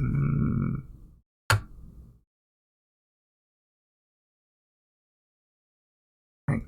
Mm. Right.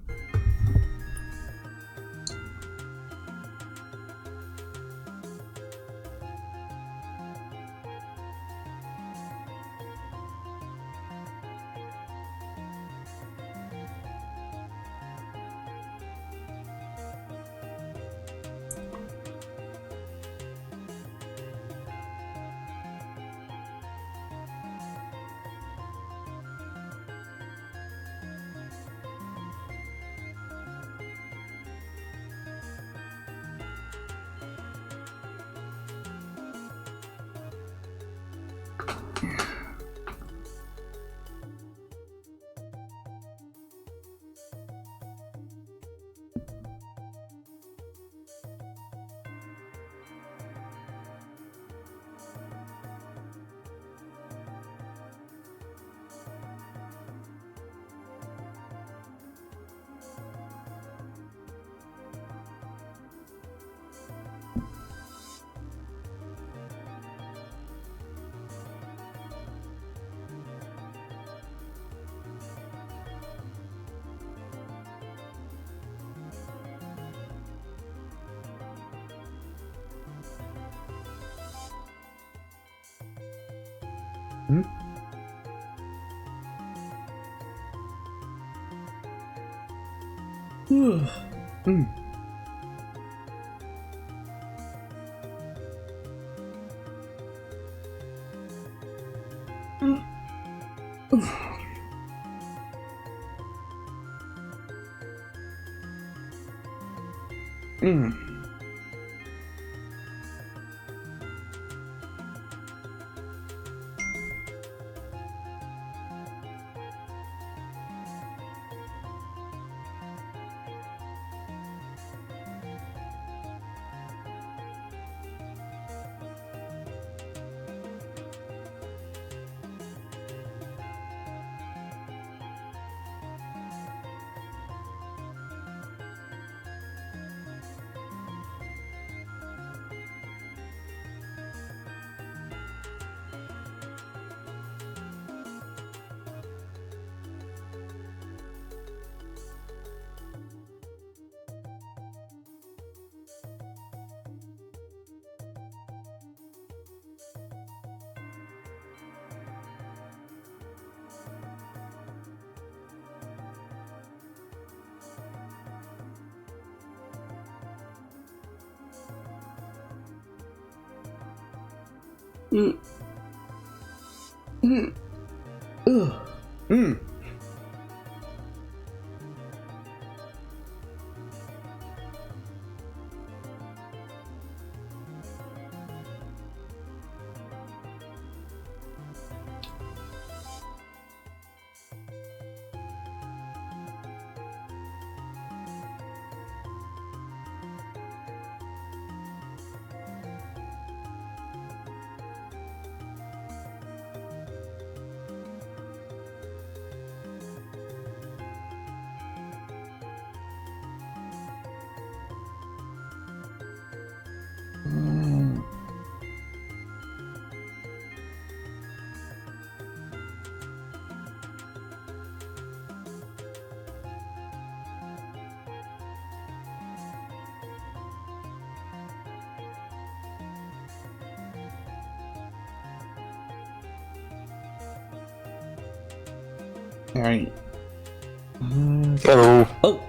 Mm. Mm. Mm. Mm. Mm. Ugh. Mm. Mm. All right. Hello. Oh.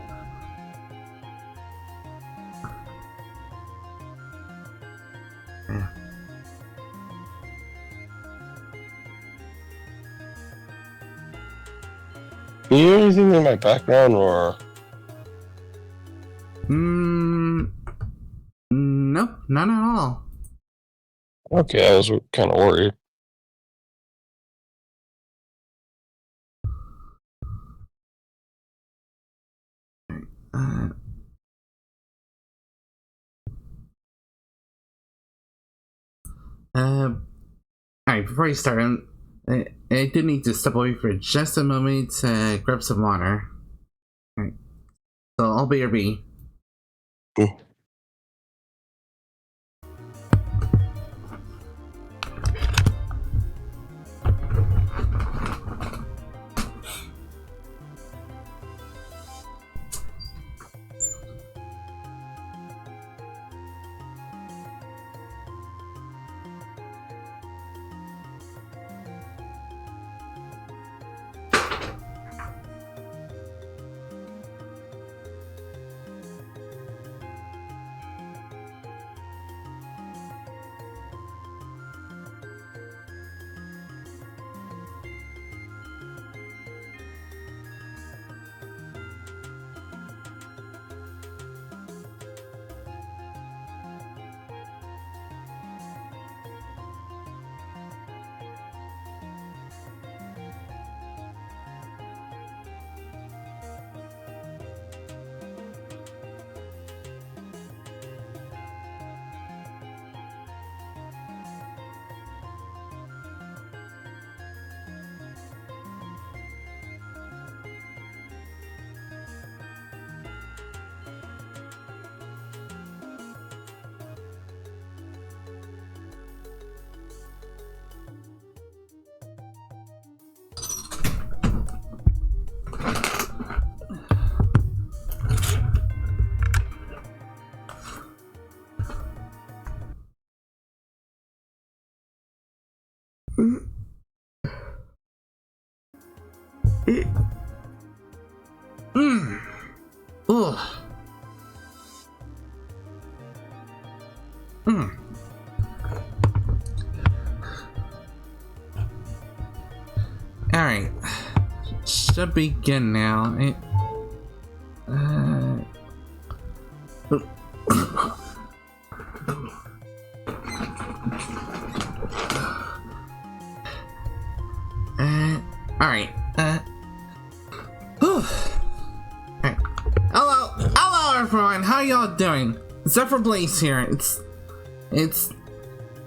Can you hear anything in my background or? Nope, none at all. Okay, I was kind of worried. Uh, all right, before you start, I do need to step away for just a moment to grab some water. All right, so I'll be your bee. Mm. Ooh. Alright. Should be good now. Alright. Alright. Hello everyone, how y'all doing? Zephyr Blaze here.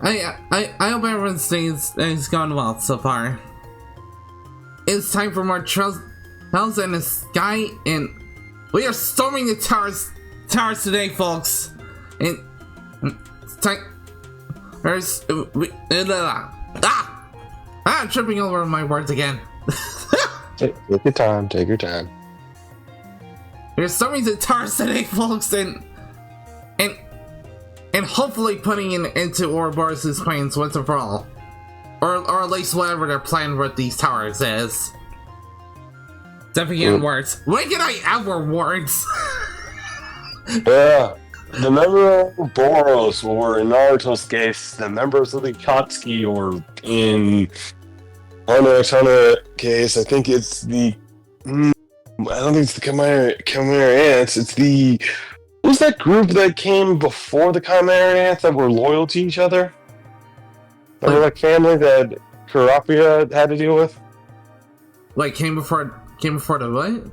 I hope everyone's day is going well so far. It's time for more trails in the sky, and we are storming the towers today, folks. And it's time. I'm tripping over my words again. Take your time. Take your time. We're storming the towers today, folks, and hopefully putting an end to Ouroboros' plans once and for all. Or at least whatever their plan with these towers is. Definitely getting words. When can I ever words? Yeah. The member of Boros, or in Naruto's case, the members of the Akatsuki, or in Hunter x Hunter case, I think it's the... I don't think it's the Chimera Ants, it's the... What was that group that came before the Chimera Ants that were loyal to each other? Remember that family that Kurapika had to deal with? Like came before the what?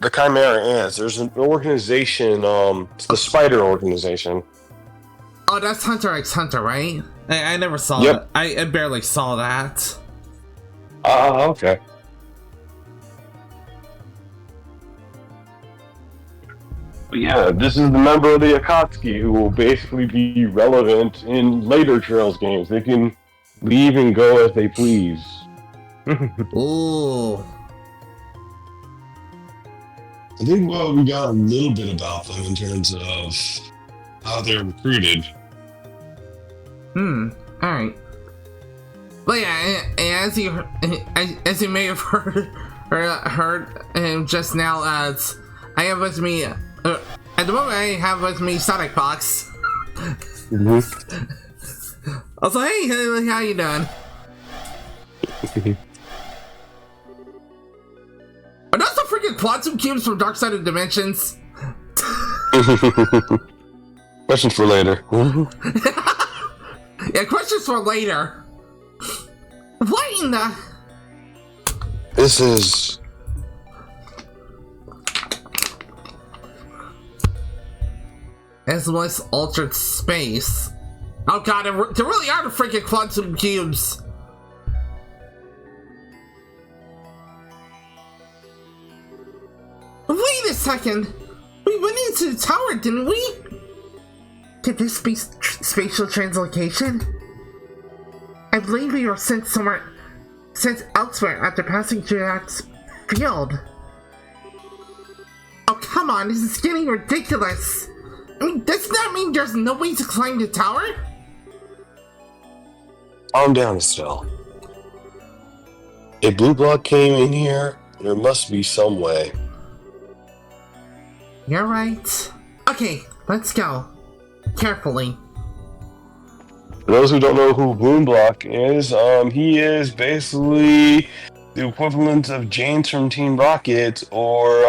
The Chimera Ants. There's an organization, it's the Spider Organization. Oh, that's Hunter x Hunter, right? I never saw Yep. that. I barely saw that. Okay. But yeah, this is the member of the Akatsuki who will basically be relevant in later Trails games. They can leave and go as they please. Ooh. I think we got a little bit about them in terms of how they're recruited. Alright. But yeah, as you may have heard just now, I have with me at the moment I have with me Sonic Box. Also, hey, how you doing? Are those the freaking quantum cubes from Dark Side of Dimensions? Questions for later. Yeah, questions for later. What in the... This is... As was altered space. Oh god, there really are the freaking quantum cubes. Wait a second. We went into the tower, didn't we? Could this be spatial translocation? I believe we were sent elsewhere after passing through that field. Oh come on, this is getting ridiculous. I mean, does that mean there's no way to climb the tower? Calm down, Estelle. If Blue Block came in here, there must be some way. You're right. Okay, let's go. Carefully. For those who don't know who Moonblock is, he is basically the equivalent of James from Team Rocket, or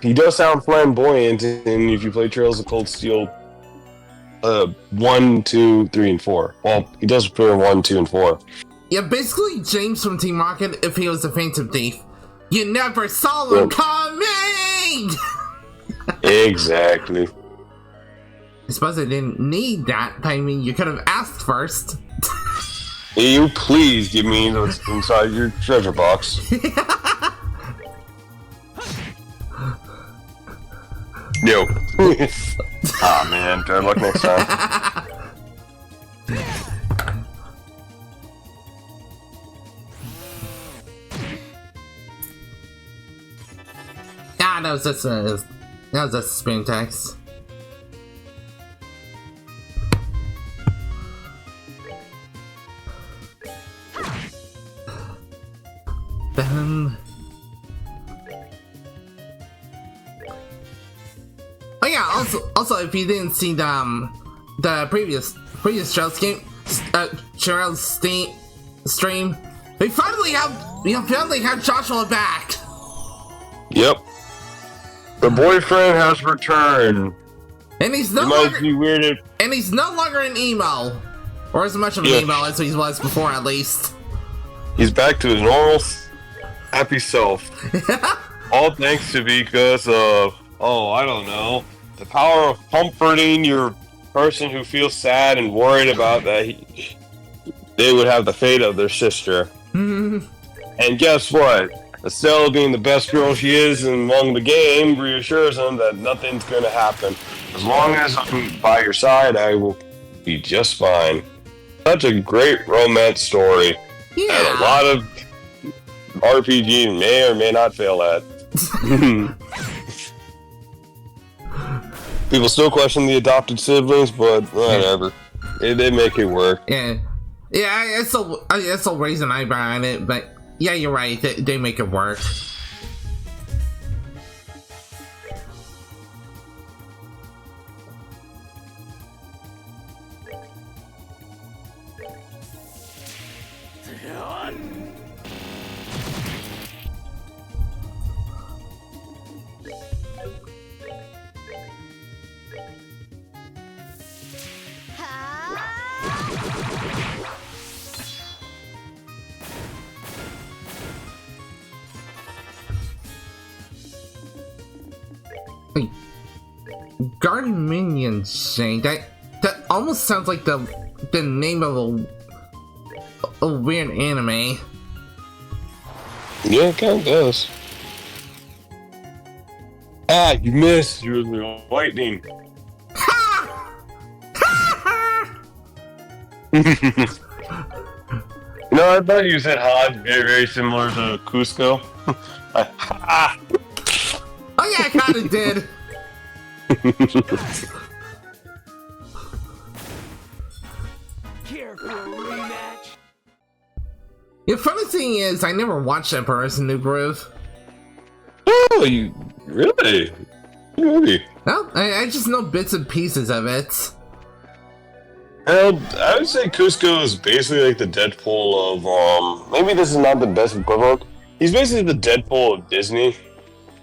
he does sound flamboyant, and if you play Trails of Cold Steel 1, 2, 3, and 4. Well, he does appear in 1, 2, and 4. Yeah, basically James from Team Rocket if he was a Phantom Thief. You never saw them coming! Exactly. I suppose I didn't need that. I mean, you could have asked first. You please give me what's inside your treasure box. Yo. Ah man, good luck next time. Ah, that was just a spam text. Then... Oh yeah, also if you didn't see the previous Cheryl's game, Cheryl's stream, we finally have Joshua back. Yep. The boyfriend has returned. And he's no longer an emo. Or as much of an emo as he was before, at least. He's back to his normal, happy self. All thanks to because of, I don't know, the power of comforting your person who feels sad and worried about that they would have the fate of their sister. And guess what? Estelle, being the best girl she is among the game, reassures him that nothing's going to happen. As long as I'm by your side, I will be just fine. Such a great romance story. Yeah. And a lot of RPG may or may not fail at. People still question the adopted siblings, but whatever. They make it work. Yeah, I still raise an eyebrow at it, but yeah, you're right. They make it work. Garden Minion Shane. That almost sounds like the name of a weird anime. Yeah, it kind of does. Ah, you missed. You were lightning. I thought you said "ha," very similar to Cusco. Oh yeah, I kind of did. Care for a rematch? The funny thing is, I never watched Emperor's New Groove. Oh, you really? Really? Well, I just know bits and pieces of it. Well, I would say Cusco is basically like the Deadpool of, maybe this is not the best equivalent. He's basically the Deadpool of Disney.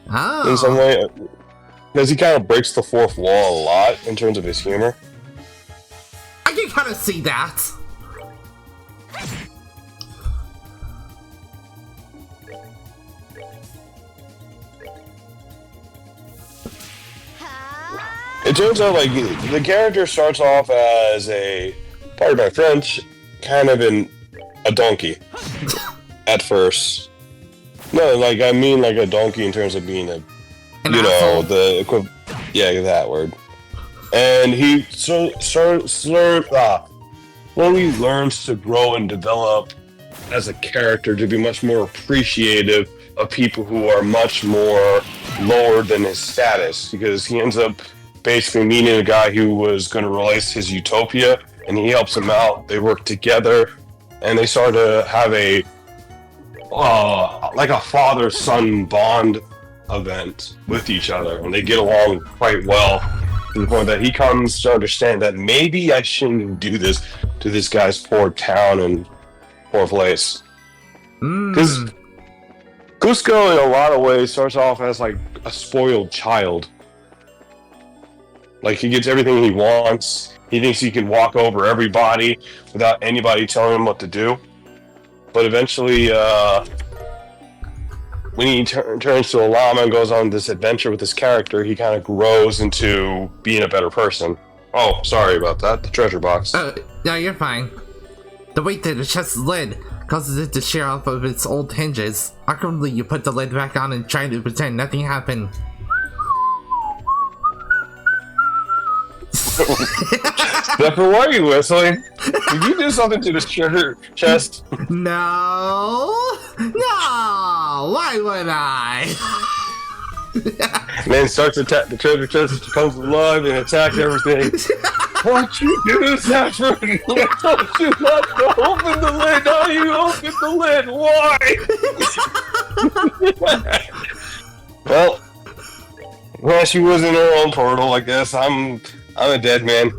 Oh. In some way. Because he kind of breaks the fourth wall a lot in terms of his humor. I can kind of see that. It turns out, like, the character starts off as pardon my French, kind of a donkey. At first. No, like, I mean like a donkey in terms of being An asshole. the equivalent. Yeah, that word. And he slowly learns to grow and develop as a character to be much more appreciative of people who are much more lower than his status, because he ends up basically meeting a guy who was going to release his utopia, and he helps him out. They work together, and they start to have like a father-son bond event with each other, and they get along quite well, to the point that he comes to understand that maybe I shouldn't do this to this guy's poor town and poor place. Because Cusco, in a lot of ways, starts off as like a spoiled child. Like, he gets everything he wants. He thinks he can walk over everybody without anybody telling him what to do. But eventually, when he turns to a llama and goes on this adventure with this character, he kind of grows into being a better person. Oh, sorry about that. The treasure box. No, you're fine. The weight to the chest's lid causes it to shear off of its old hinges. Awkwardly, you put the lid back on and try to pretend nothing happened. Zephyr, why are you whistling? Did you do something to this treasure chest? No! Why would I? And then starts to attack the treasure chest, comes alive and attack everything. Why'd you do that for me? I told you not to open the lid. Now you open the lid. Why? Well, she was in her own portal. I guess I'm a dead man.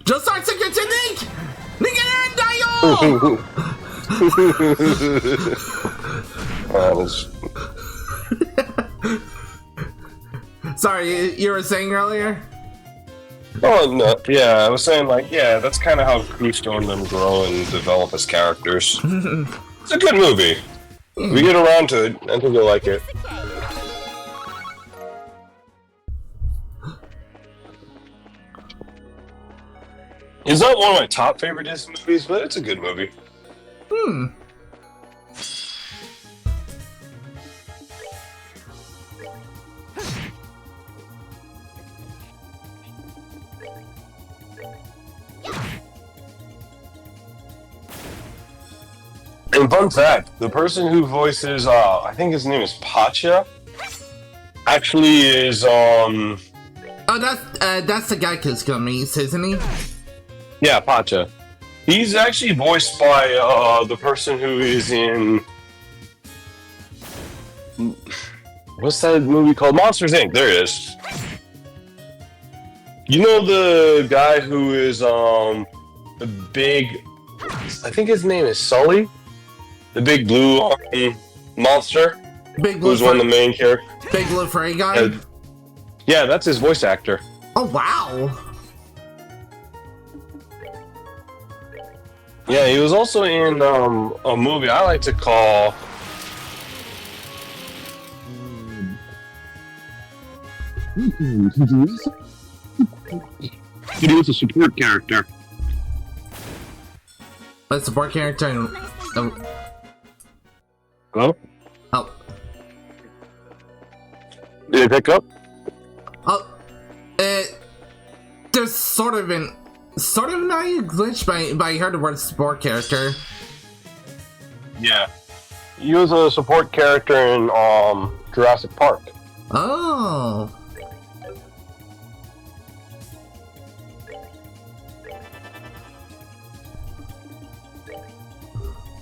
Just start secret to Nick! Nick and Dio! Sorry, you were saying earlier? Oh, no. Yeah, I was saying, like, yeah, that's kind of how Cusco and them grow and develop as characters. It's a good movie. We get around to it. I think you'll like it. It's not one of my top favorite Disney movies, but it's a good movie. And fun fact, the person who voices, I think his name is Pacha, actually is, Oh, that's the guy Cusco meets, isn't he? Yeah, Pacha. He's actually voiced by, the person who is in... What's that movie called? Monsters, Inc. There it is. You know the guy who is, the big... I think his name is Sully? The big blue monster? Big blue who's one of the main characters? Big blue furry guy? Yeah, that's his voice actor. Oh, wow! Yeah, he was also in a movie I like to call... He was a support character. A support character in... Hello? Oh. Did it pick up? Oh. There's sort of not a glitch, but I heard the word support character. Yeah. He was a support character in Jurassic Park. Oh.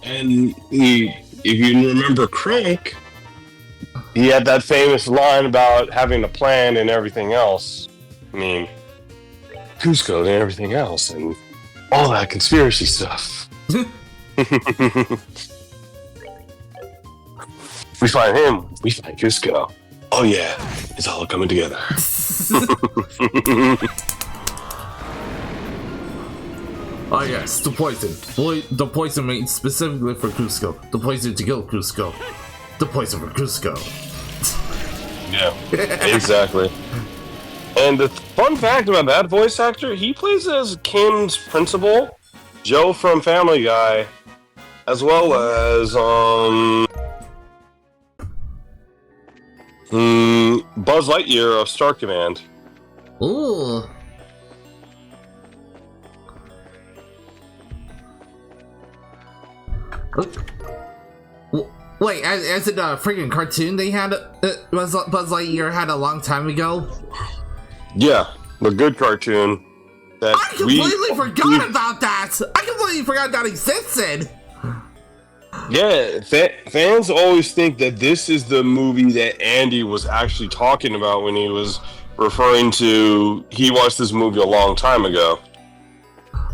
And if you remember Crank, he had that famous line about having a plan and everything else. I mean, Cusco and everything else, and all that conspiracy stuff. We find him, we find Cusco. Oh yeah, it's all coming together. Oh yes, the poison. The poison made specifically for Cusco. The poison to kill Cusco. The poison for Cusco. Yeah, exactly. And the fun fact about that voice actor, he plays as Kim's principal, Joe from Family Guy, as well as Buzz Lightyear of Star Command. Ooh. Wait, as in a freaking cartoon they had, Buzz Lightyear had a long time ago? Yeah, the good cartoon. That I completely forgot about that! I completely forgot that existed! Yeah, fans always think that this is the movie that Andy was actually talking about when he was referring to, he watched this movie a long time ago.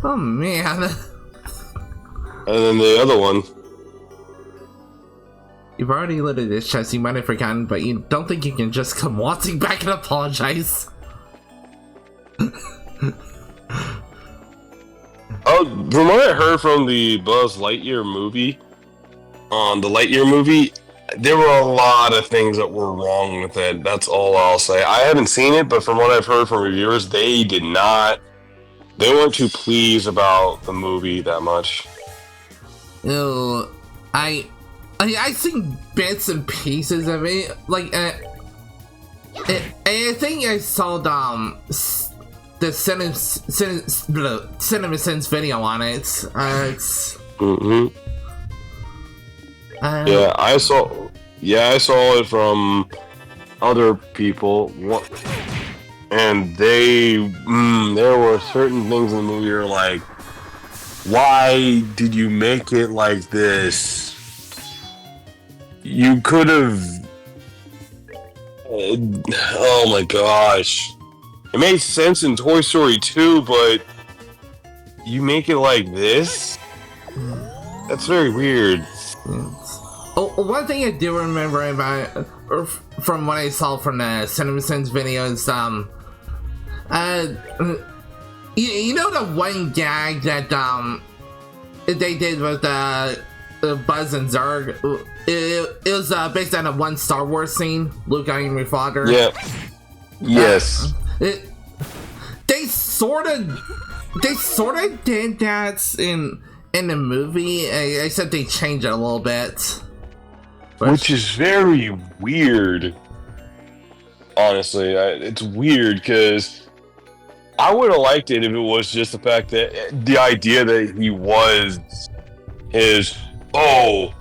Oh man. And then the other one. You've already loaded this chest, you might have forgotten, but you don't think you can just come waltzing back and apologize? Oh, from what I heard from the Buzz Lightyear movie, the Lightyear movie, there were a lot of things that were wrong with it. That's all I'll say. I haven't seen it, but from what I've heard from reviewers, they weren't too pleased about the movie that much. Ew, I seen bits and pieces of it. Like, I think I saw the Cinema Sins video on it. Yeah, I saw it from other people, and there were certain things in the movie you're like, why did you make it like this? You could have. Oh my gosh. It made sense in Toy Story 2, but you make it like this? That's very weird. Oh, one thing I do remember about from what I saw from the CinemaSins videos, you know the one gag that they did with Buzz and Zurg? It was based on a one Star Wars scene, Luke eating your father. Yeah. Yes. They sort of did that in the movie, except they changed it a little bit. Which is very weird. Honestly, it's weird because I would have liked it if it was just the fact that the idea that he was his. Oh,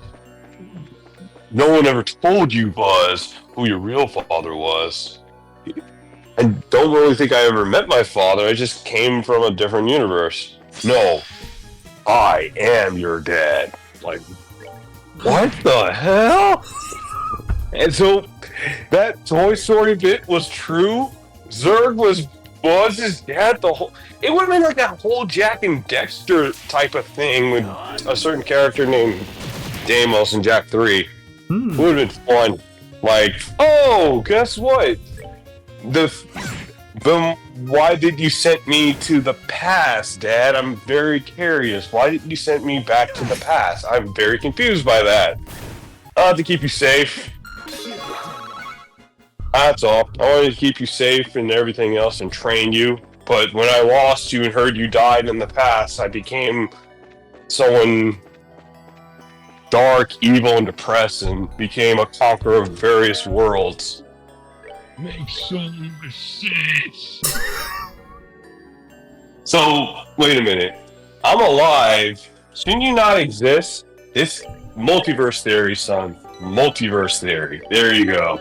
no one ever told you, Buzz, who your real father was. I don't really think I ever met my father. I just came from a different universe. No, I am your dad. Like, what the hell? And so that Toy Story bit was true. Zurg was Buzz's dad. It would have been like that whole Jack and Dexter type of thing with a certain character named Deimos in Jak 3. It would have been fun. Like, oh, guess what? Why did you send me to the past, Dad? I'm very curious. Why did you send me back to the past? I'm very confused by that. To keep you safe. That's all. I wanted to keep you safe and everything else and train you. But when I lost you and heard you died in the past, I became someone dark, evil, and depressed and became a conqueror of various worlds. Makes so much sense. So, wait a minute. I'm alive. Shouldn't you not exist? This multiverse theory, son. Multiverse theory. There you go.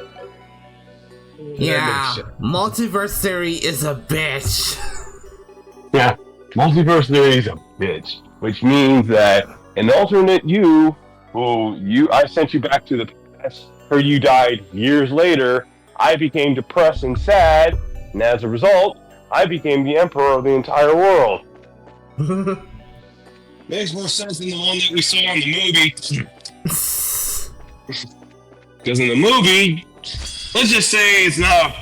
Yeah, multiverse theory is a bitch. Yeah, multiverse theory is a bitch. Which means that an alternate you, I sent you back to the past, or you died years later, I became depressed and sad, and as a result, I became the emperor of the entire world. Makes more sense than the one that we saw in the movie. Because in the movie, let's just say it's not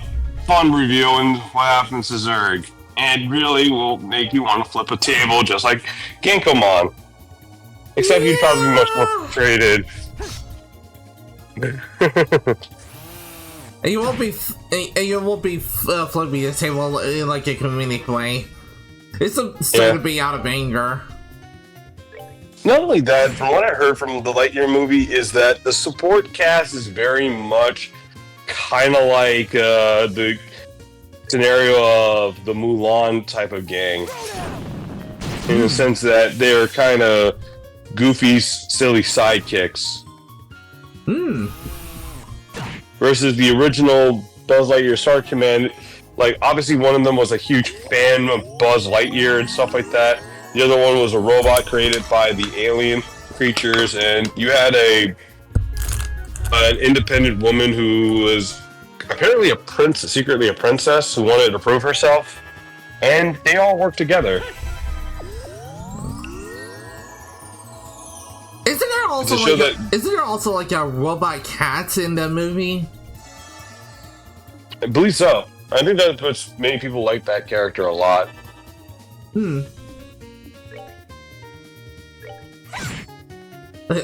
fun reviewing what happens to Zurg. And really will make you want to flip a table just like Genkomon. Except you'd probably be much more frustrated. And you won't be flipping the table in like a comedic way. It's starting to be out of anger. Not only that, from what I heard from the Lightyear movie, is that the support cast is very much kind of like the scenario of the Mulan type of gang. In the sense that they're kind of goofy, silly sidekicks. Versus the original Buzz Lightyear Star Command, like, obviously one of them was a huge fan of Buzz Lightyear and stuff like that. The other one was a robot created by the alien creatures, and you had an independent woman who was apparently a princess, secretly a princess, who wanted to prove herself, and they all worked together. Isn't there also like a robot cat in the movie? I believe so. I think that puts many people like that character a lot.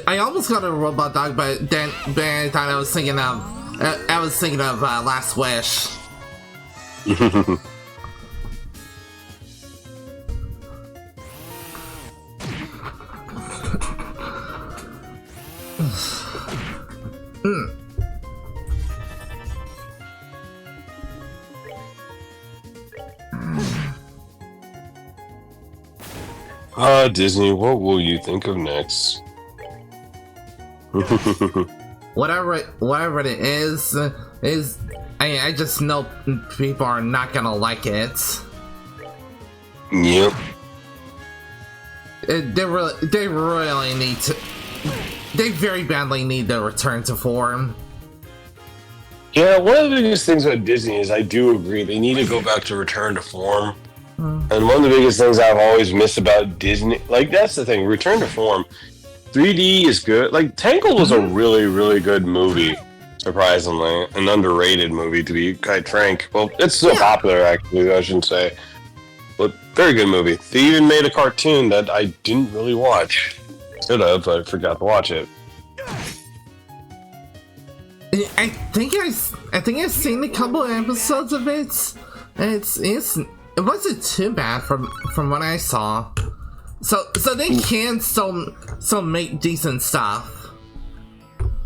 I almost got a robot dog, but then I thought I was thinking of Last Wish. Disney, what will you think of next? Whatever it is I just know people are not gonna like it. Yep. They really need to. They very badly need to return to form. Yeah, one of the biggest things about Disney is I do agree they need to go back to return to form. And one of the biggest things I've always missed about Disney, like that's the thing, return to form. 3D is good. Like Tangled was a really, really good movie, surprisingly, an underrated movie to be quite frank. Well, it's still popular actually, I shouldn't say, but very good movie. They even made a cartoon that I didn't really watch. Should have, but I forgot to watch it. I think I've seen a couple of episodes of it. It wasn't too bad from what I saw. So they can still make decent stuff.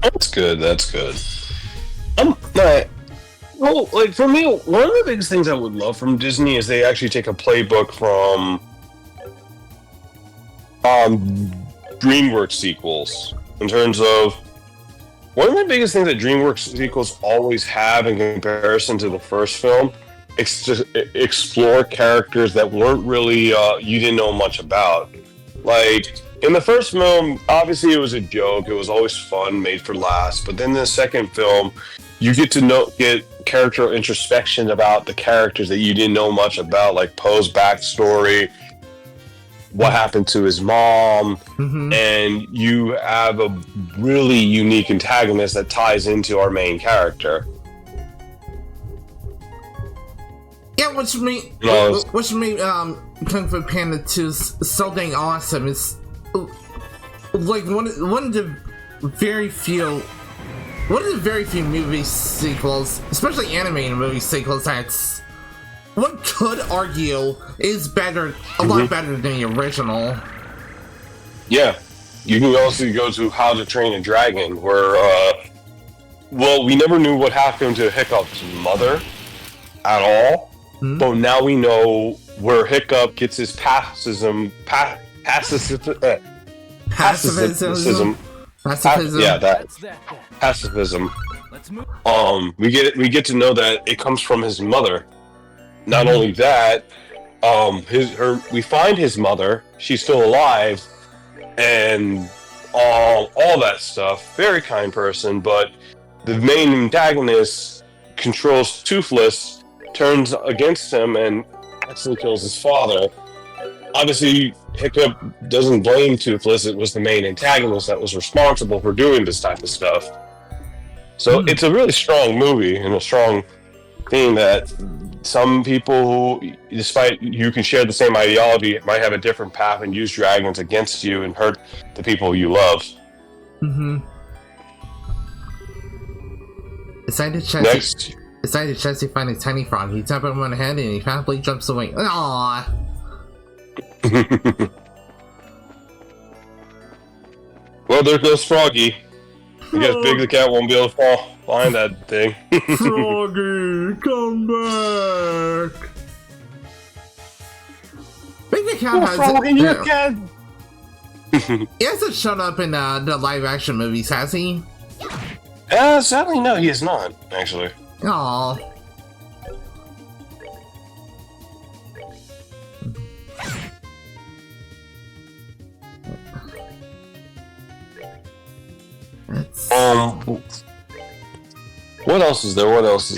That's good. That's good. Well, like for me, one of the biggest things I would love from Disney is they actually take a playbook from DreamWorks sequels in terms of. One of the biggest things that DreamWorks sequels always have in comparison to the first film is to explore characters that weren't really, you didn't know much about. Like, in the first film, obviously it was a joke, it was always fun, made for laughs, but then in the second film, you get character introspection about the characters that you didn't know much about, like Poe's backstory, what happened to his mom, and you have a really unique antagonist that ties into our main character. Yeah, which made Kung Fu Panda 2 so dang awesome. It's like one of the very few movie sequels, especially animated movie sequels, that's one could argue is better, a lot better than the original. Yeah, you can also go to How to Train a Dragon, where, we never knew what happened to Hiccup's mother at all, but now we know where Hiccup gets his pacifism. Pacifism. We get to know that it comes from his mother. Not only that, we find his mother. She's still alive, and all that stuff. Very kind person, but the main antagonist controls Toothless, turns against him, and actually kills his father. Obviously, Hiccup doesn't blame Toothless. It was the main antagonist that was responsible for doing this type of stuff. So it's a really strong movie and a strong theme that some people who, despite you can share the same ideology, might have a different path and use dragons against you and hurt the people you love. Aside the chest, you find a tiny frog. You tap him on the head and he happily jumps away. Aww. Well, there goes Froggy. I guess Big the Cat won't be able to find that thing. Froggy, come back! Big the Cat he hasn't shown up in the live-action movies, has he? Sadly, no, he is not, actually. Aww. What else is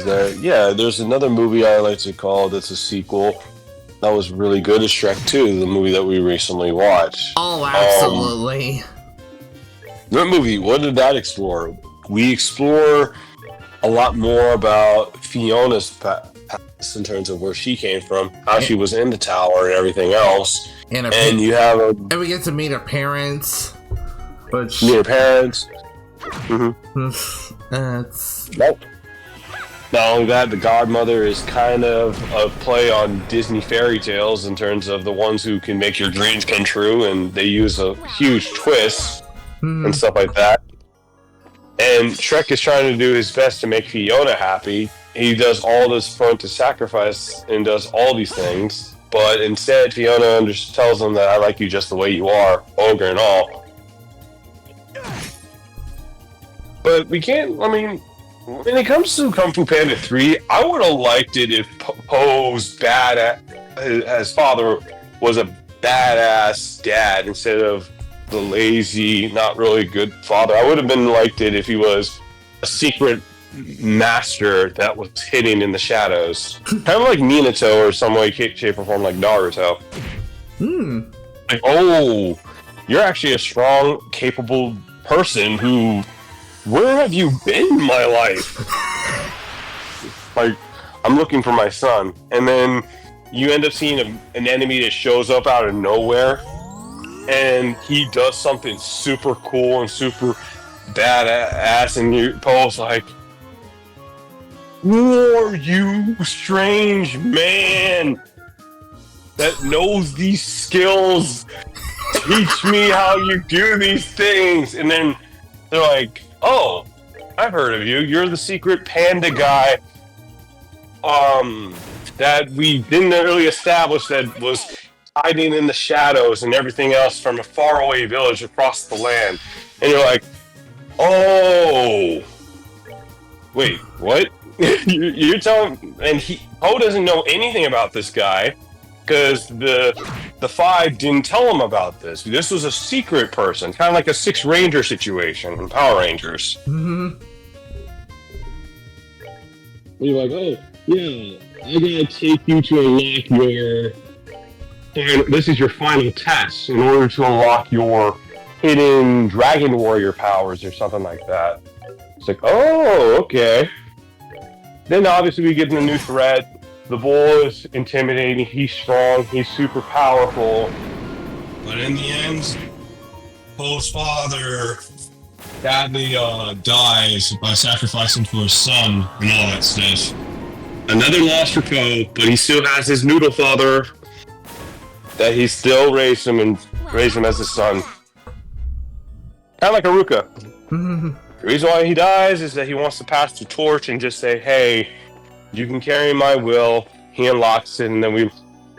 there? Yeah, there's another movie I like to call that's a sequel that was really good, is Shrek 2, the movie that we recently watched. Oh, absolutely. That movie, what did that explore? We explore a lot more about Fiona's past in terms of where she came from, how she was in the tower and everything else. And we get to meet her parents. Not only that, the godmother is kind of a play on Disney fairy tales in terms of the ones who can make your dreams come true, and they use a huge twist and stuff like that. And Shrek is trying to do his best to make Fiona happy. He does all this front to sacrifice and does all these things, but instead Fiona tells him that I like you just the way you are, ogre and all. But we can't, when it comes to Kung Fu Panda 3, I would have liked it if Poe's his father was a badass dad instead of the lazy, not really good father. I would have been liked it if he was a secret master that was hidden in the shadows. Kind of like Minato or some way, shape, or form like Naruto. Like, oh, you're actually a strong, capable person who... Where have you been in my life? Like, I'm looking for my son. And then you end up seeing an enemy that shows up out of nowhere. And he does something super cool and super badass. And you Poe's like, who are you, strange man that knows these skills? Teach me how you do these things. And then they're like, oh, I've heard of you. You're the secret panda guy that we didn't really establish that was hiding in the shadows and everything else from a faraway village across the land. And you're like, oh, wait, what? You're telling... And Poe doesn't know anything about this guy because the Five didn't tell him about this. This was a secret person, kind of like a Six Ranger situation in Power Rangers. Mm-hmm. You're like, oh, yeah, I gotta take you to unlock your... This is your final test in order to unlock your hidden Dragon Warrior powers or something like that. It's like, oh, okay. Then obviously we get the new threat. The bull is intimidating, he's strong, he's super powerful. But in the end, Poe's father sadly dies by sacrificing for his son and all that stuff. Another loss for Poe, but he still has his noodle father that he still raised him and raised him as his son. Kind of like Haruka. The reason why he dies is that he wants to pass the torch and just say, hey, you can carry my will. He unlocks it, and then we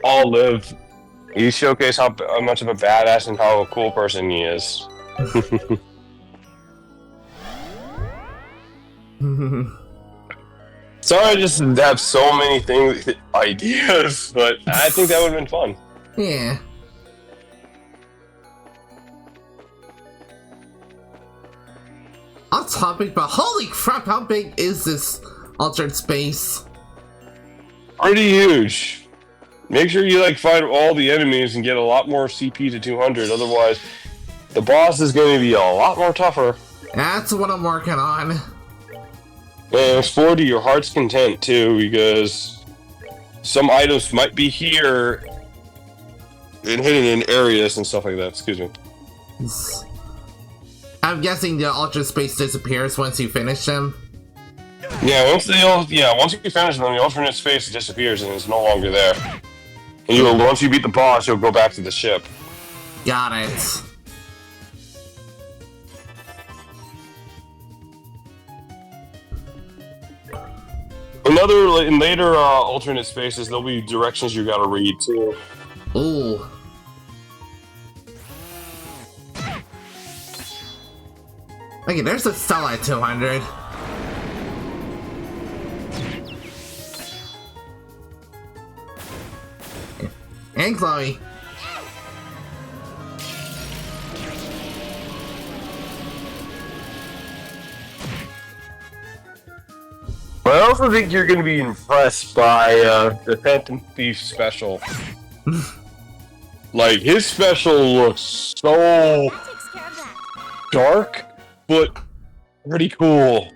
all live. He showcased how much of a badass and how a cool person he is. Sorry, I just have so many ideas, but I think that would have been fun. Yeah. Off topic, but holy crap, how big is this altered space? Pretty huge. Make sure you fight all the enemies and get a lot more CP to 200, otherwise the boss is going to be a lot more tougher. That's what I'm working on. And explore to your heart's content too, because some items might be here and hidden in areas and stuff like that. Excuse me. I'm guessing the altered space disappears once you finish them. Yeah, once you finish them, the alternate space disappears and it's no longer there. And once you beat the boss, you'll go back to the ship. Got it. In later alternate spaces, there'll be directions you gotta read too. Ooh. Okay, there's a cell at 200. And Chloe. But I also think you're going to be impressed by the Phantom Thief special. His special looks so dark, but pretty cool.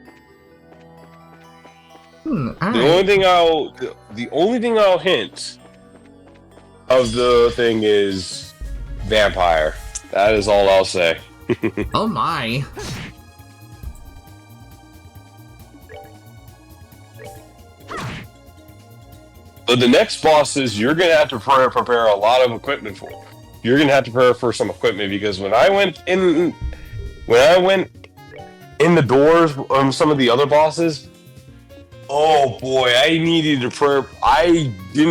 The only thing I'll hint of the thing is vampire. That is all I'll say. Oh my. But the next bosses, you're going to have to prepare a lot of equipment for. You're going to have to prepare for some equipment, because when I went in the doors on some of the other bosses, oh boy, I didn't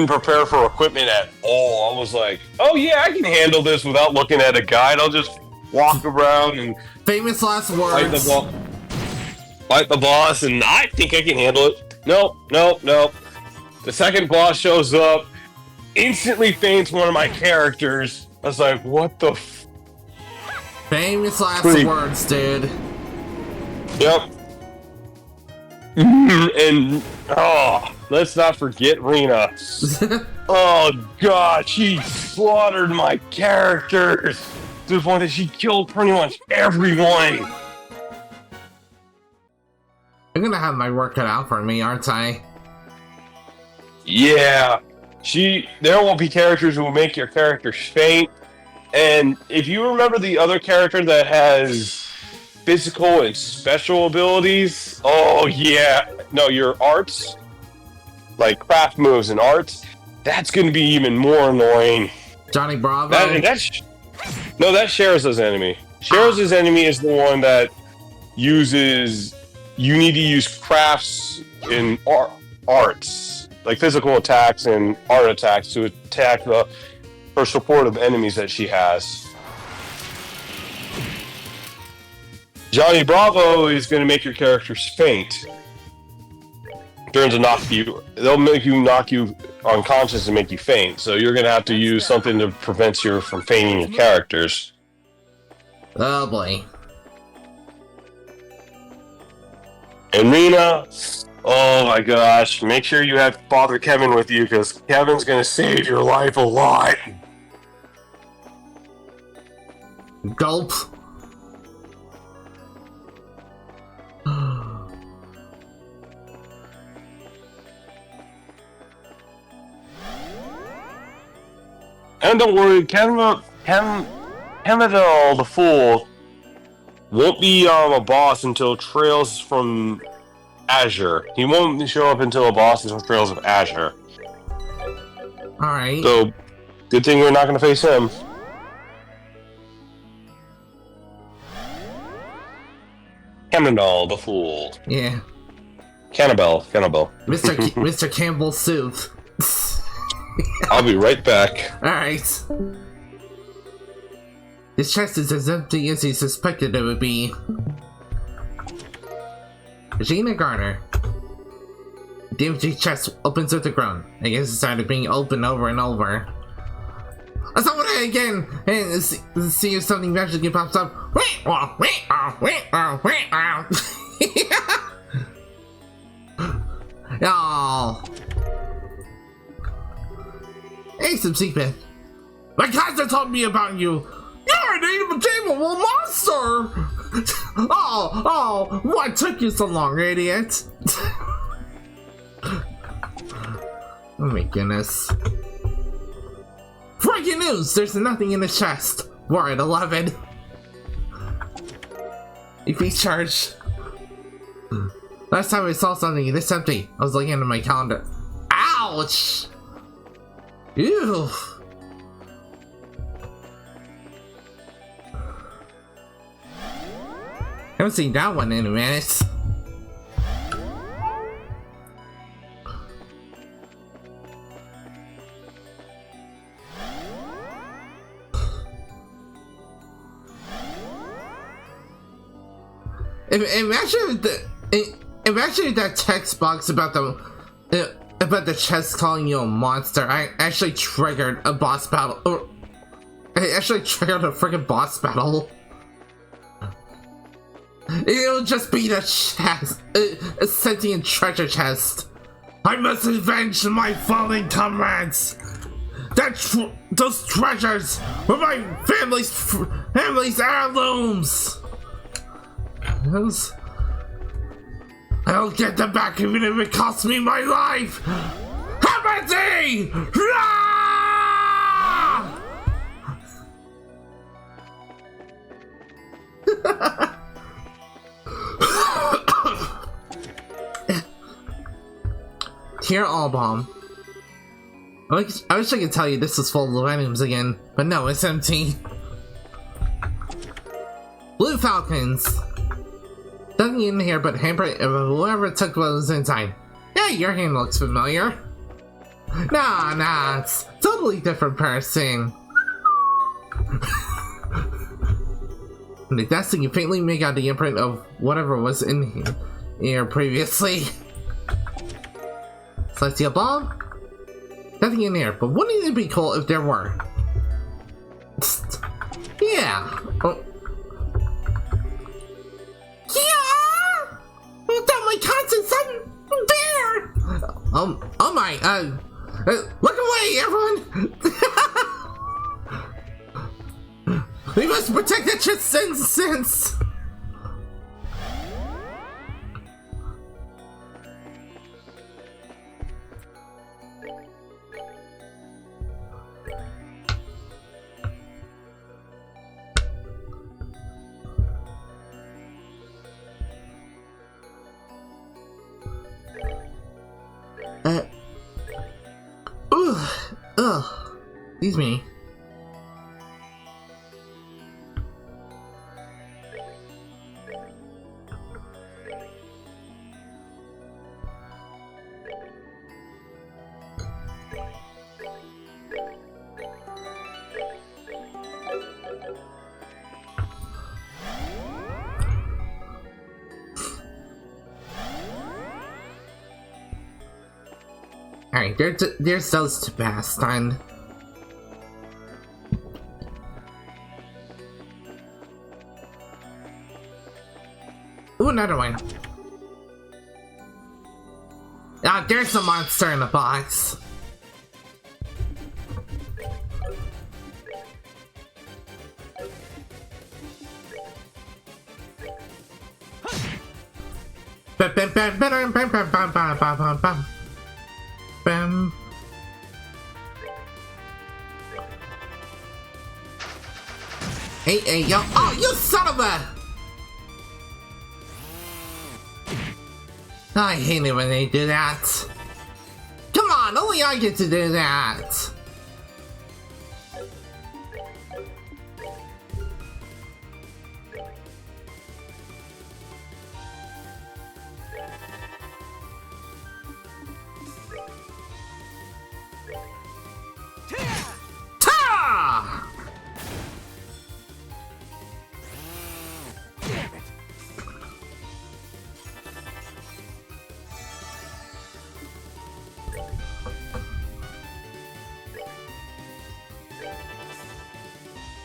prepare for equipment at all. I was like, oh yeah, I can handle this without looking at a guide. I'll just walk around and famous last words. Fight the boss, and I think I can handle it. Nope. The second boss shows up, instantly faints one of my characters. I was like, what the f... Famous last words, dude. Yep. And, oh, let's not forget Rena. Oh, God, she slaughtered my characters to the point that she killed pretty much everyone. I'm gonna have my work cut out for me, aren't I? Yeah. There will be characters who will make your characters faint. And if you remember the other character that has physical and special abilities, oh yeah. No, your arts, like craft moves and arts, that's going to be even more annoying. Johnny Bravo? No, that's Shera's enemy. Shera's enemy is the one that uses... You need to use crafts in arts, like physical attacks and art attacks to attack her support of enemies that she has. Johnny Bravo is going to make your characters faint. They'll knock you unconscious and make you faint. So you're going to have to use something to prevent you from fainting your characters. Oh boy. And Rena, oh my gosh, make sure you have Father Kevin with you, because Kevin's going to save your life a lot. Gulp. And don't worry, Kevin the Fool won't be a boss until Trails from Azure. He won't show up until a boss until Trails of Azure. Alright. So, good thing we're not going to face him. Cannonball the Fool. Yeah. Cannibal. Mr. Campbell Soup. I'll be right back. Alright. His chest is as empty as he suspected it would be. Regina Garner. The empty chest opens with a groan. I guess it's tired of being opened over and over. Let's open it again and see if something magically pops up. Oh. Hey, Subsequent. My cousin told me about you. You're an indefatigable monster! Oh, what took you so long, idiot? Oh my goodness. Breaking news! There's nothing in the chest. We're at 11. EP charge. Last time I saw something this empty, I was looking at my calendar. Ouch! Ew. Haven't seen that one in a minute. Imagine that text box about the chest calling you a monster. I actually triggered a boss battle. Or I actually triggered a freaking boss battle. It'll just be the chest, a sentient treasure chest. I must avenge my fallen comrades. Those treasures were my family's heirlooms. I'll get them back even if it costs me my life. Empathy! Dear Allbomb, I wish I could tell you this was full of items again, but no, it's empty. Blue Falcons. Nothing in here but handprint of whoever took what was inside. Hey, your hand looks familiar. Nah, it's a totally different person. The desk thing you faintly make out the imprint of whatever was in here previously. Celestial Bomb? nothing in there, but wouldn't it be cool if there were? Yeah. Oh. Yeah! Without my constant son bear! Oh my, look away, everyone! We must protect the sense. Excuse me. Alright, there's those to pass on. Ooh, another one. Ah, there's a monster in the box. Bam. Hey, yo. Oh, you son of a... I hate it when they do that. Come on, only I get to do that.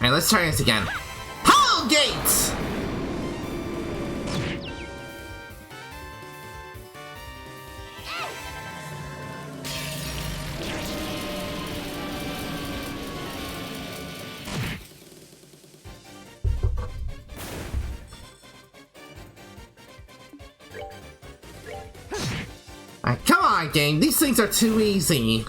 Alright, let's try this again. Hollow Gate! Alright, come on, game. These things are too easy.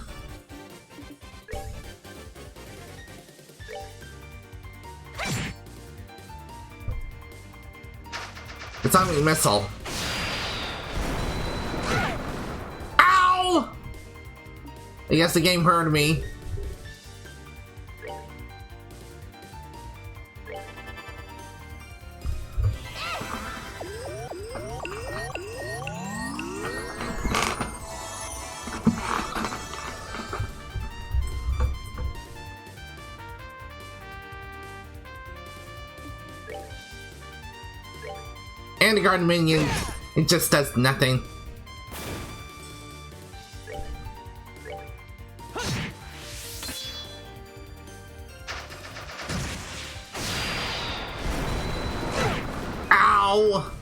Atomic missile. Ow! I guess the game heard me. And the garden minion, it just does nothing. Ow!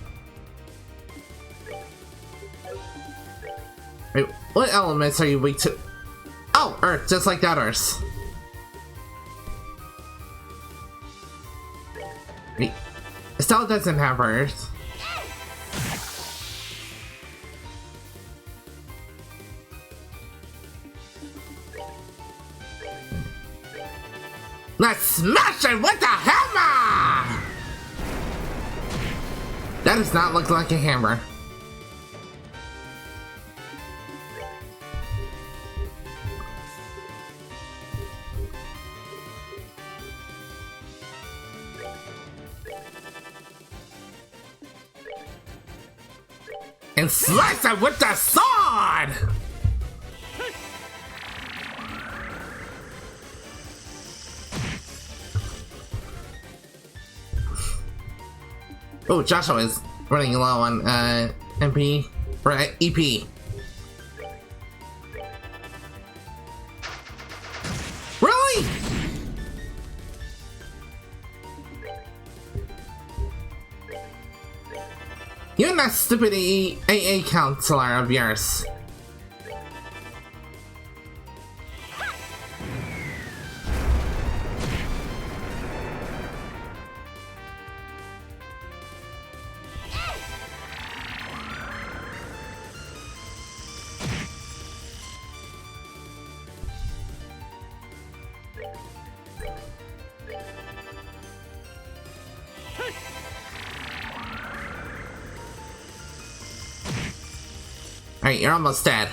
Wait, what elements are you weak to? Oh, Earth, just like that Earth. Wait, Estelle doesn't have Earth. Let's smash it with the hammer! That does not look like a hammer. And slice it with the sword! Oh, Joshua is running low on MP or EP. You and that stupid AA counselor of yours. Alright, you're almost dead.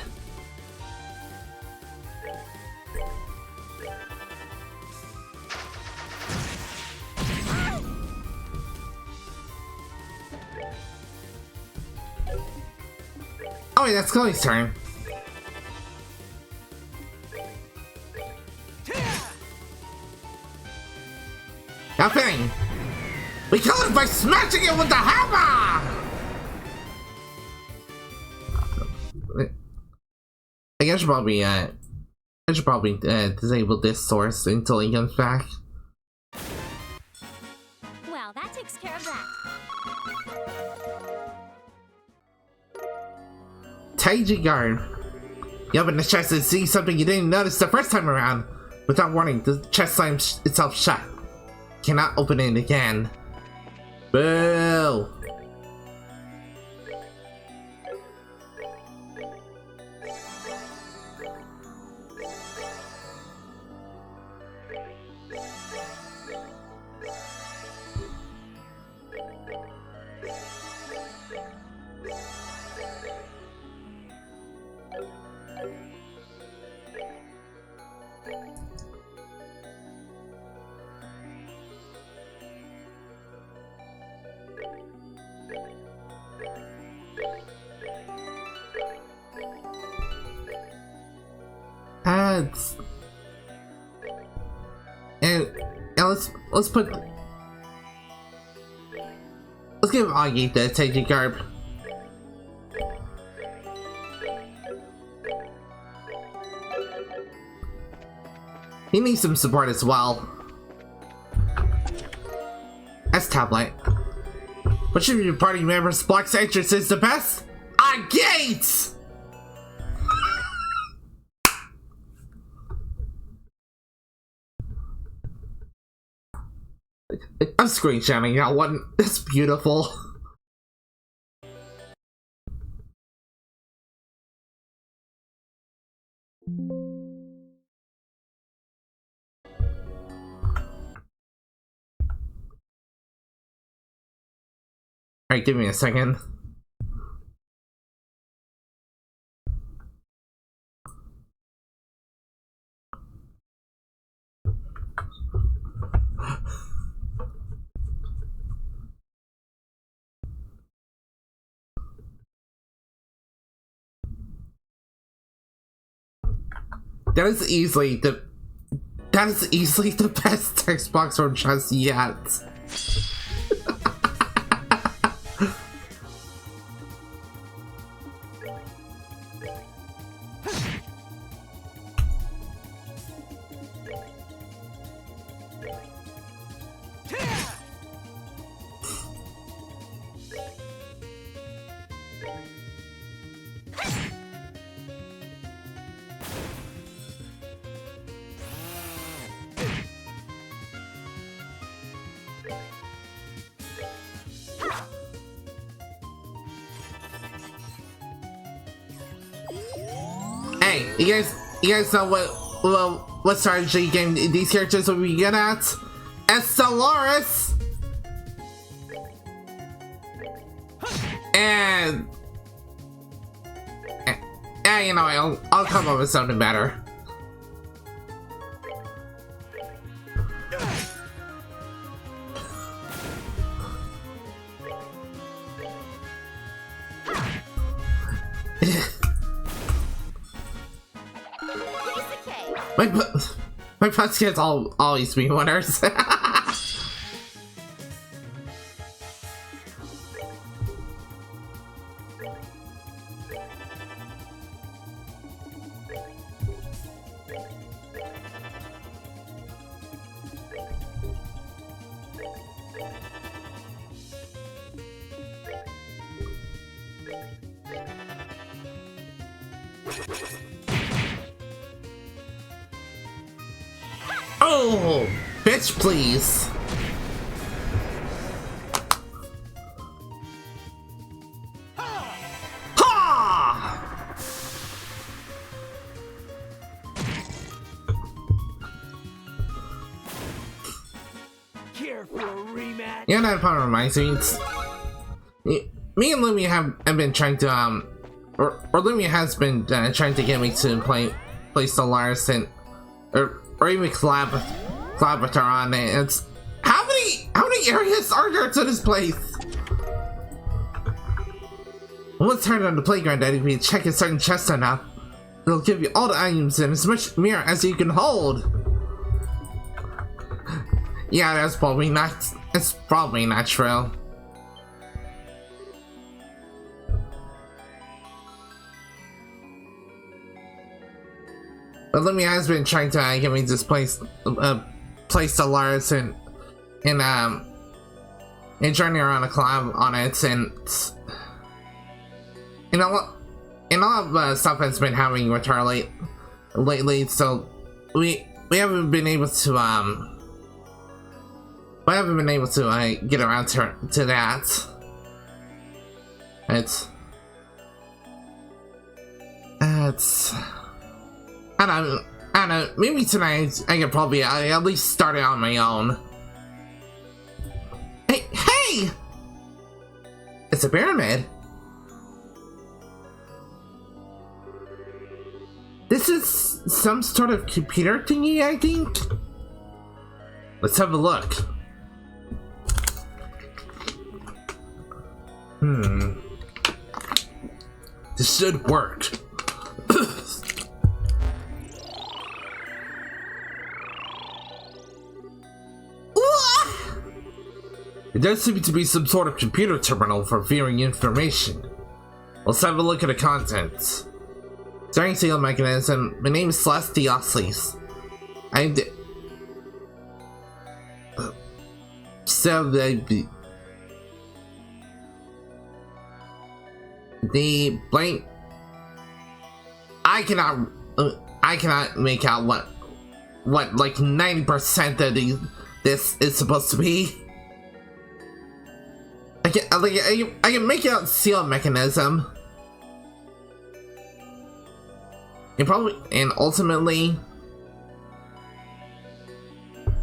Oh wait, that's Chloe's turn. Nothing! We kill it by smashing it with the hammer! I should probably disable this source until he comes back. Well, that takes care of that. Taiji guard. You open the chest and see something you didn't notice the first time around. Without warning, the chest slams itself shut. Cannot open it again. Boo! And let's give Augie the Taiji garb. He needs some support as well. As tablet. Which of your party members blocks entrance is the best? A gate! I'm screenshotting that one. It's beautiful. Alright, give me a second. That is easily the best text box from just yet. Hey, you guys know what strategy game these characters will be good at? Stellaris! And you know, I'll come up with something better. My puns always be winners. Oh, bitch, please. Ha! Yeah, that part reminds me. Me and Lumia have been trying to or Lumia has been trying to get me to play Stellaris and or even collab with her on it. It's how many areas are there to this place? Once turned on the playground, that if you check a certain chest enough, it'll give you all the items and as much mirror as you can hold. Yeah, that's probably not. It's probably not true. But Lumia has been trying to get me to place Stellaris and journey around a collab on it, and a lot of stuff has been happening with her lately. So we haven't been able to get around to that. It's I don't know, maybe tonight I could probably at least start it on my own. Hey! It's a pyramid. This is some sort of computer thingy, I think? Let's have a look. This should work. It does seem to be some sort of computer terminal for viewing information. Let's have a look at the contents. Starting seal mechanism. My name is Celestiosles. I'm the... So the blank... I cannot make out what like 90% of this is supposed to be. I can make out seal mechanism. And ultimately,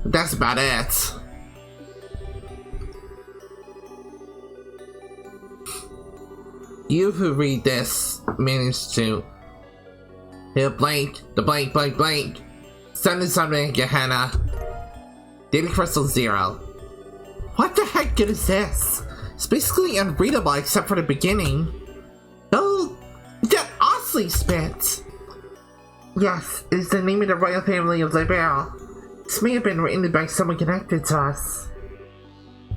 that's about it. You who read this managed to hit blank, send in something, Gehenna. Data crystal 0. What the heck is this? It's basically unreadable except for the beginning. Oh, that Osley spit! Yes, it is the name of the royal family of Liberal. This may have been written by someone connected to us.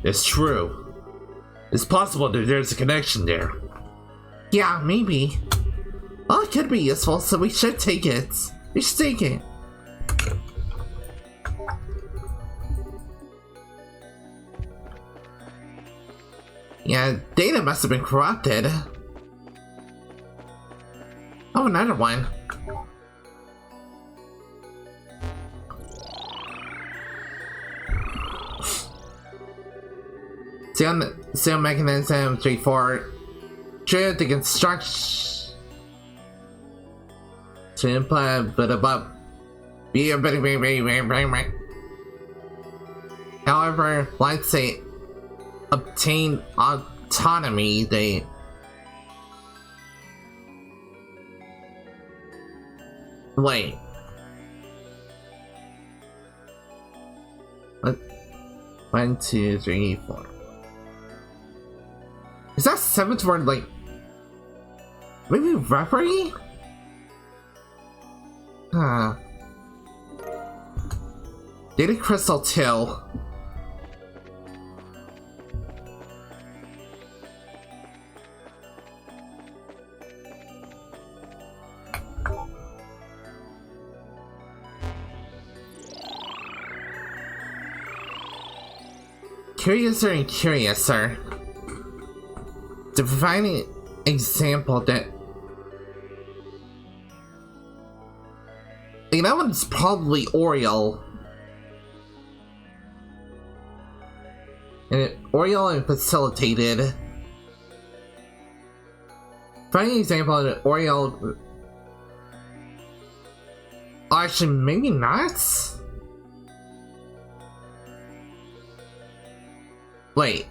It's true. It's possible that there's a connection there. Yeah, maybe. Well, it could be useful, so we should take it. We should take it. Yeah, data must have been corrupted. Oh, another one. Seal mechanism 3-4. True, the construction. However, let's say obtain autonomy, they wait. What? 1, 2, 3, 4. Is that 7th word like maybe referee? Huh. Data crystal 2. Curiouser and curiouser. To provide an example that... that one's probably Oriole. Oriole and facilitated. Find an example of the Oriole. Actually, maybe not? Wait.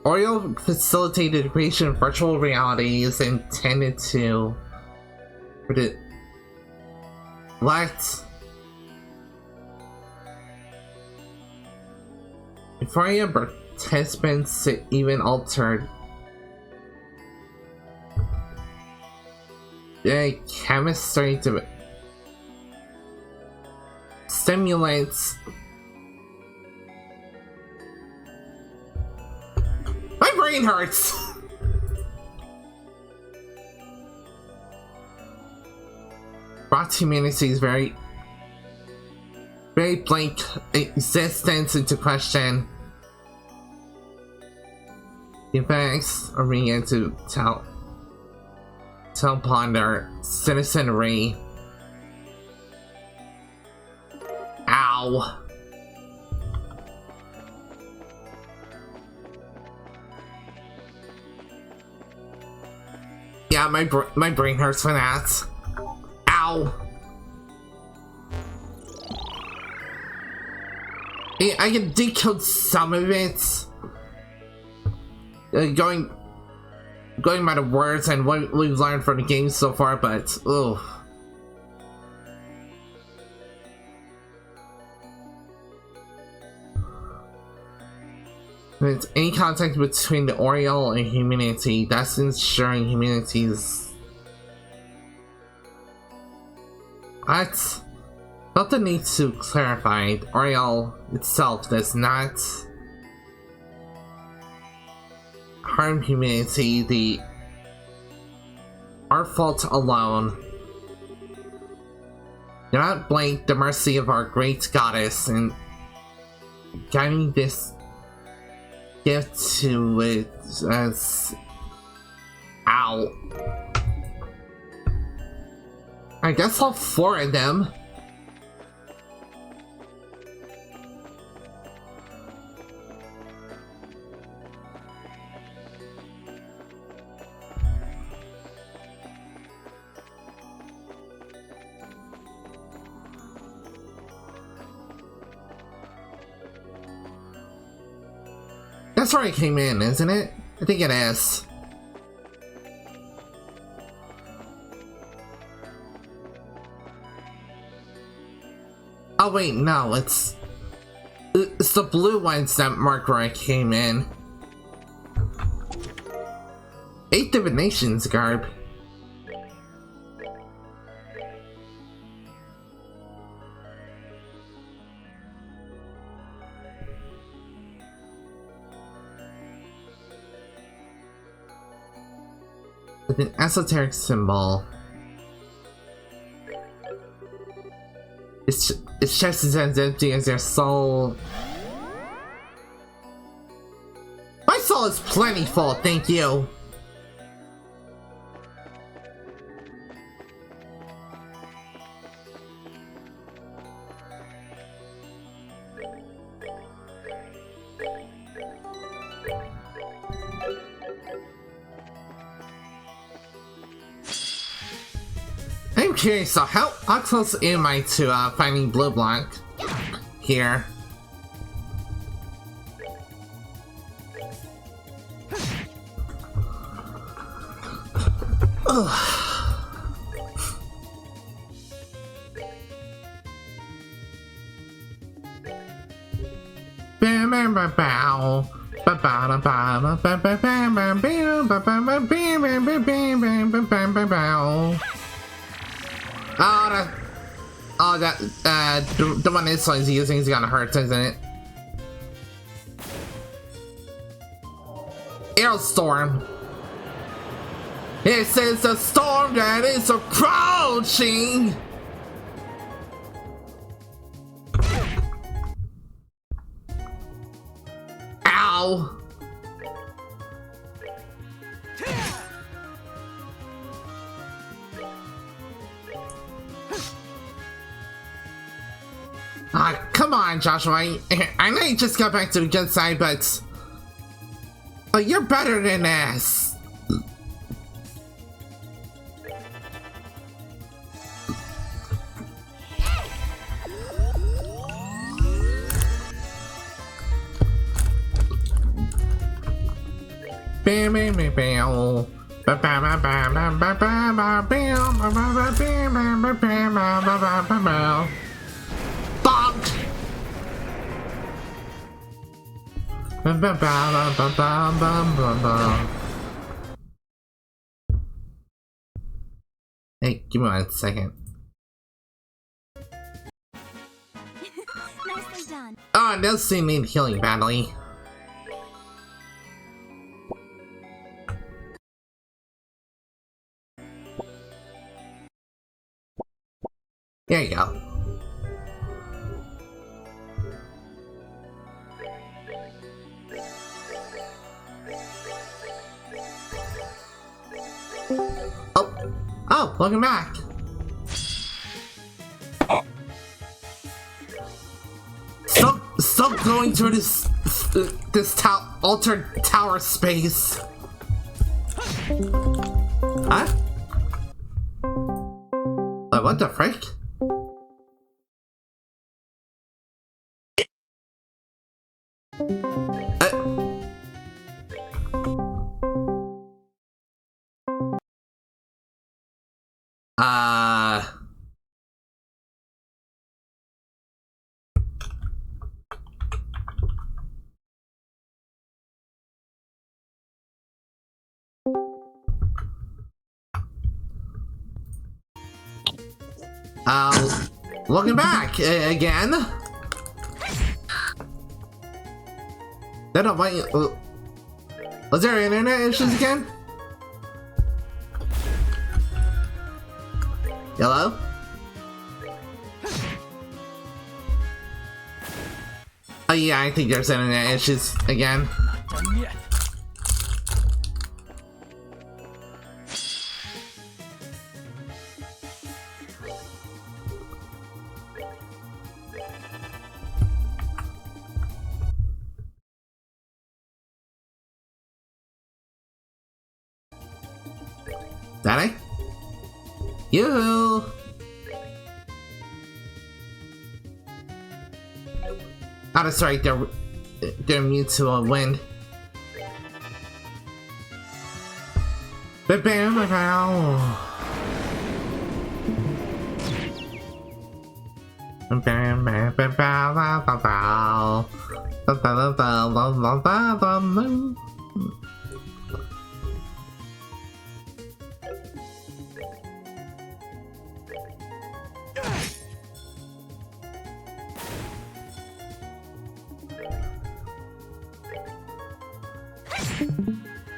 Oriole facilitated the creation of virtual realities intended to... What? Before your participants even altered the chemistry to stimulates my brain hurts. Brought humanity's very blank existence into question. The effects are beginning to tell ponder citizenry. Ow. Yeah, my brain hurts for that. Ow. I can decode some of it. Going by the words and what we've learned from the game so far, but ugh. There's any contact between the Oriole and humanity, that's ensuring humanity's... What? Felt the need to clarify, the Oriole itself does not harm humanity, our fault alone. Do not blame the mercy of our great goddess in guiding this gift to it as... Ow. I guess all four of them. That's where I came in, isn't it? I think it is. Oh wait, no, it's the blue ones that mark where I came in. 8 divinations, Garb. With an esoteric symbol. It's just as empty as your soul. My soul is plenty full, thank you. I'm curious, so how close am I to finding Blue Blanc here? The one this one's using is gonna hurt, isn't it? Aerostorm. This is a storm that is approaching. Ow. Ah, come on, Joshua. I know you just got back to the good side, but Oh, you're better than this. Bam, bam, bam, bam. Bonk! Hey, give me 1 second. Nicely done. Oh, it does seem need healing badly. There you go. Oh, welcome back. Stop going through this altered tower space. Huh? What the frick? Welcome back again. No, wait. Was there internet issues again? Hello? Oh yeah, I think there's internet issues again. Not done yet. Daddy? Yoo-hoo! Oh, that's right, they're immune to a wind.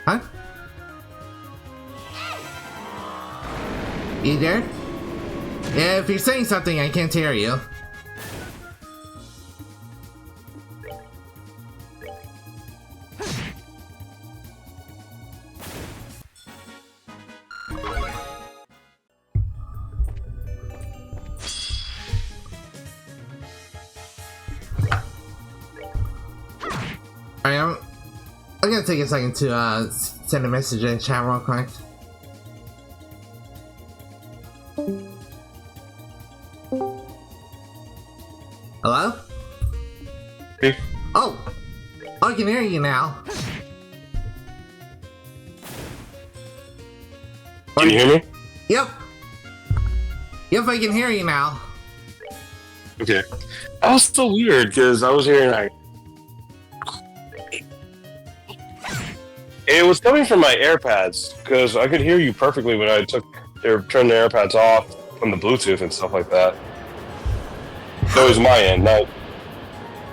Huh? You there? Yeah, if you're saying something, I can't hear you. Alright, I'm gonna take a second to send a message in chat real quick. Hello? Hey. Oh! I can hear you now. Can you hear me? Yep. Yep, I can hear you now. Okay. That was so weird because I was hearing like. It was coming from my AirPads because I could hear you perfectly when I turned the AirPads off from the Bluetooth and stuff like that. So it was my end, not.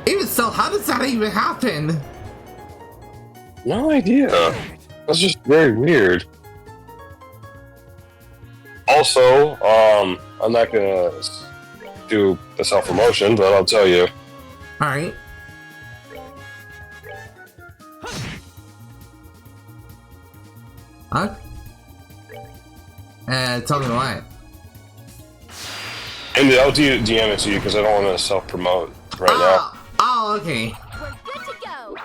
Even so, how does that even happen? No idea. That's just very weird. Also, I'm not gonna do the self-promotion, but I'll tell you. Alright. Huh? Tell me what. And I'll DM it to you because I don't want to self-promote right now. Oh, okay. We're good to go.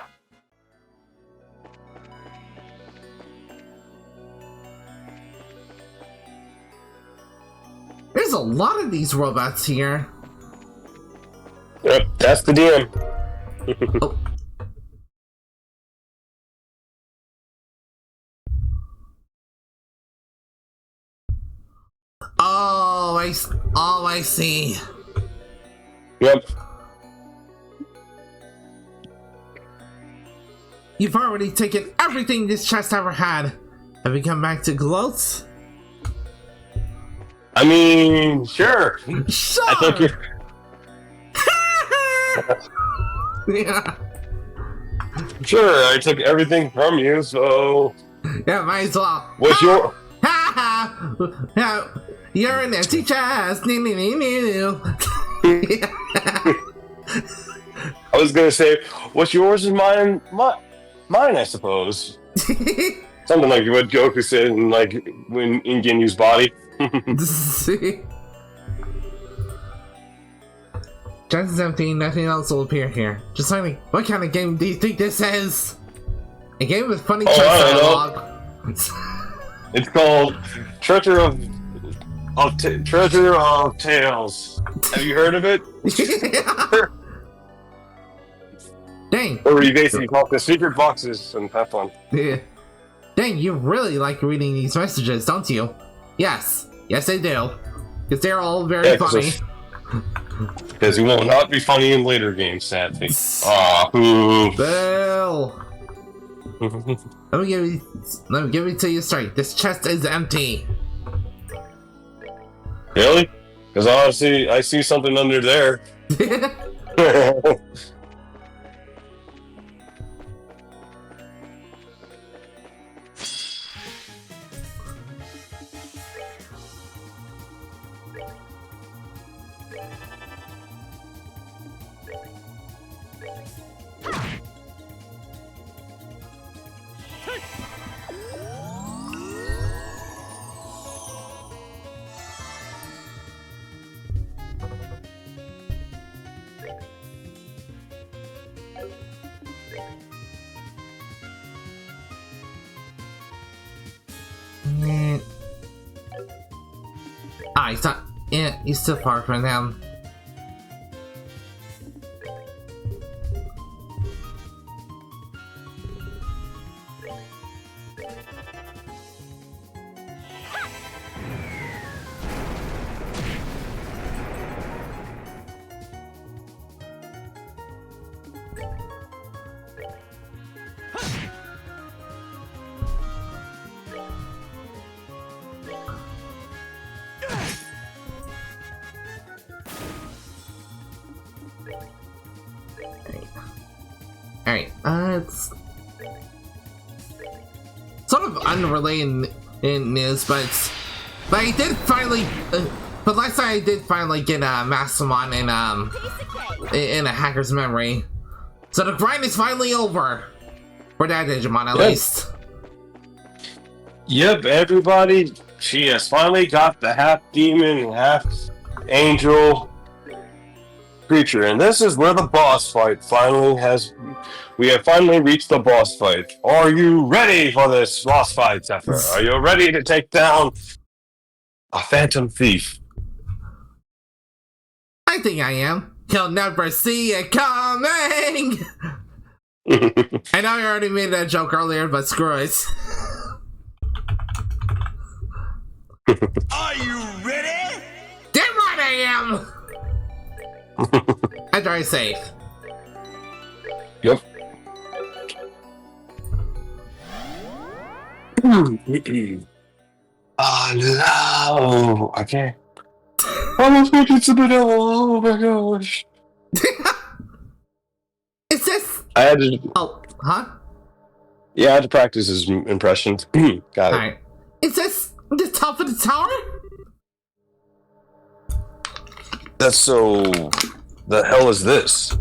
lot of these robots here. Yep, that's the DM. Oh. Oh, I see. Yep. You've already taken everything this chest ever had. Have you come back to gloats? I mean, sure. Sure! I think you're... Yeah. Sure, I took everything from you, so... Yeah, might as well. What's your... Ha ha! You're an empty chest! I was gonna say, what's yours is mine, mine, I suppose. Something like what Goku said in, like, when in Ginyu's body. Chest is empty, nothing else will appear here. Just tell me, what kind of game do you think this is? A game with funny chest dialogue. It's called Treasure of Tales. Have you heard of it? Dang. Or you basically call the secret boxes and have fun. Yeah. Dang, you really like reading these messages, don't you? Yes. Yes, I do. Because they're all very funny. Because he will not be funny in later games, sadly. Aw, boo. Boo. Let me give it to you straight. This chest is empty. Really? Because honestly, I see something under there. He's not. Yeah, he's still far from them. Alright, it's sort of unrelated in news, but I did finally, but last night I did finally get a Mastermon in a hacker's memory. So the grind is finally over. For that Digimon, at least. Yep, everybody, she has finally got the half demon, half angel creature, and this is where the boss fight finally has. We have finally reached the boss fight. Are you ready for this boss fight, Zephyr? Are you ready to take down a phantom thief? I think I am. He'll never see it coming! I know I already made that joke earlier, but screw it. Are you ready? Damn right I am! I try safe. Yep. Oh no! Okay. Almost making some vanilla. Oh my gosh! Is this? I had to. Oh, huh? Yeah, I had to practice his impressions. Got it. Alright. Is this the top of the tower? That's so. The hell is this?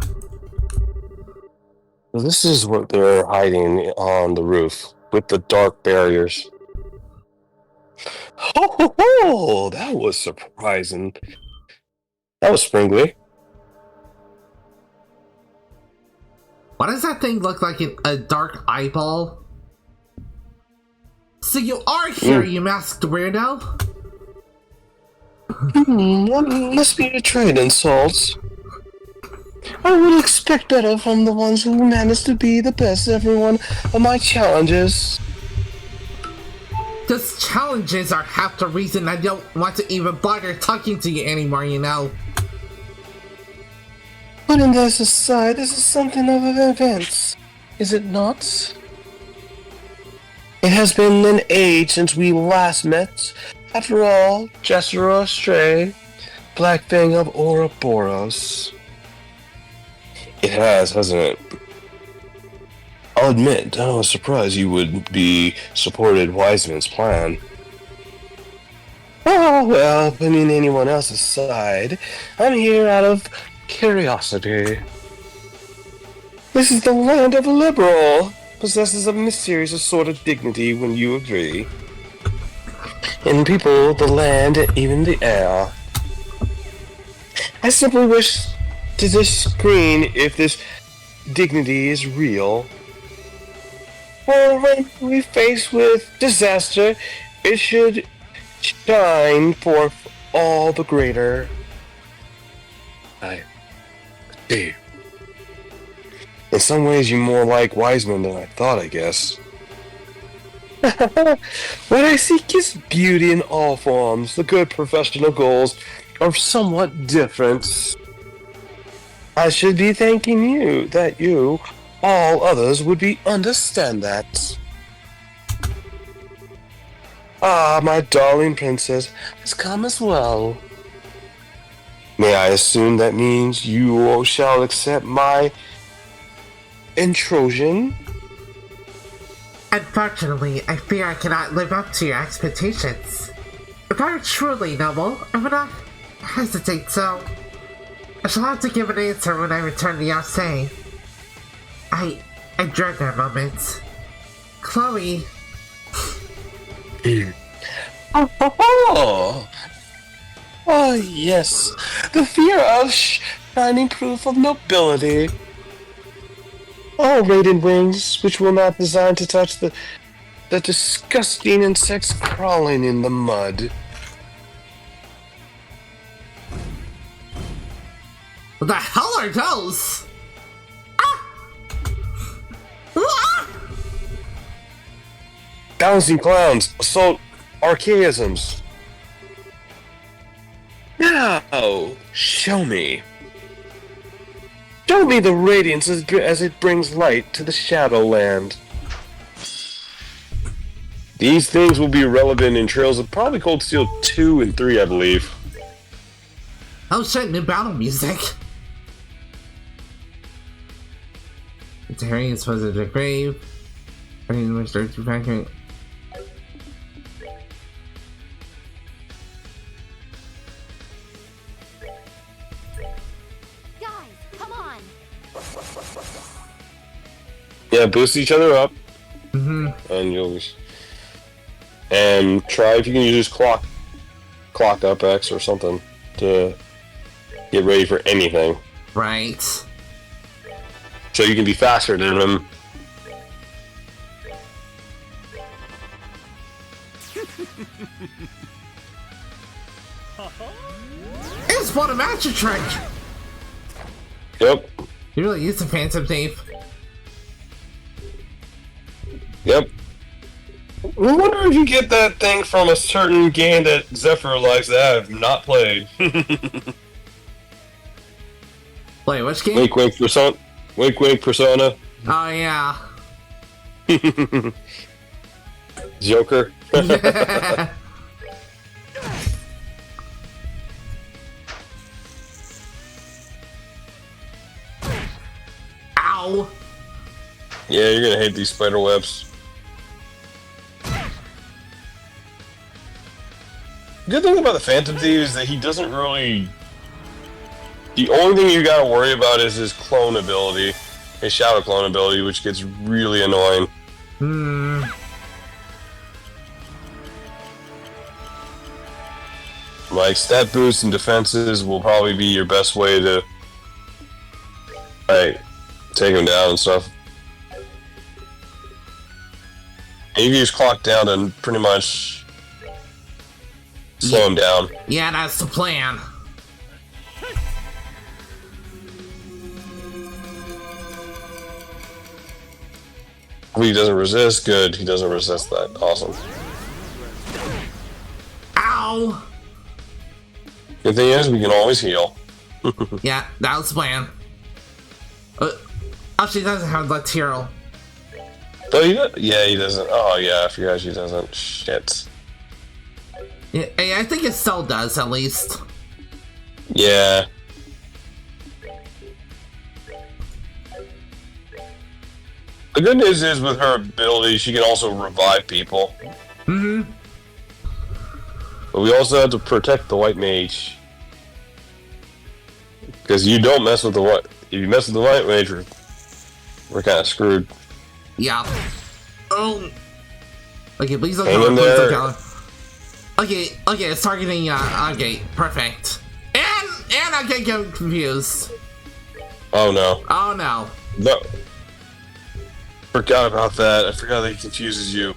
Well, this is what they're hiding on the roof with the dark barriers. Oh, that was surprising. That was springly. Why does that thing look like a dark eyeball? So you are here, you masked weirdo? That must be a trade insult. I would expect better from the ones who manage to be the best at every one of my challenges. Those challenges are half the reason I don't want to even bother talking to you anymore, you know. Putting this aside, this is something of an event, is it not? It has been an age since we last met. After all, Jester Stray, Black Fang of Ouroboros. It has, hasn't it? I'll admit, I was surprised you would be supported Wiseman's plan. Oh, well, putting anyone else aside, I'm here out of curiosity. This is the land of liberal. Possesses a mysterious sort of dignity when you agree. In people, the land, even the air. I simply wish to screen if this dignity is real. For when we face with disaster, it should shine forth all the greater. I see. In some ways, you're more like Wiseman than I thought, I guess. What I seek is beauty in all forms. The good professional goals are somewhat different. I should be thanking you that you, all others, would be understand that. Ah, my darling princess has come as well. May I assume that means you shall accept my intrusion? Unfortunately, I fear I cannot live up to your expectations. If I were truly noble, I would not hesitate, so I shall have to give an answer when I return to Yase. I dread that moment. Chloe. Oh, yes. The fear of shining proof of nobility. All radiant wings, which were not designed to touch the disgusting insects crawling in the mud. What the hell are those? Ah! Ah! Bouncing clowns, assault archaisms. Now, show me. Show me the radiance as it brings light to the Shadowland. These things will be relevant in Trails of probably Cold Steel 2 and 3, I believe. Oh shit, new battle music. It's Harry is supposed to the grave. Yeah, boost each other up. Mm-hmm. And you'll... And try if you can use clock up X or something to get ready for anything. Right. So you can be faster than him. It's what a magic trick! Yep. You really used the Phantom Tape. Yep. I wonder if you get that thing from a certain game that Zephyr likes that I have not played. Wait, which game? Wink Wink Persona. Wink Wink Persona. Oh yeah. Joker. Yeah. Ow. Yeah, you're gonna hate these spider webs. Good thing about the Phantom Thief is that he doesn't really... The only thing you gotta worry about is his clone ability. His shadow clone ability, which gets really annoying. Hmm. Like, stat boosts and defenses will probably be your best way to... like, take him down and stuff. And you can use clock down to pretty much Slow him down. Yeah, that's the plan. He doesn't resist. Good. He doesn't resist that. Awesome. Ow! Good thing is, we can always heal. Yeah, that was the plan. Oh, she doesn't have lateral. Oh, yeah, he doesn't. Oh, yeah, I forgot she doesn't. Shit. Yeah, I think it still does, at least. Yeah. The good news is, with her ability, she can also revive people. Mm-hmm. But we also have to protect the white mage. Because you don't mess with the white... If you mess with the white mage, we're kind of screwed. Yeah. Oh. Okay, please don't Hang go. in Please there. don't go. Okay, it's targeting, okay, perfect. And I get confused. Oh, no. Oh, no. No. Forgot about that. I forgot that he confuses you.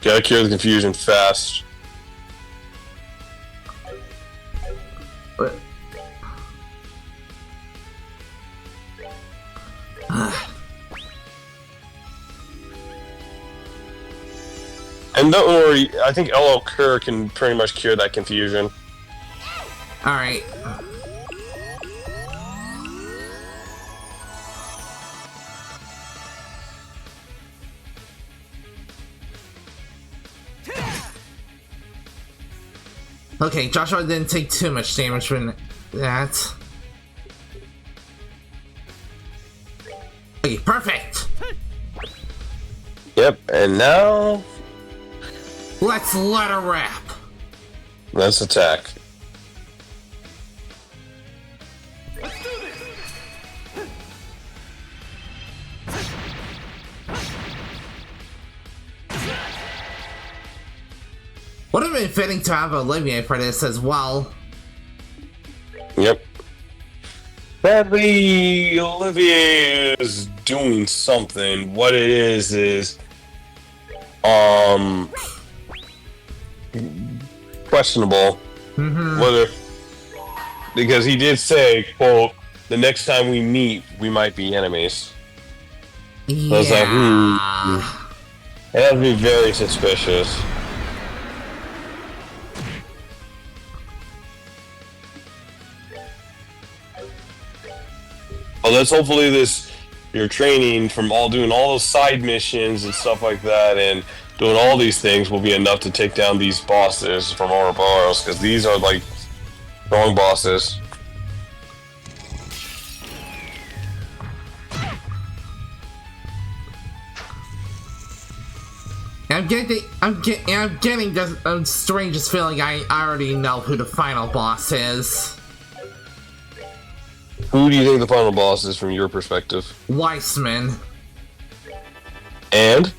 Gotta cure the confusion fast. What? And don't worry, I think LL Kerr can pretty much cure that confusion. Alright. Okay, Joshua didn't take too much damage from that. Okay, perfect! Yep, and now... Let's let her rip! let's attack. Would have been fitting to have Olivier for this as well. Yep. Sadly, Olivier is doing something. What it is questionable. Mm-hmm. Whether, because he did say, quote, the next time we meet, we might be enemies. Yeah. So I was like, that would be very suspicious. Well, let's hopefully your training from doing all those side missions and stuff like that, and doing all these things will be enough to take down these bosses from Ouroboros, because these are like strong bosses. I'm getting just a strangest feeling I already know who the final boss is. Who do you think the final boss is from your perspective? Weissman. And?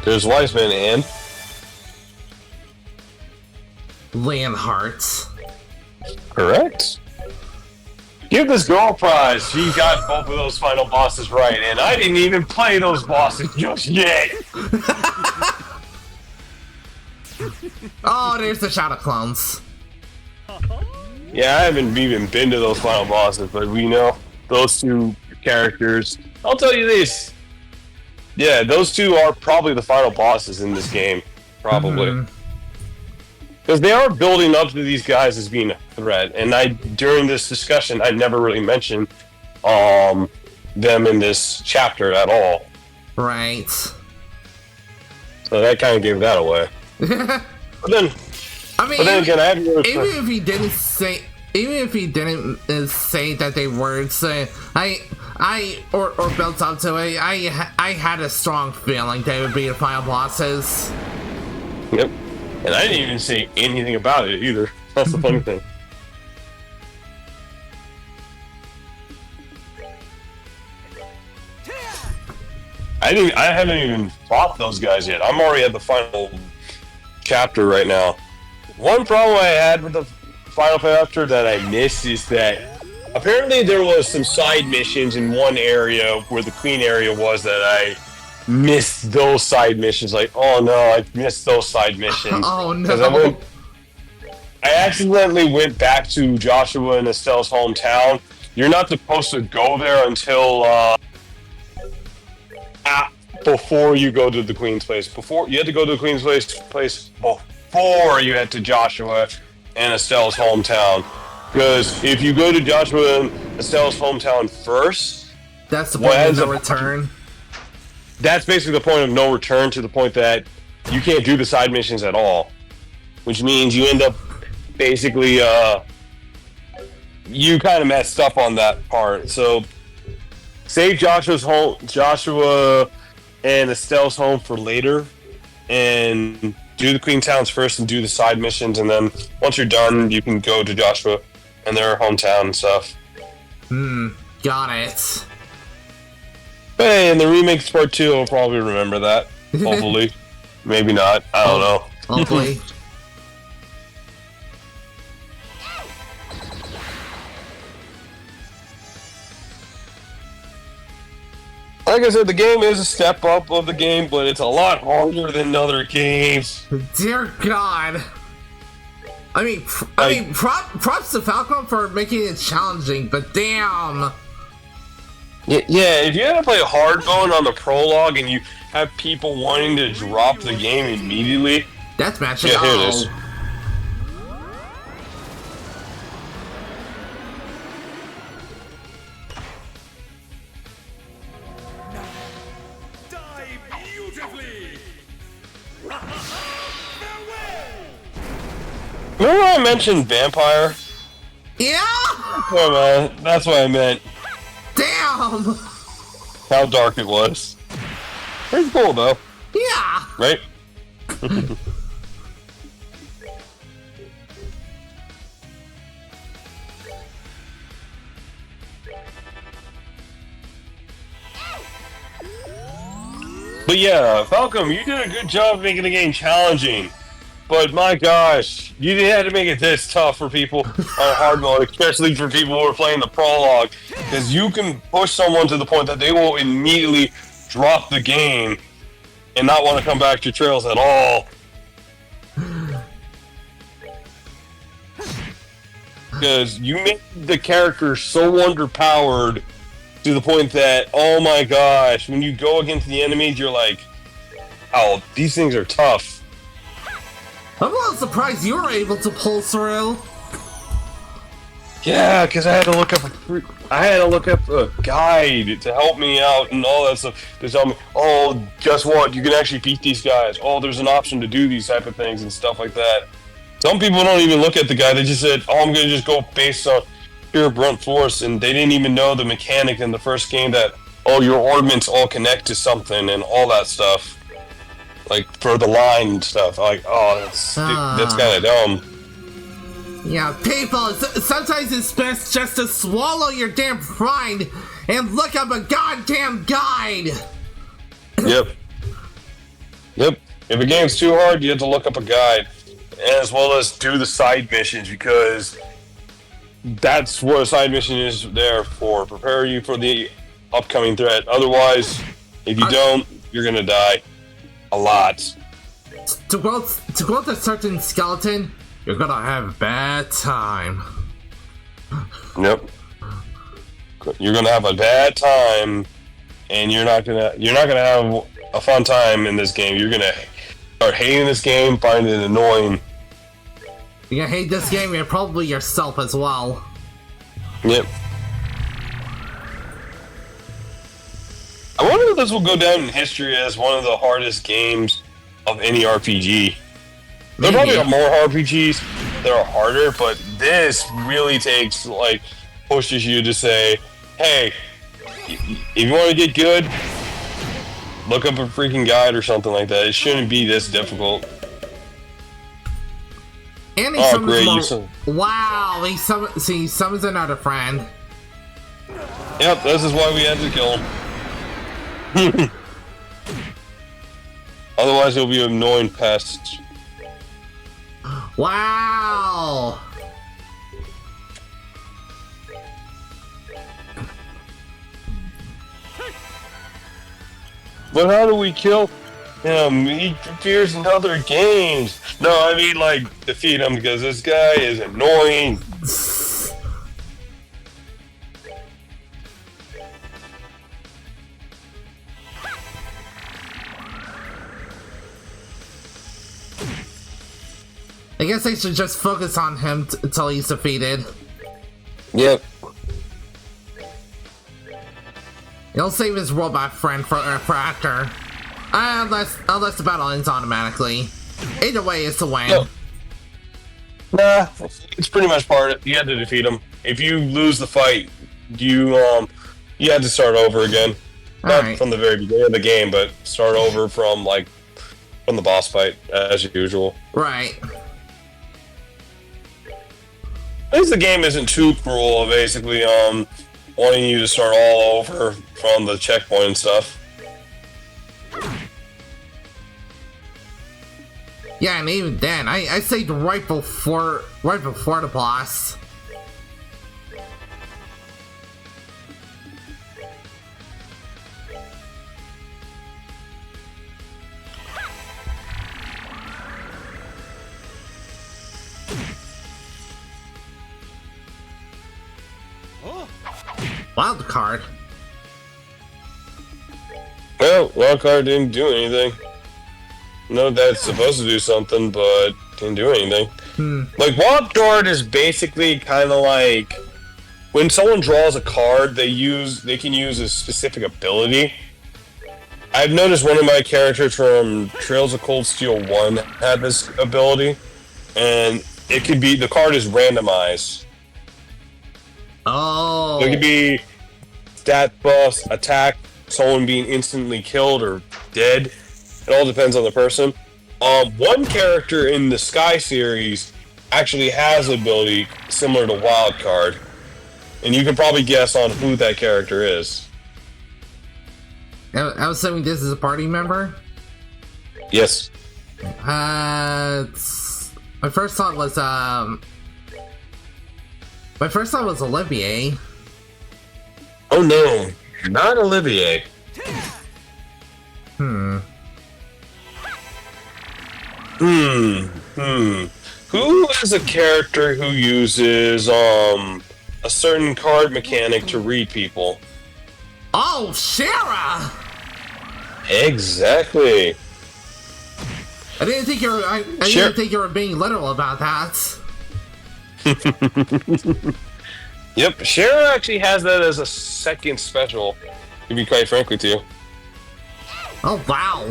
There's Weissman and? Leonhardt. Correct. Give this girl a prize. She got both of those final bosses right, and I didn't even play those bosses just yet. Oh, there's the Shadow Clones. Yeah, I haven't even been to those final bosses, but we know those two characters. I'll tell you this. Yeah, those two are probably the final bosses in this game. Probably. Because they are building up to these guys as being a threat. And during this discussion, I never really mentioned them in this chapter at all. Right. So that kind of gave that away. But then, again, I have even if he didn't say that they were, so or built up to it, I had a strong feeling they would be the final bosses. Yep. And I didn't even say anything about it either. That's the funny thing. I haven't even fought those guys yet. I'm already at the final chapter right now. One problem I had with the final chapter that I missed is that apparently there was some side missions in one area where the queen area was that I missed those side missions. Like, oh no, I missed those side missions. Oh Because no. I accidentally went back to Joshua and Estelle's hometown. You're not supposed to go there until before you go to the Queen's place. Before you had to go to the Queen's place before you head to Joshua and Estelle's hometown. Because if you go to Joshua and Estelle's hometown first, That's the point of no return. That's basically the point of no return, to the point that you can't do the side missions at all. Which means you end up basically, you kind of messed up on that part. So save Joshua and Estelle's home for later, and do the Queen Towns first and do the side missions, and then once you're done, you can go to Joshua and their hometown and stuff. Got it. But hey, in the remakes part 2, I'll probably remember that. Hopefully. Maybe not. I don't know. Hopefully. Like I said, the game is a step up of the game, but it's a lot harder than other games. Dear God. I mean, props to Falcom for making it challenging, but damn. Yeah, if you had to play hard mode on the prologue and you have people wanting to drop the game immediately. That's matching. Yeah, here it is. Remember I mentioned vampire? Yeah! Oh man, that's what I meant. Damn! How dark it was. Pretty cool though. Yeah! Right? But yeah, Falcom, you did a good job making the game challenging. But my gosh, you didn't have to make it this tough for people on hard mode, especially for people who are playing the prologue, because you can push someone to the point that they will immediately drop the game and not want to come back to Trails at all. Because you make the character so underpowered to the point that, oh my gosh, when you go against the enemies, you're like, oh, these things are tough. I'm a little surprised you were able to pull through. Yeah, because I had to look up a guide to help me out and all that stuff to tell me, oh, guess what? You can actually beat these guys. Oh, there's an option to do these type of things and stuff like that. Some people don't even look at the guide. They just said, oh, I'm going to just go based on pure brunt force, and they didn't even know the mechanic in the first game that, oh, your ornaments all connect to something and all that stuff. Like, for the line and stuff. Like, oh, that's kind of dumb. Yeah, people, sometimes it's best just to swallow your damn pride and look up a goddamn guide! Yep. If a game's too hard, you have to look up a guide. As well as do the side missions, because that's what a side mission is there for. Prepare you for the upcoming threat. Otherwise, if you don't, you're gonna die. A lot. To quote a certain skeleton, you're gonna have a bad time. Yep. You're gonna have a bad time, and you're not gonna have a fun time in this game. You're gonna start hating this game, find it annoying. You're gonna hate this game, and probably yourself as well. Yep. I wonder if this will go down in history as one of the hardest games of any RPG. There probably are more RPGs that are harder, but this really takes, like, pushes you to say, hey, if you want to get good, look up a freaking guide or something like that. It shouldn't be this difficult. And he summons more. Wow, he summons another friend. Yep, this is why we had to kill him. Otherwise, he'll be an annoying pest. Wow! But how do we kill him? He appears in other games. No, I mean, like, defeat him because this guy is annoying. I guess they should just focus on him until he's defeated. Yep. He'll save his robot friend for after. Unless the battle ends automatically. Either way, it's a win. No. Nah, it's pretty much part of it. You had to defeat him. If you lose the fight, you had to start over again. Not from the very beginning of the game, but start over from the boss fight as usual. Right. At least the game isn't too cruel of basically wanting you to start all over from the checkpoint and stuff. Yeah, and even then, I saved right before the boss. Wild card. Well, wild card didn't do anything. No, that's supposed to do something, but didn't do anything. Like, wild card is basically kind of like when someone draws a card, they can use a specific ability. I've noticed one of my characters from Trails of Cold Steel 1 had this ability, and it could be the card is randomized. Oh. So it could be stat buffs, attack, someone being instantly killed or dead. It all depends on the person. One character in the Sky series actually has an ability similar to Wildcard. And you can probably guess on who that character is. I was assuming this is a party member? Yes. My first thought was Olivier. Oh no, not Olivier. Who is a character who uses a certain card mechanic to read people? Oh, Shara! Exactly. I didn't think you were being literal about that. Yep, Shara actually has that as a second special, to be quite frank with you. Oh, wow.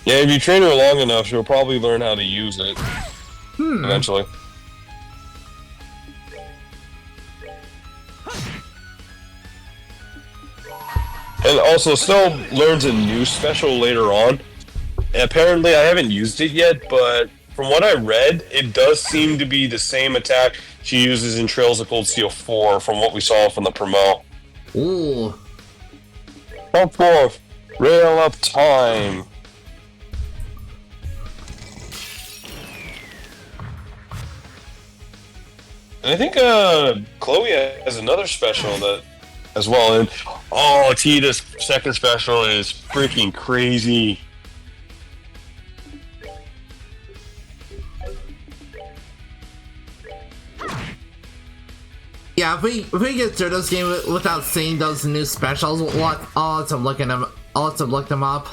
Yeah, if you train her long enough, she'll probably learn how to use it eventually. And also, Snow learns a new special later on. And apparently, I haven't used it yet, but from what I read, it does seem to be the same attack she uses in Trails of Cold Steel 4 from what we saw from the promo. Ooh. Come forth, rail up time. And I think Chloe has another special that as well. And Tita's second special is freaking crazy. Yeah, if we get through this game without seeing those new specials, I'll let them look them up.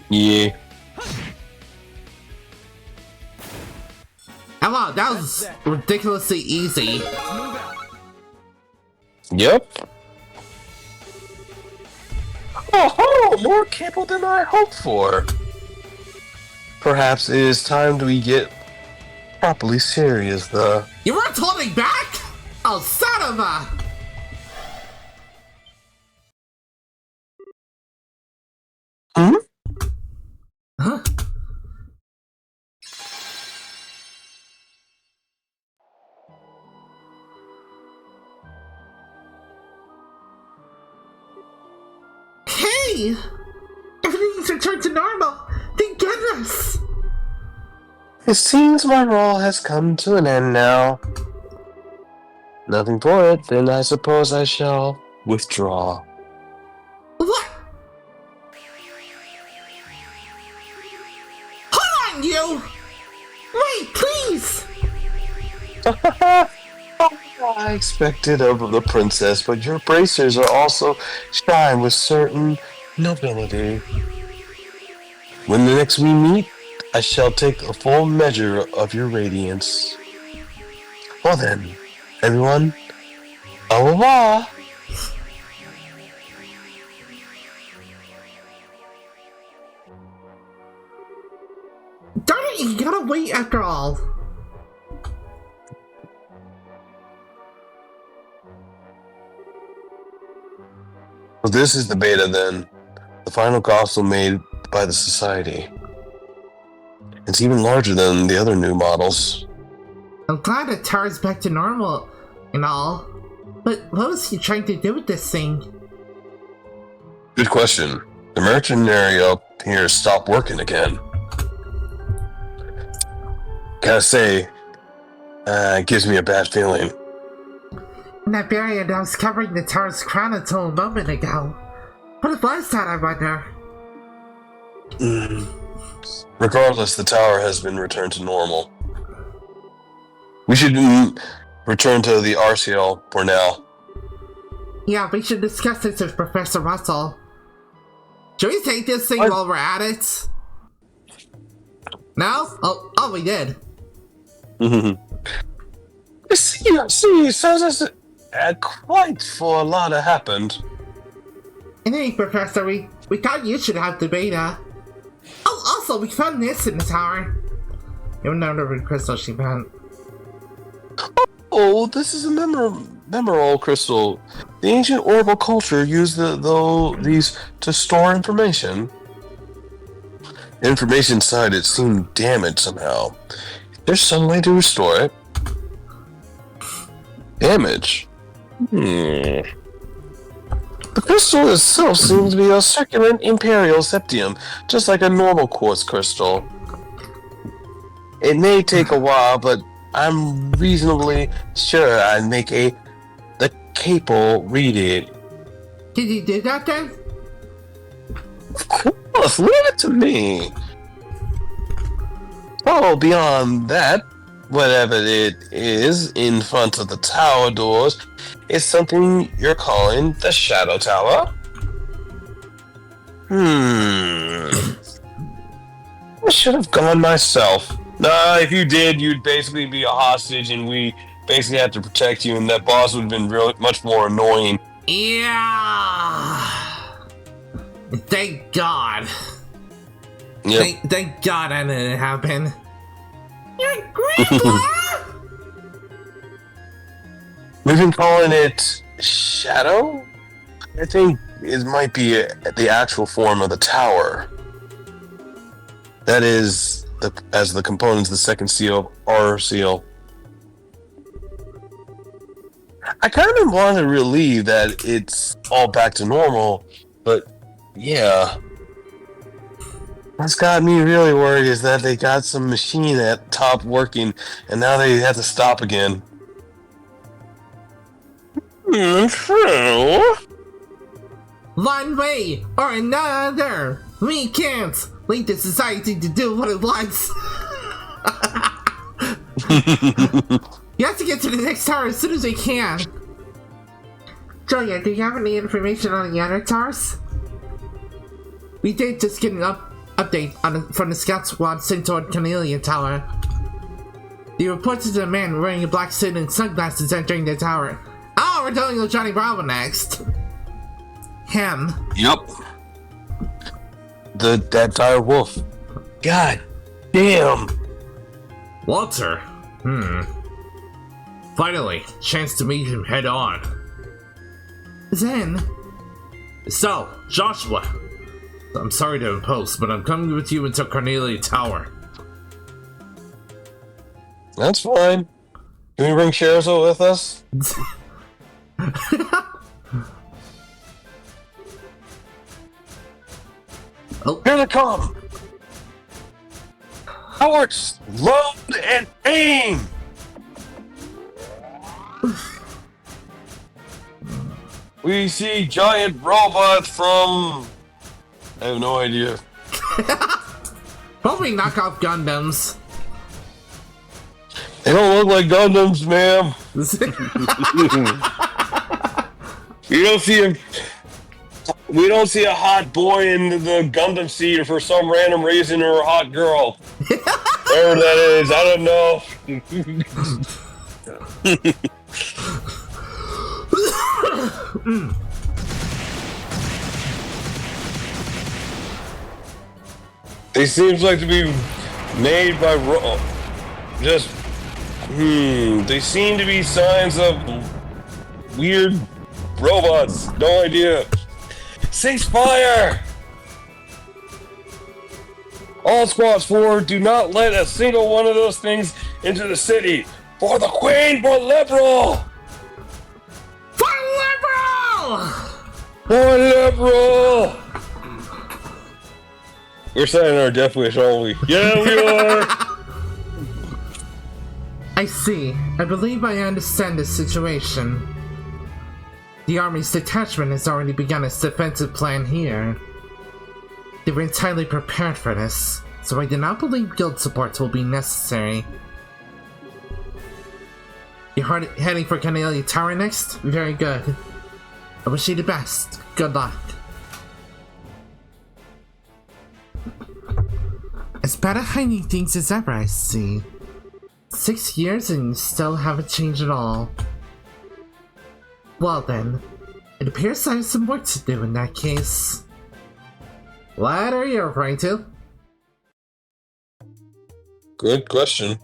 Yeah. And wow, that was ridiculously easy. Yep. Oh, more cable than I hoped for. Perhaps it is time we get properly serious, though. You weren't holding back? Oh, son of a... Huh? Hey! Everything's returned to normal! Thank goodness! It seems my role has come to an end now. Nothing for it, then I suppose I shall withdraw. What? Hold on, you! Wait, please! I expected of the princess, but your bracers are also shine with certain nobility. When the next we meet, I shall take a full measure of your radiance. Well then, everyone, au revoir! Darn it, you gotta wait after all. Well, this is the beta then. The final console made by the Society. It's even larger than the other new models. I'm glad the tower's back to normal and all, but what was he trying to do with this thing? Good question. The merchant area up here stopped working again. Gotta say, it gives me a bad feeling. And that barrier that was covering the tower's crown until a moment ago. What was that, I wonder? Regardless, the tower has been returned to normal. We should return to the RCL for now. Yeah, we should discuss this with Professor Russell. Should we take this thing while we're at it? No? Oh, we did. See, so this quite for a lot have happened. Anyway, Professor, we thought you should have the beta. Oh, also, we found this in the tower. You know the crystal she found. Oh, this is a memorable crystal. The ancient orbital culture used these to store information. The information inside it seemed damaged somehow. There's some way to restore it. Damage? The crystal itself seems to be a circular imperial septium, just like a normal quartz crystal. It may take a while, but I'm reasonably sure I'd make the capo read it. Did you do that then? Of course, leave it to me. Oh, beyond that, whatever it is in front of the tower doors is something you're calling the Shadow Tower? I should have gone myself. Nah, if you did, you'd basically be a hostage and we basically have to protect you, and that boss would have been really much more annoying. Yeah. Thank God. Yep. Thank God that didn't happen. Your grandpa! We've been calling it Shadow? I think it might be the actual form of the tower. That is, as the components, the second seal, R seal. I kind of want to relieve that it's all back to normal, but yeah. What's got me really worried is that they got some machine at top working, and now they have to stop again. True. One way or another, we can't lead the society to do what it wants. You have to get to the next tower as soon as we can. Julia, do you have any information on the other towers? We did just get an update from the scout squad sent toward Cornelia Tower. They reported a man wearing a black suit and sunglasses entering the tower. Oh, we're dealing with Johnny Bravo next. Him. Yep. That dire wolf. God damn. Walter. Finally, chance to meet him head on. Then. So, Joshua. I'm sorry to impose, but I'm coming with you until Cornelia Tower. That's fine. Can we bring Scherzo with us? Oh. Here they come! Cowards, load and aim! We see giant robots from... I have no idea. Probably knockoff Gundams. They don't look like Gundams, ma'am. You don't see a... We don't see a hot boy in the Gundam seat for some random reason or a hot girl. Whatever that is, I don't know. They seems like to be made by they seem to be signs of weird robots. No idea. Ceasefire! All squads forward, do not let a single one of those things into the city. For the Queen, for liberal! For liberal! For liberal! We're signing our death wish, aren't we? Yeah, we are! I see. I believe I understand the situation. The Army's detachment has already begun its defensive plan here. They were entirely prepared for this, so I do not believe guild supports will be necessary. You're heading for Cornelia Tower next? Very good. I wish you the best. Good luck. As bad at hiding things as ever, I see. 6 years and you still haven't changed at all. Well then, it appears I have some work to do in that case. What are you referring to? Good question.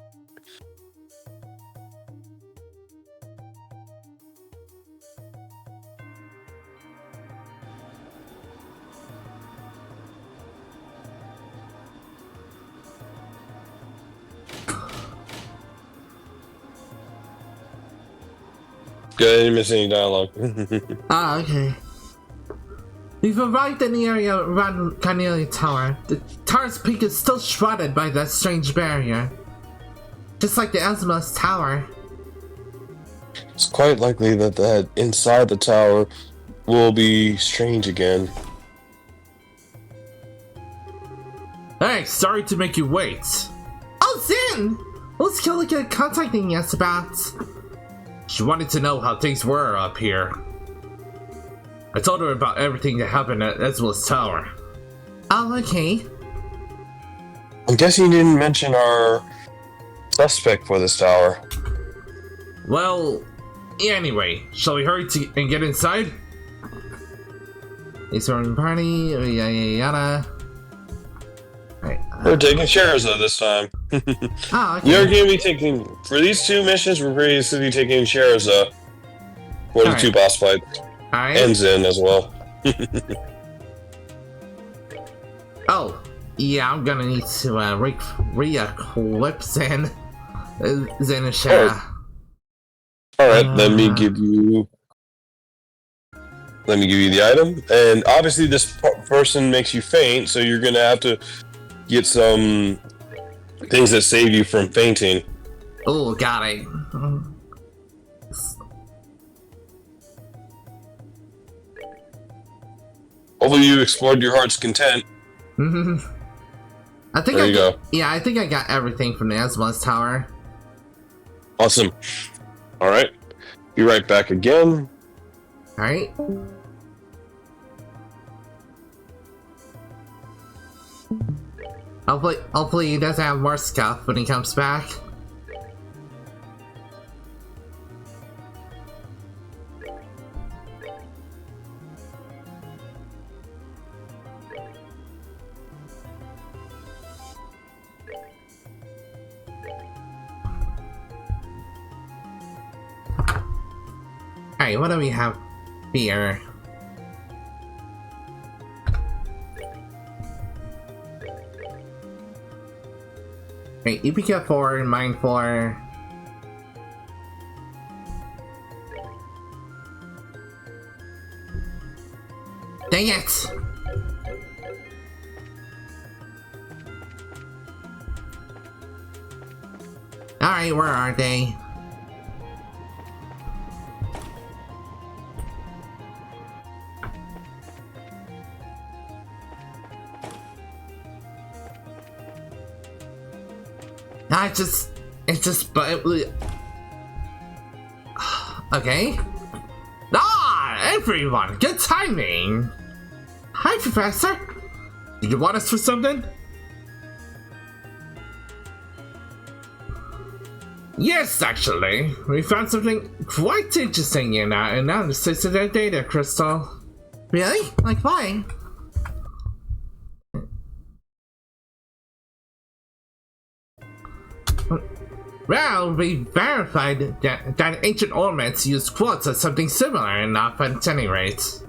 Good, I didn't miss any dialogue. Ah, okay. We've arrived in the area around Cornelia Tower. The tower's peak is still shrouded by that strange barrier. Just like the Asma's Tower. It's quite likely that inside the tower will be strange again. Hey, sorry to make you wait. Oh, Zin! What's Killica contacting us about? She wanted to know how things were up here. I told her about everything that happened at Esma's Tower. Oh, okay. I'm guessing you didn't mention our suspect for this tower. Well, anyway, shall we hurry and get inside? It's our party, yada yada. Right, We're taking shares of this time. oh, okay. You're going to be taking, for these two missions, we're going to be taking shares for the two boss fights. Alright. And Zen as well. Oh, yeah, I'm gonna need to re-equip Zen and Shara. Alright, let me give you the item. And obviously this person makes you faint, so you're gonna have to get some things that save you from fainting. Oh, got it. Hopefully you explored your heart's content. I think there you go. Yeah, I think I got everything from the Asma's Tower. Awesome. Alright. Be right back again. Alright. Hopefully he doesn't have more stuff when he comes back. Alright, what do we have here? Alright, EPK 4, Mine 4. Dang it! Alright, where are they? It's just, but okay. Ah, everyone, good timing. Hi, Professor. Did you want us for something? Yes, actually. We found something quite interesting in our analysis of their data crystal. Really? Like why? Well, we verified that ancient ornaments used quartz as something similar enough at any rate.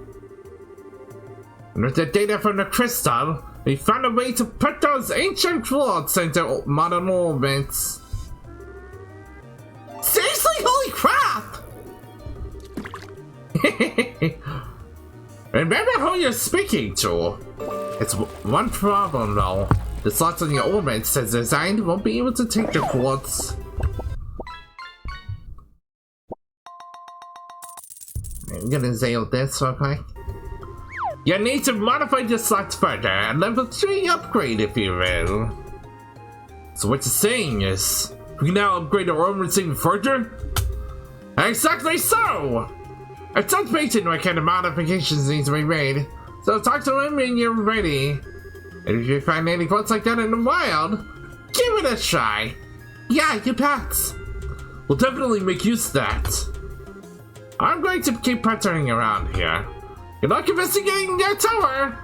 And with the data from the crystal, we found a way to put those ancient quartz into modern ornaments. Seriously? Holy crap! Remember who you're speaking to. It's one problem though. The slots on your ornaments as designed won't be able to take your quartz. I'm gonna zail this real quick. You need to modify the slots further, a level 3 upgrade if you will. So what you're saying is, we can now upgrade our ornaments even further? Exactly so! Our top patron what kind of modifications need to be made, so talk to him when you're ready. And if you find any quotes like that in the wild, give it a try. Yeah, you bet. We'll definitely make use of that. I'm going to keep patterning around here. Good luck investigating their tower!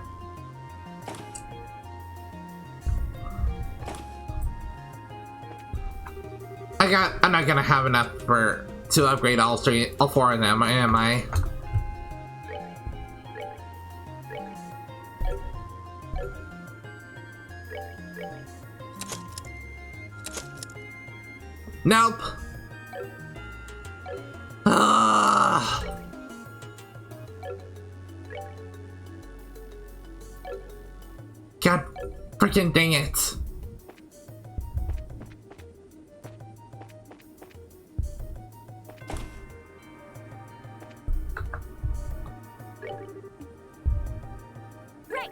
I'm not gonna have enough to upgrade all 4 of them, am I? Nope. God freaking dang it. Great.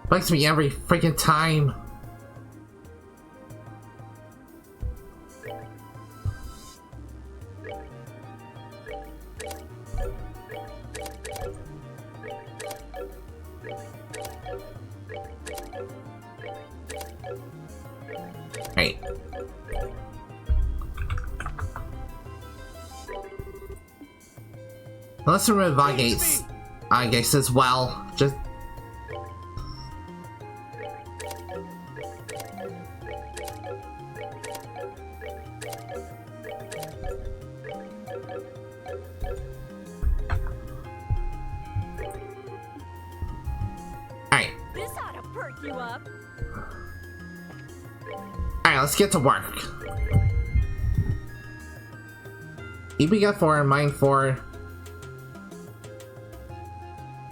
Bugs me every freaking time. Hey. Let's remove I guess as well. Just This ought to perk you up. Alright, let's get to work. EB got 4, mine 4.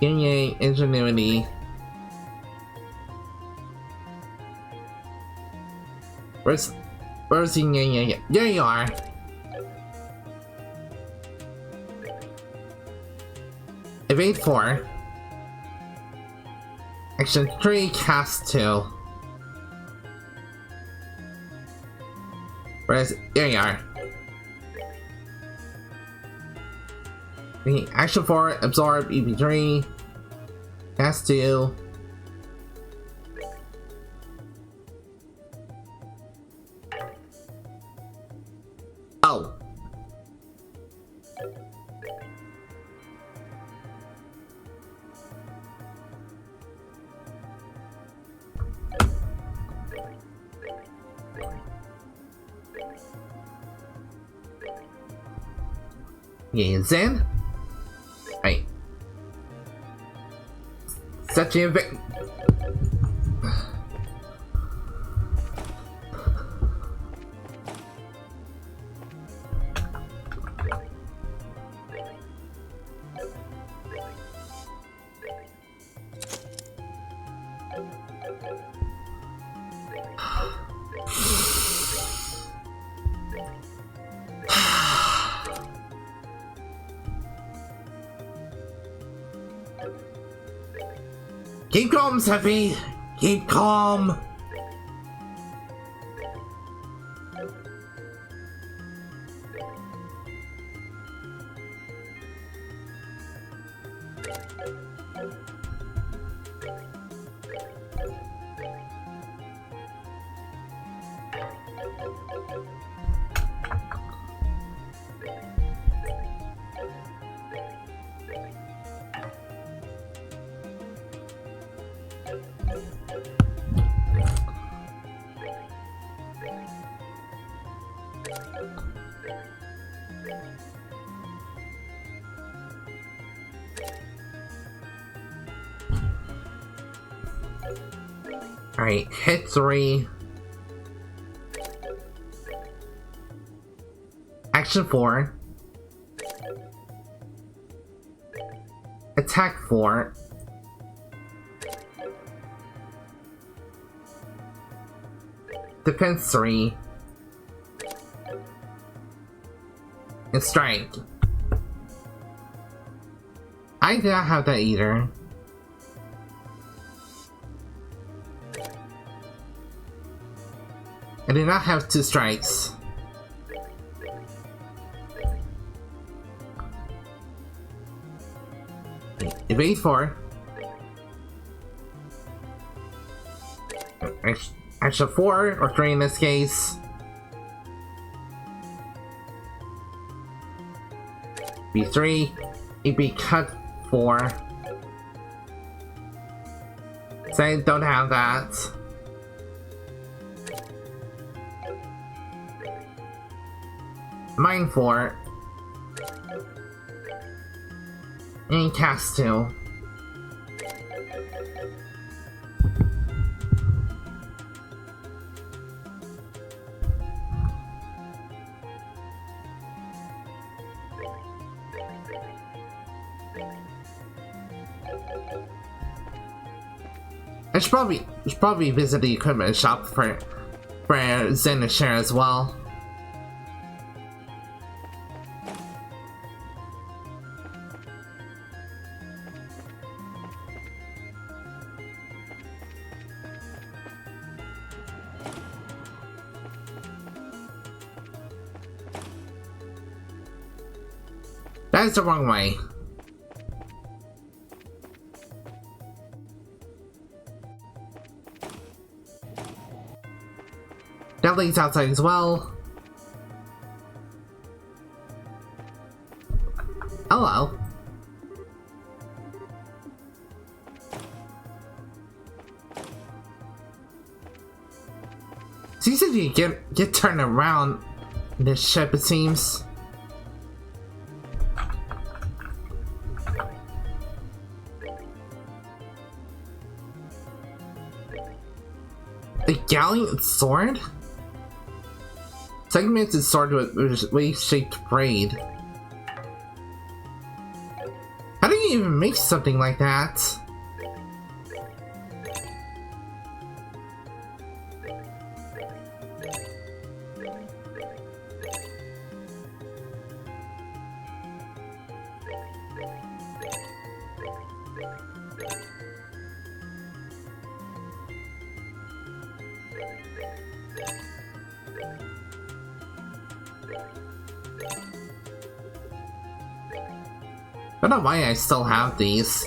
Yay, ingenuity. Where's the yeah? There you are. Evade 4. Action 3, cast 2. There you are. Action 4, absorb EP3. Cast 2. Oh. Yeah, Zen. Right. Such a bit. Keep calm, Seppi. Keep calm. Alright, hit 3. Action 4. Attack 4. Defense 3. And strike. I did not have that either. I did not have 2 strikes. Evade 4. Action 4, or 3 in this case. B3. AB cut 4. So I don't have that. Mine 4. And cast 2. I should probably visit the equipment shop for Zen to share as well. That is the wrong way. That leads outside as well. Hello. It's easy to get turned around in this ship, it seems. A galleon sword? Segmented sword with wave-shaped braid. How do you even make something like that? I don't know why I still have these.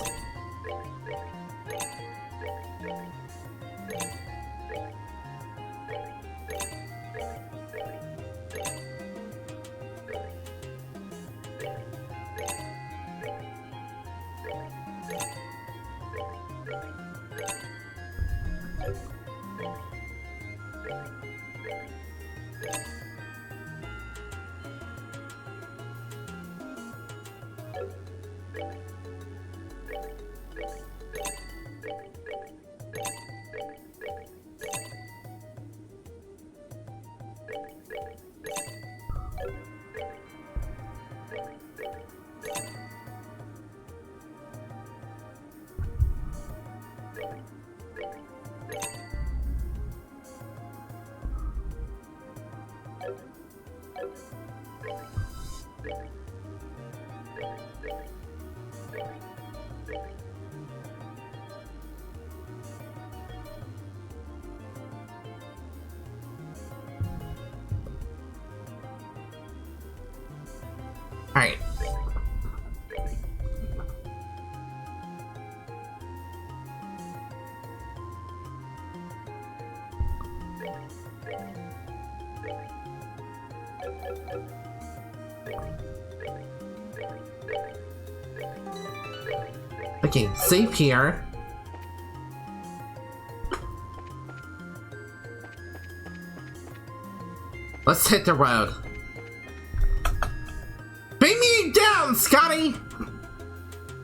Alright. Okay, save here. Let's hit the road. Bring me down, Scotty!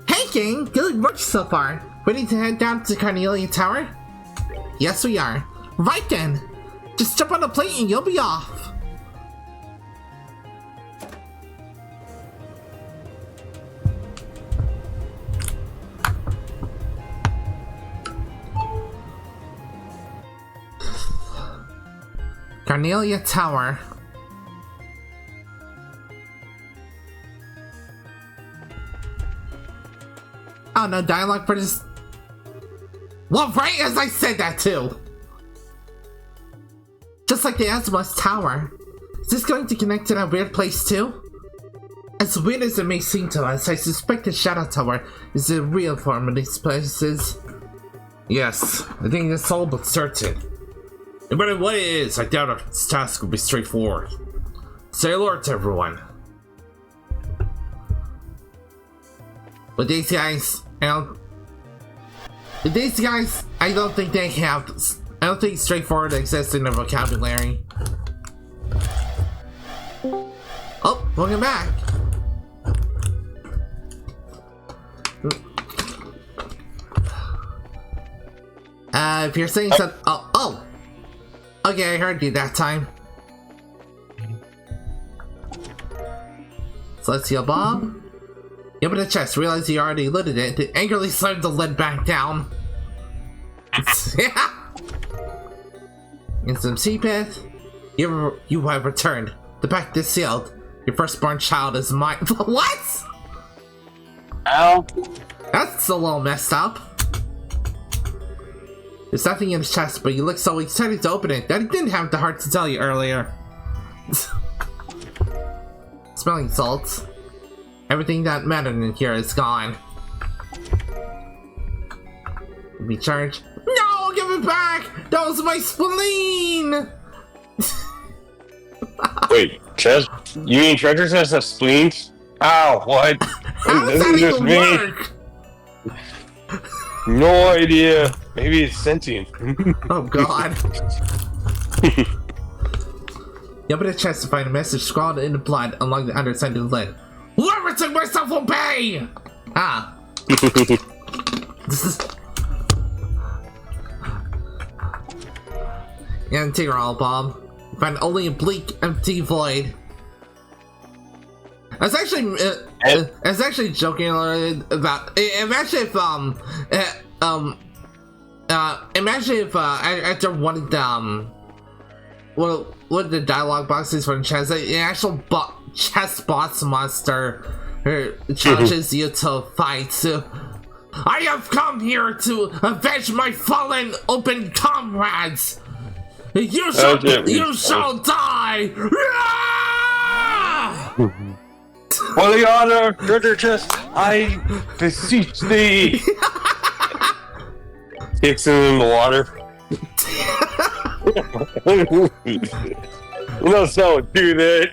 Hey gang, good work so far. Ready to head down to Carnelia Tower? Yes we are. Right then! Just jump on the plate and you'll be off. Carnelia Tower. Oh, no dialogue for this. Well, right as I said that too. Just like the Asmus Tower. Is this going to connect to that weird place too? As weird as it may seem to us, I suspect the Shadow Tower is the real form of these places. Yes, I think that's all but certain. No matter what it is, I doubt our task will be straightforward. Say hello to everyone. But these guys, I don't think they have. I don't think straightforward exists in their vocabulary. Oh, welcome back. If you're saying something, oh. Okay, I heard you that time. Celestial Bob. You open the chest, realize you already looted it, then angrily slammed the lid back down. In some Seapith, you have returned. The pact is sealed. Your firstborn child is mine. What? Ow. That's a little messed up. There's nothing in his chest, but you look so excited to open it that I didn't have the heart to tell you earlier. Smelling salts. Everything that mattered in here is gone. Be charged. No, give it back! That was my spleen! Wait, chest? You mean treasure chest has spleens? Ow, what? How does that even work? No idea. Maybe it's sentient. Oh god. You open the chest to find a message scrawled in the blood along the underside of the lid. Whoever took myself will pay! Ah. This is... Integral, Bob. You find only a bleak, empty void. I was actually joking about. Imagine if after one of the what the dialogue boxes from chess, the actual chess boss monster challenges you to fight. I have come here to avenge my fallen open comrades. You shall die. For the honor, treasure chest, I beseech thee. Kicks him in the water. No, so do that.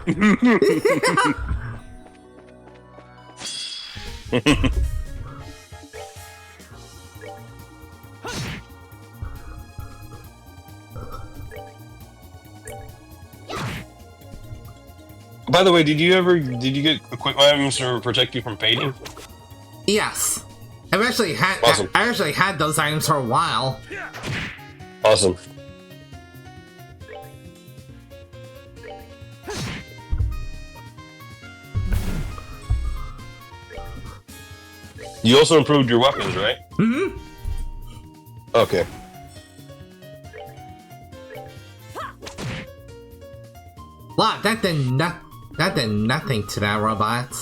By the way, did you get quick items to protect you from fading? Yes. I've actually had Awesome. I actually had those items for a while. Awesome. You also improved your weapons, right? Mm-hmm. Okay. Wow, that did nothing to that robot.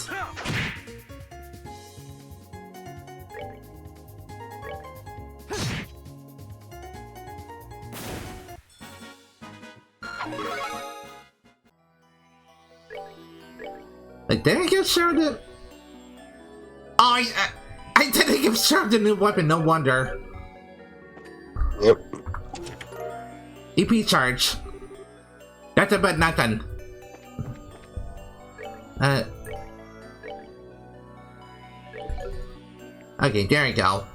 Like, did I get shared it? Oh, I didn't get shared the new weapon, no wonder. Yep. EP charge. That's about nothing. Okay, there you go.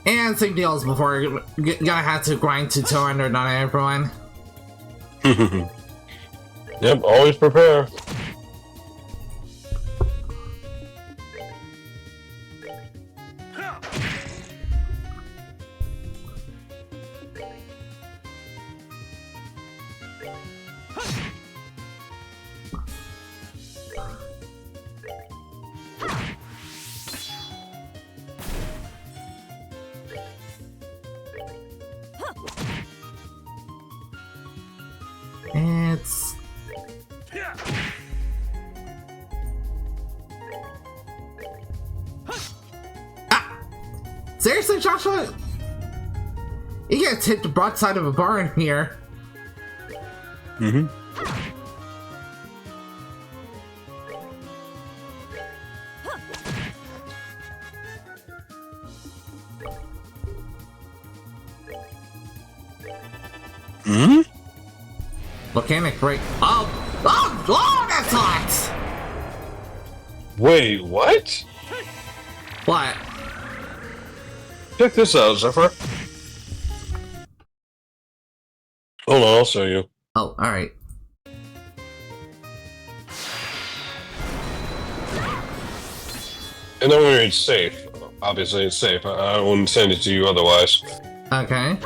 And same deal as before, gonna have to grind to 200 on everyone. Yep, always prepare. It's... Ah! Seriously, Joshua? You get hit the broadside of a barn here. Mm-hmm. Hmm? Volcanic break. Oh, that's hot! Wait, what? What? Check this out, Zephyr. Hold on, I'll show you. Oh, alright. And then when it's safe. Obviously, it's safe. I wouldn't send it to you otherwise. Okay.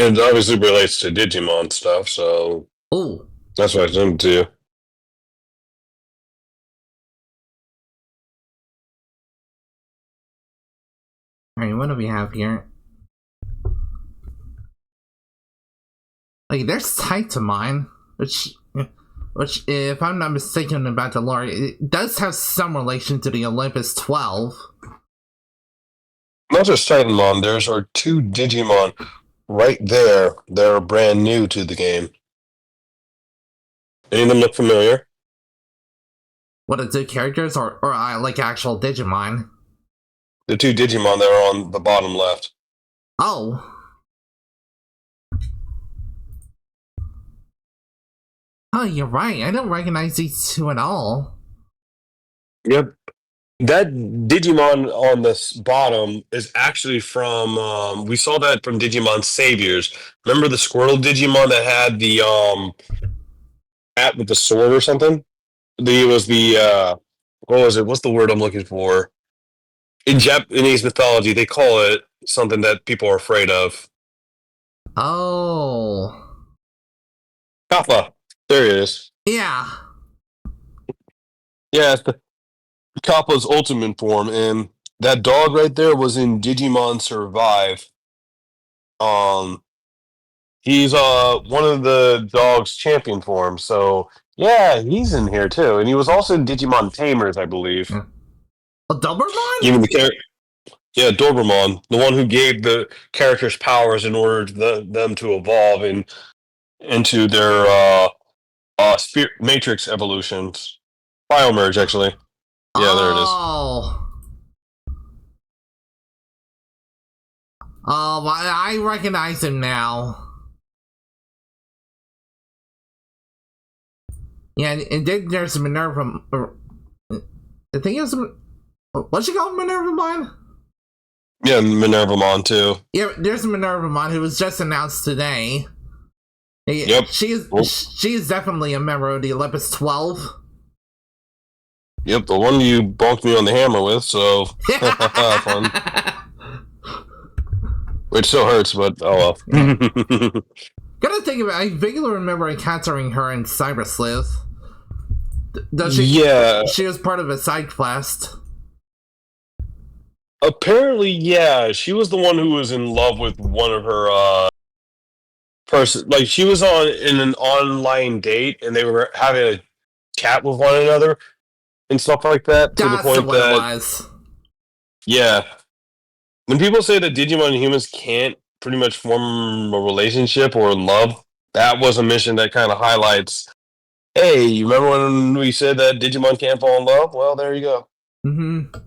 And it obviously relates to Digimon stuff, so Ooh. that's why I sent it to you. Alright, what do we have here? Like, there's Titamon, which, if I'm not mistaken about the lore, it does have some relation to the Olympus 12. Not just Titanmon, there's our two Digimon right there that are brand new to the game. Any of them look familiar? What, the two characters, or like actual Digimon? The two Digimon that are on the bottom left. Oh. Oh, you're right. I don't recognize these two at all. Yep. That Digimon on this bottom is actually from, we saw that from Digimon Saviors. Remember the Squirtle Digimon that had the, hat with the sword or something? It was the, what was it? What's the word I'm looking for? In Japanese mythology, they call it something that people are afraid of. Oh. Kappa. There it is. Yeah. Yeah, it's the Kappa's ultimate form, and that dog right there was in Digimon Survive. He's one of the dog's champion forms, so yeah, he's in here too. And he was also in Digimon Tamers, I believe. A Doberman? Even the character, yeah, Dobermon, the one who gave the characters powers in order to them to evolve into their spirit matrix evolutions. Biomerge, actually. Yeah, there it is. Oh, I recognize him now. Yeah, and then there's Minerva. I think it was. What's she called? Minervamon? Yeah, Minervamon too. Yeah, there's Minervamon who was just announced today. Yep. She is definitely a member of the Olympus 12. Yep, the one you bonked me on the hammer with, so fun. Which still hurts, but oh well. Gotta think about it, I vaguely remember encountering her in Cyber Sleuth. Does she? Yeah. She was part of a side quest. Apparently, yeah. She was the one who was in love with one of her person. Like, she was in an online date, and they were having a chat with one another and stuff like that. To the That's point what that, it was. yeah. When people say that Digimon and humans can't pretty much form a relationship or love, that was a mission that kind of highlights, hey, you remember when we said that Digimon can't fall in love? Well, there you go. Mm-hmm.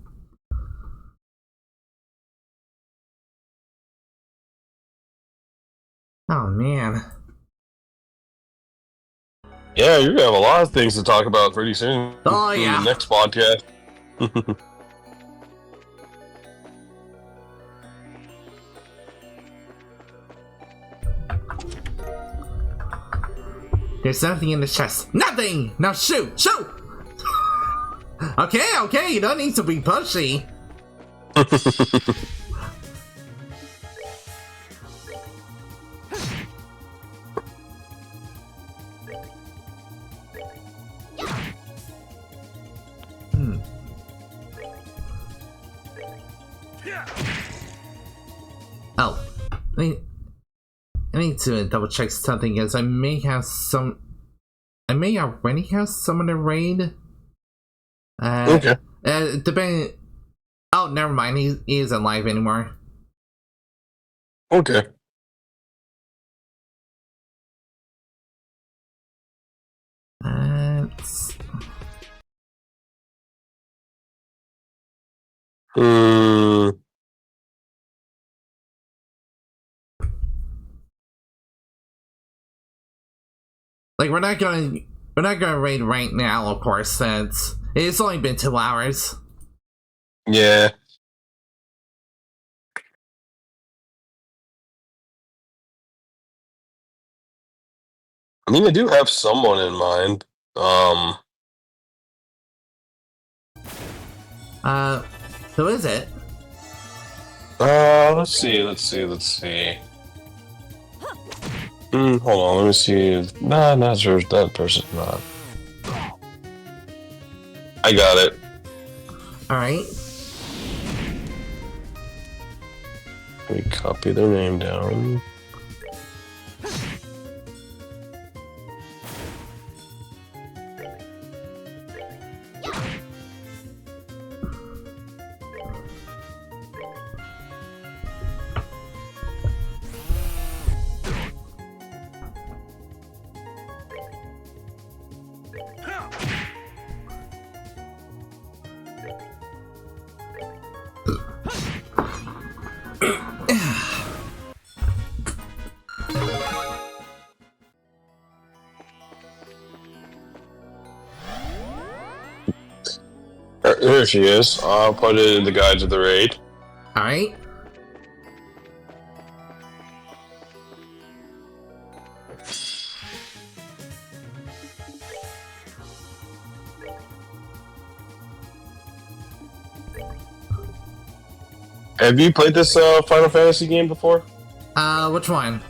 Oh, man. Yeah, you're gonna have a lot of things to talk about pretty soon. Oh, in yeah. the next podcast. There's nothing in the chest. Nothing! Now shoot! Shoot! Okay, you don't need to be pushy. Oh, I need to double check something because I may already have someone to raid. Okay. Depending. Oh, never mind. He isn't live anymore. Okay. Like we're not gonna raid right now, of course, since it's only been 2 hours. Yeah. I mean, I do have someone in mind. Who is it? Let's see. Hold on, let me see. Nah, not sure that person. Not. I got it. Alright. Let me copy their name down. Here she is. I'll put it in the guide to the raid. Alright. Have you played this Final Fantasy game before? Which one?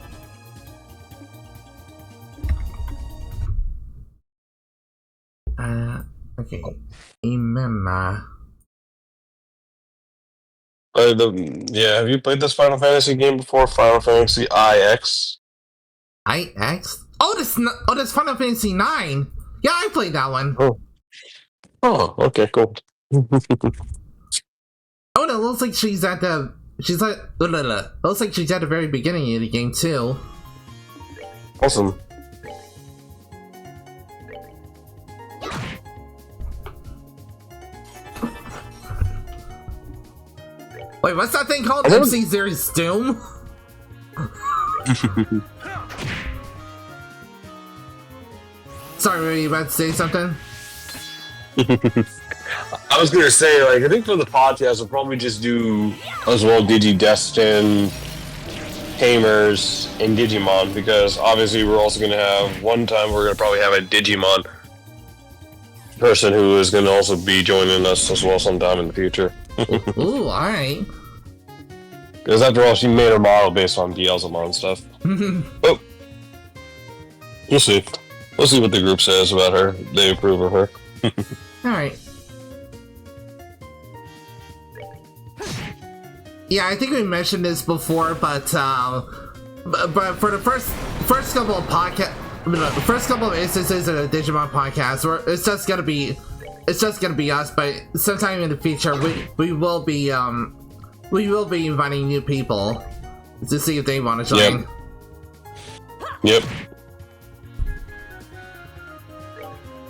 Okay. Imema. Yeah, have you played this Final Fantasy game before? Final Fantasy IX? IX? Oh, that's Final Fantasy 9. Yeah, I played that one. Oh, okay, cool. Oh, no, it looks like she's at the... Looks like she's at the very beginning of the game, too. Awesome. Wait, what's that thing called? MC Series Doom? Sorry, were you about to say something? I was gonna say, like, I think for the podcast, we'll probably just do as well Digidestin, Tamers, and Digimon, because obviously we're also gonna have one time we're gonna probably have a Digimon person who is going to also be joining us as well sometime in the future. Ooh, alright. Because after all, she made her model based on Beelzebub stuff. Oh, we'll see. We'll see what the group says about her. They approve of her. Alright. Yeah, I think we mentioned this before, but for the first couple of the first couple of instances of the Digimon podcast, it's just gonna be us. But sometime in the future, we will be inviting new people to see if they want to join. Yep.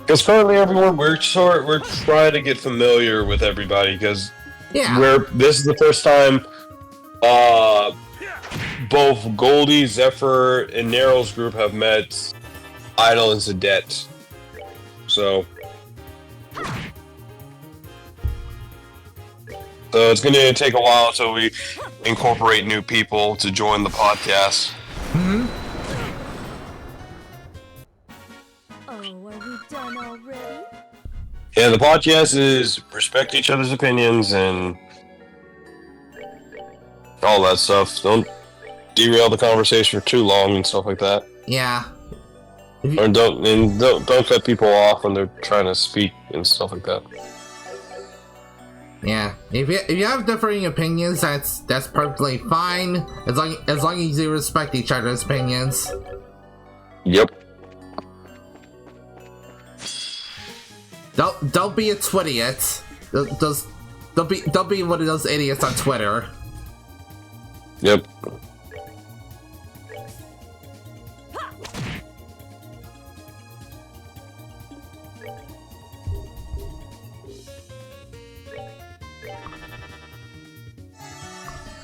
Because currently, everyone, we're trying to get familiar with everybody because this is the first time both Goldie, Zephyr, and Nero's group have met Idol and Zadette. So it's going to take a while until we incorporate new people to join the podcast. Oh, are we done already? Yeah, the podcast is respect each other's opinions and all that stuff. Don't derail the conversation for too long and stuff like that. Yeah. Or don't cut people off when they're trying to speak and stuff like that. Yeah. If you have differing opinions, that's perfectly fine. As long as you respect each other's opinions. Yep. Don't be a twittiot. Don't be one of those idiots on Twitter. Yep.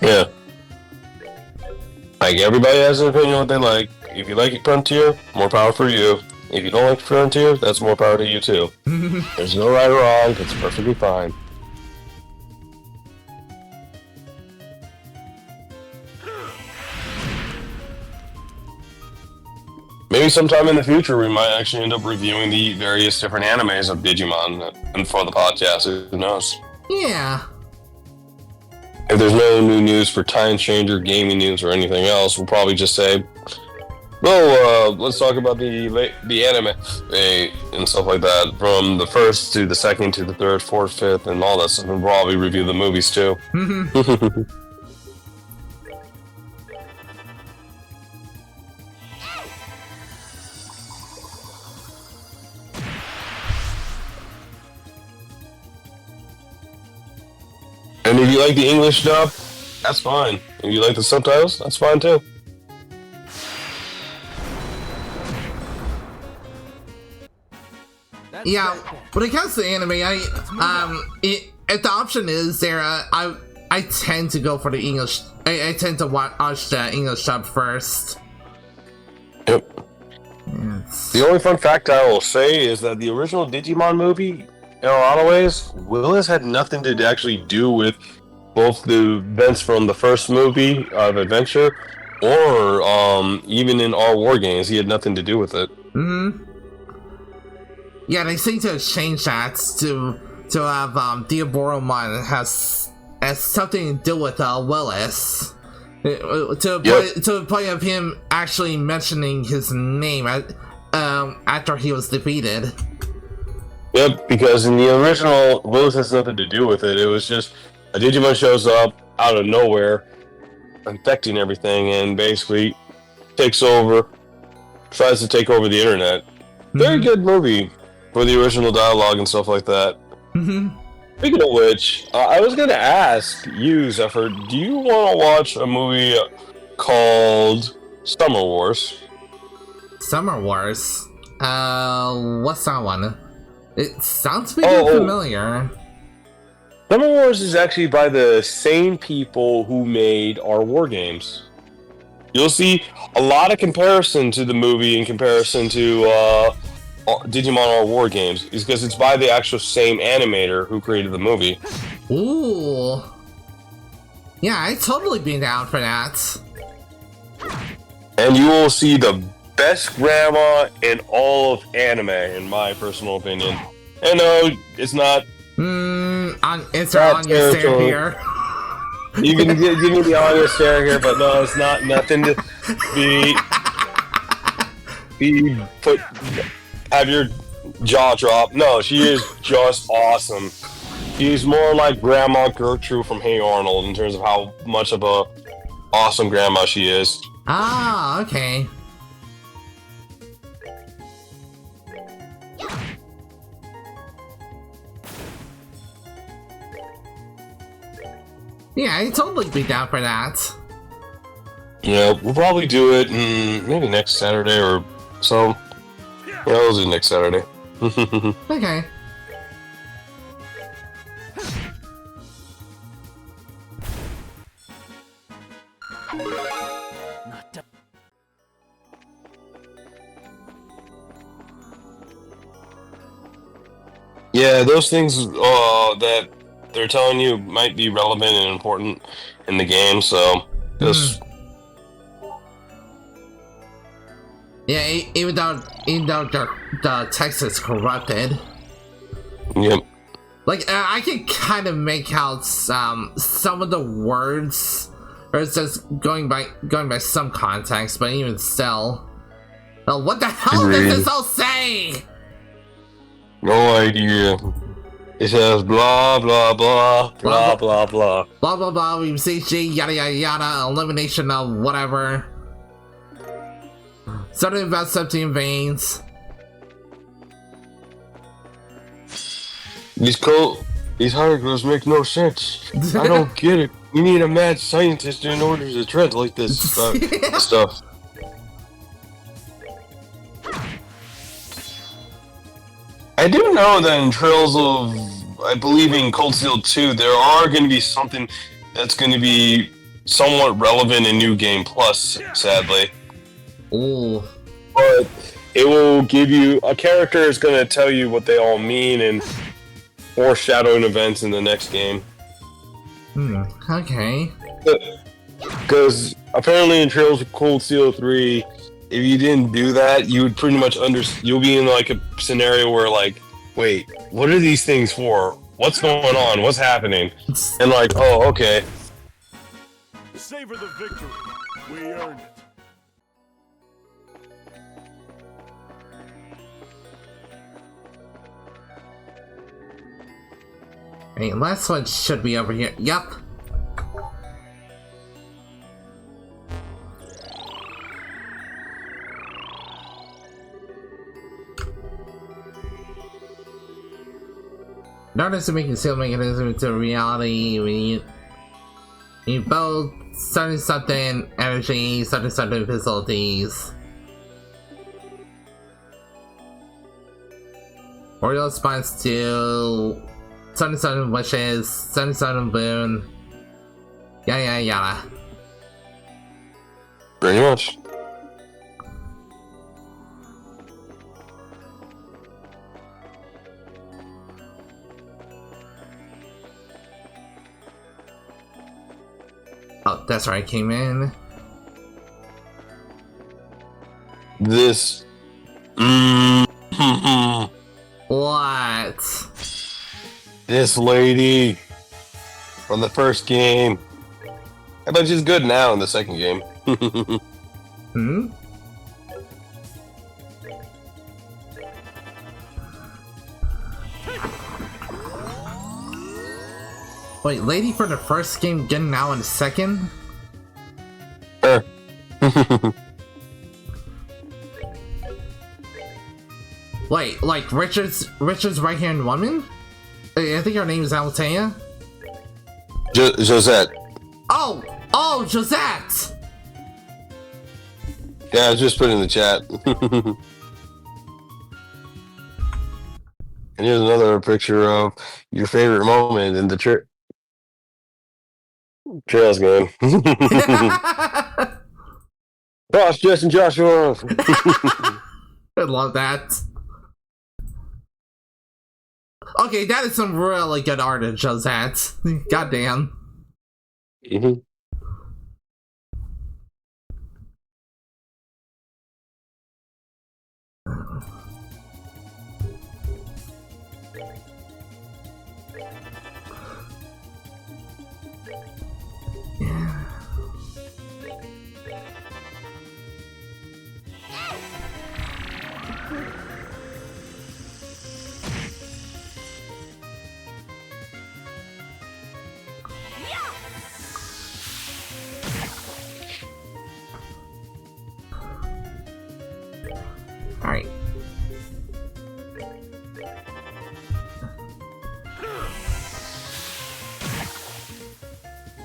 Yeah. Like, everybody has an opinion what they like. If you like Frontier, more power for you. If you don't like Frontier, that's more power to you too. There's no right or wrong, it's perfectly fine. Maybe sometime in the future we might actually end up reviewing the various different animes of Digimon and for the podcast, who knows? Yeah. If there's no new news for Time Changer, gaming news, or anything else, we'll probably just say, well, let's talk about the anime and stuff like that, from the first to the second to the third, fourth, fifth, and all that stuff. And we'll probably review the movies too. And if you like the English dub, that's fine. If you like the subtitles, that's fine too. Yeah, when it comes to anime, if the option is there, I tend to go for the English. I tend to watch the English dub first. Yep. The only fun fact I will say is that the original Digimon movie, in a lot of ways, Willis had nothing to actually do with both the events from the first movie of Adventure, or even in our War Games, he had nothing to do with it. Yeah, they seem to have changed that to have Diaboromon has something to do with Willis. To the point of him actually mentioning his name after he was defeated. Yep, because in the original, Willis has nothing to do with it. It was just a Digimon shows up out of nowhere, infecting everything, and basically tries to take over the internet. Very good movie for the original dialogue and stuff like that. Speaking of which, I was going to ask you, Zephyr, do you want to watch a movie called Summer Wars? Summer Wars? What's that one? It sounds pretty familiar. Summer Wars is actually by the same people who made our War Games. You'll see a lot of comparison to the movie in comparison to Digimon Our War Games, is because it's by the actual same animator who created the movie. Ooh. Yeah, I'd totally be down for that. And you will see the best grandma in all of anime, in my personal opinion. And no, it's not. It's Not on your stare terrible. here. You can give me the honest stare here, but no, it's not nothing to be put. Have your jaw drop. No, she is just awesome. She's more like Grandma Gertrude from Hey Arnold in terms of how much of a awesome grandma she is. Ah, okay. Yeah, I'd totally be down for that. Yeah, we'll probably do it maybe next Saturday or so. Yeah, we'll do it next Saturday. Okay. Yeah, those things that they're telling you might be relevant and important in the game, so just Yeah, even though the text is corrupted. yep. Like, I can kind of make out some of the words, or it's just going by some context, but even still. Oh, what the hell Agreed. does this all say? No idea. It says blah blah blah blah blah blah. Blah blah blah, we see G, yada yada yada, elimination of whatever. Something about 17 veins. These hieroglyphs make no sense. I don't get it. We need a mad scientist in order to translate this stuff. I do know that in Trails of, I believe in Cold Steel 2, there are going to be something that's going to be somewhat relevant in New Game Plus, sadly. Ooh. But it will give you, a character is going to tell you what they all mean and foreshadowing events in the next game. Okay. Because apparently in Trails of Cold Steel 3, if you didn't do that, you would pretty much you'll be in like a scenario where like, wait, what are these things for? What's going on? What's happening? And like, oh, okay. Savor the victory. We earned it. Hey, last one should be over here. Yup. Notice to make conceal mechanism into reality. We both something energy, something facilities. Oriole responds to something wishes, something boon. Yada yada. Pretty much. Oh, that's right, I came in. This. What? This lady from the first game. I bet she's good now in the second game. Hmm? Wait, lady for the first game getting out in the second? Wait, like Richard's right-hand woman? I think her name is Altea. Josette. Oh, Josette! Yeah, I was just put in the chat. And here's another picture of your favorite moment in the Trails game. Boss Justin Joshua. I love that. Okay, that is some really good art in Josette. Goddamn. Mm-hmm. Alright.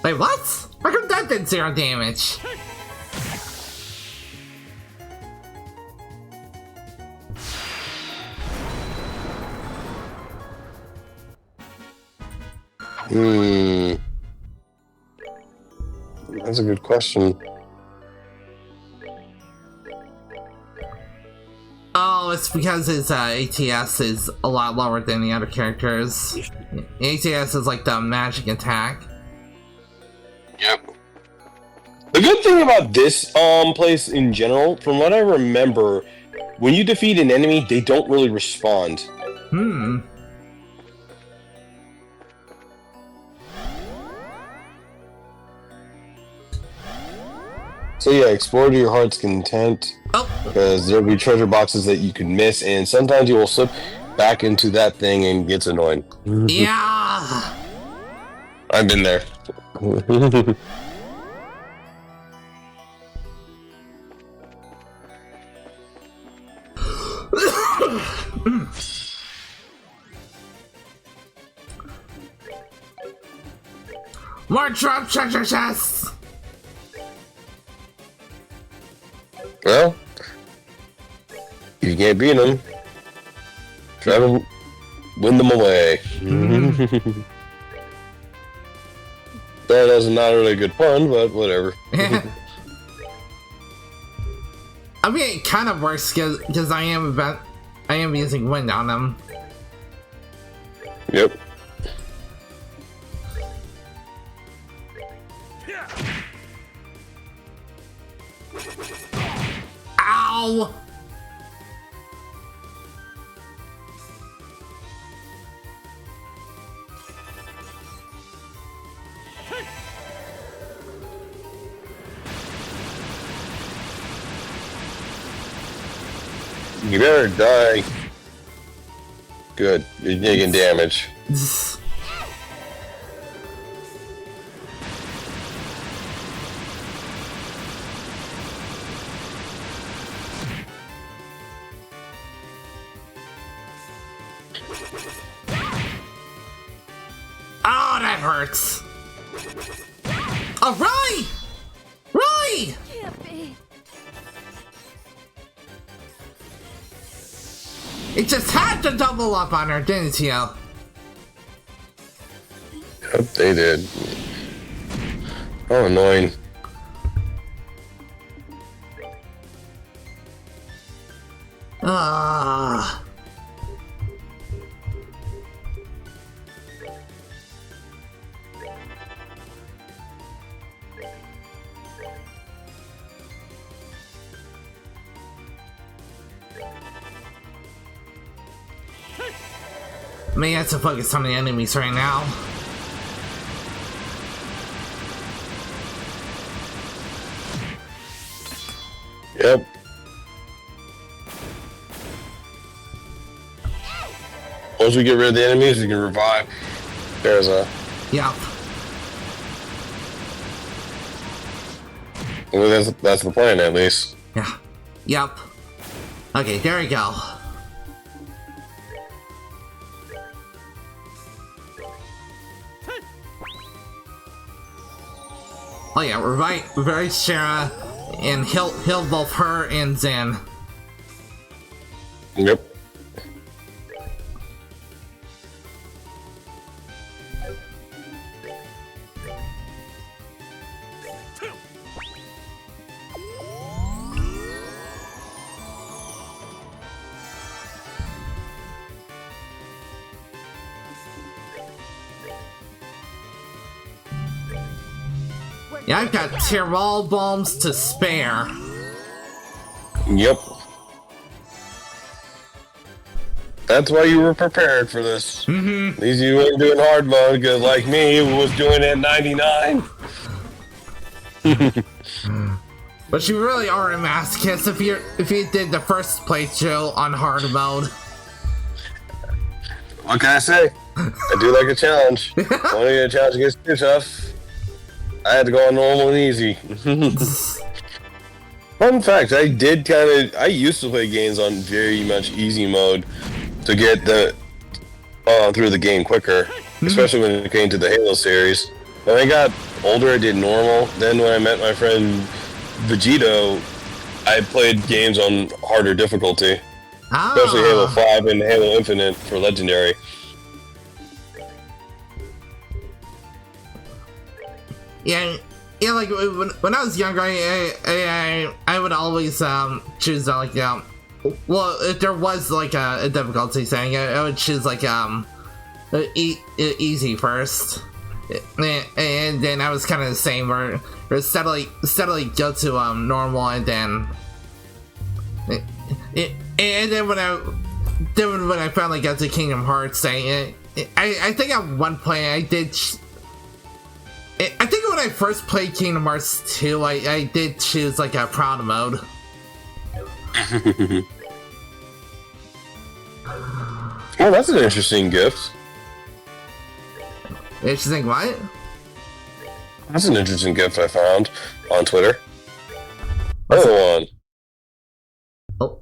Wait, what? How come that did 0 damage? That's a good question. Oh, it's because his ATS is a lot lower than the other characters. ATS is like the magic attack. Yep. The good thing about this place in general, from what I remember, when you defeat an enemy, they don't really respond. Hmm. So yeah, explore to your heart's content. Oh. Because there'll be treasure boxes that you can miss, and sometimes you will slip back into that thing and gets annoying. Yeah. I've been there. More drop treasure chests. Well, if you can't beat them, try to win them away. That was not a really good pun, but whatever. I mean, it kind of works because I am using wind on them. Yep. Ow! You better die. Good. You're taking damage. Oh, that hurts. Oh, Rai! Rai! Can't be. It just had to double up on her, didn't you? Yep, they did. Oh, annoying. Ah. May have to focus on the enemies right now. Yep. Once we get rid of the enemies, we can revive. There's a... Yep. Well, that's the plan, at least. Yeah. Yep. Okay, there we go. Oh yeah, revive Shara and heal both her and Zen. Yep. Yeah, I've got Tyrol bombs to spare. Yep. That's why you were prepared for this. Mm-hmm. At least you weren't doing hard mode, because like me, who was doing it at 99. But you really are a masochist if you did the first playthrough on hard mode. What can I say? I do like a challenge. When I get a challenge gets too tough, I had to go on normal and easy. Fun fact, I used to play games on very much easy mode to get through the game quicker, especially when it came to the Halo series. When I got older, I did normal. Then when I met my friend Vegito, I played games on harder difficulty. Especially Halo 5 and Halo Infinite for Legendary. Yeah, like when I was younger, I would always choose like well, if there was like a difficulty setting, I would choose like easy first, and then I was kind of the same, or steadily go to normal, and then when I finally got to Kingdom Hearts, I think at one point I think when I first played Kingdom Hearts 2, I did choose like a proud mode. Oh, that's an interesting gift. Interesting what? That's an interesting gift I found on Twitter. What's Another one. Oh.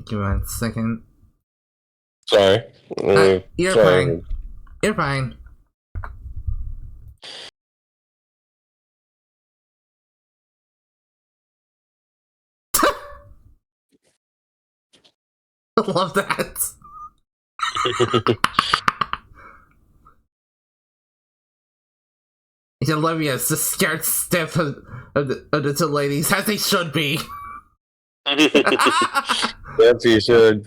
Give me 1 second. Sorry. You're sorry. fine. You're fine. I love that. Olivia's the scared stiff of the two ladies, as they should be. Yes, you should.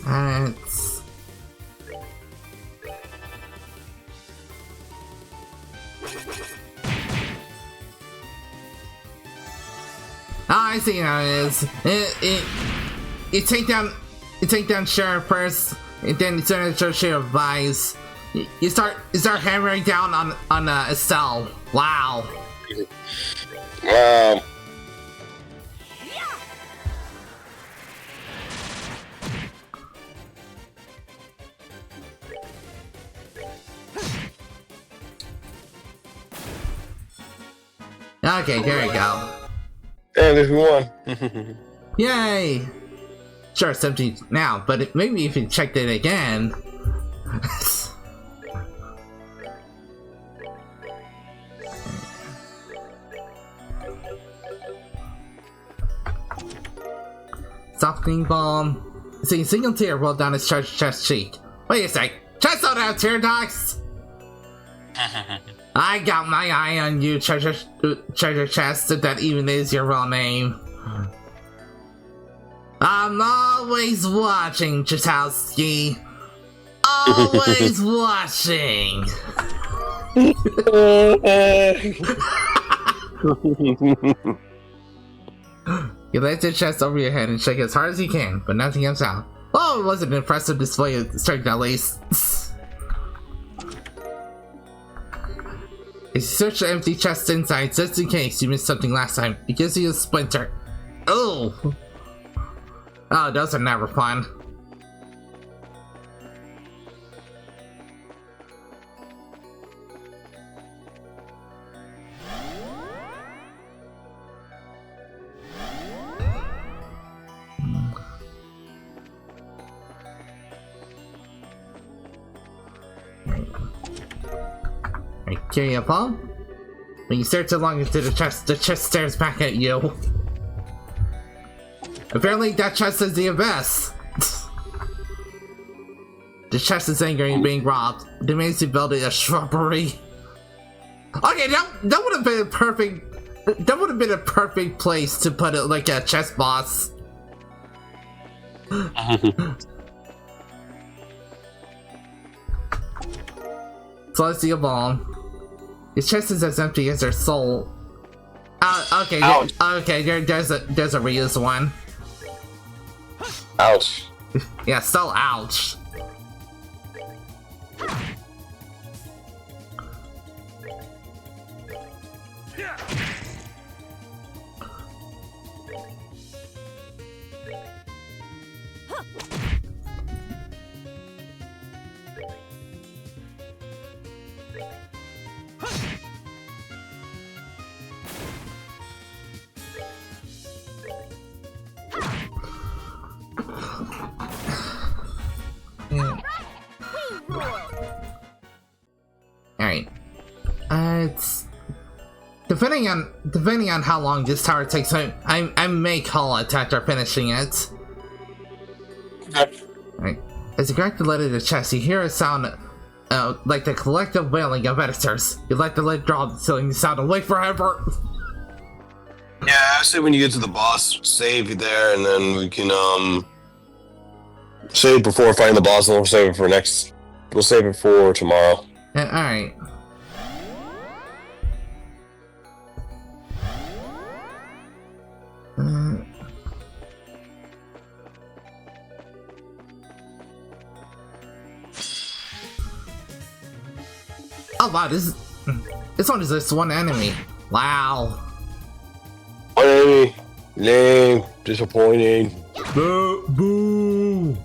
That's... I see how it is. You take down Sheriff first, and then you turn to Sheriff Vice. You start hammering down on Estelle. Wow. Wow. Okay, there you go. And there's one. Yay! Sure, it's empty now, but maybe if you checked it again. Softening bomb. See, single tear rolled down his chest cheek. Wait a sec. Chest don't have tear ducts! I got my eye on you, treasure chest, if that even is your real name. I'm always watching, Chatowski. Always watching. You lift your chest over your head and shake as hard as you can, but nothing comes out. Oh, it was an impressive display of strength at least. You search the empty chest inside just in case you missed something last time. It gives you a splinter. Oh! Oh, those are never fun. Carry a palm. When you stare too long into the chest stares back at you. Apparently that chest is the abyss. The chest is angry and being robbed. It demands you build a shrubbery. Okay, that would have been a perfect. That would have been a perfect place to put it, like a chess boss. Celestial Bomb. His chest is as empty as their soul. Okay, there's a reused one. Ouch. Yeah, still ouch. Alright. It's depending on how long this tower takes, I may call it after finishing it. Okay. Alright. As you crack the lid of the chest, you hear a sound like the collective wailing of editors. You let the lid drop so you sound away forever. Yeah, I say when you get to the boss, save there, and then we can save before fighting the boss, and we'll save it for next. We'll save it for tomorrow. Alright. Oh wow, this one is just one enemy. Wow. One enemy. Lame. Disappointing. Boo! Boo!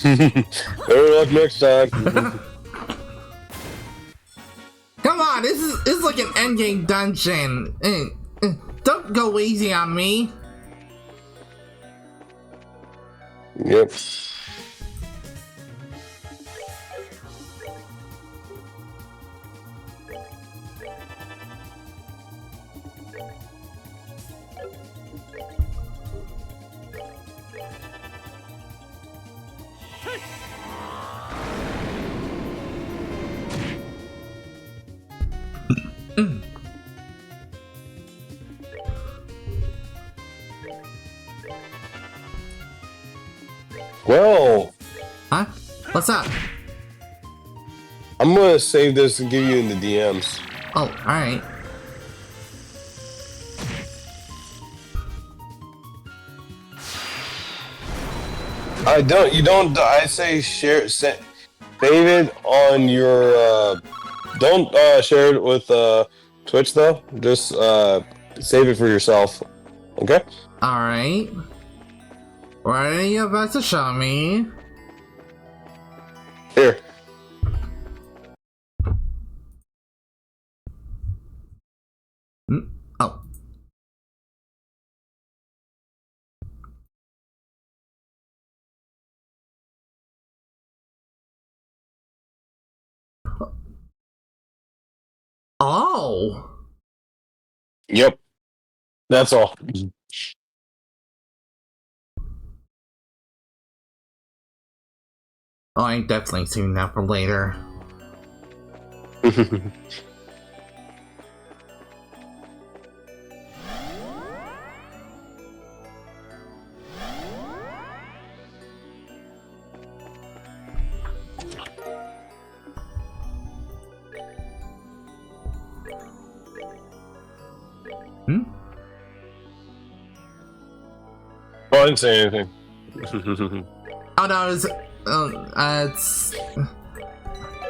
Better luck next time. Come on, this is like an endgame dungeon. Don't go easy on me. Yep. Well, Huh? What's up? I'm gonna save this and give you in the DMs. Oh, alright. I say save it on your, don't, share it with, Twitch though. Just, save it for yourself. Okay? Alright. What are you about to show me? Here. Oh. Oh. Yep. That's all. Oh, I definitely seen that for later. I didn't say anything. Oh no,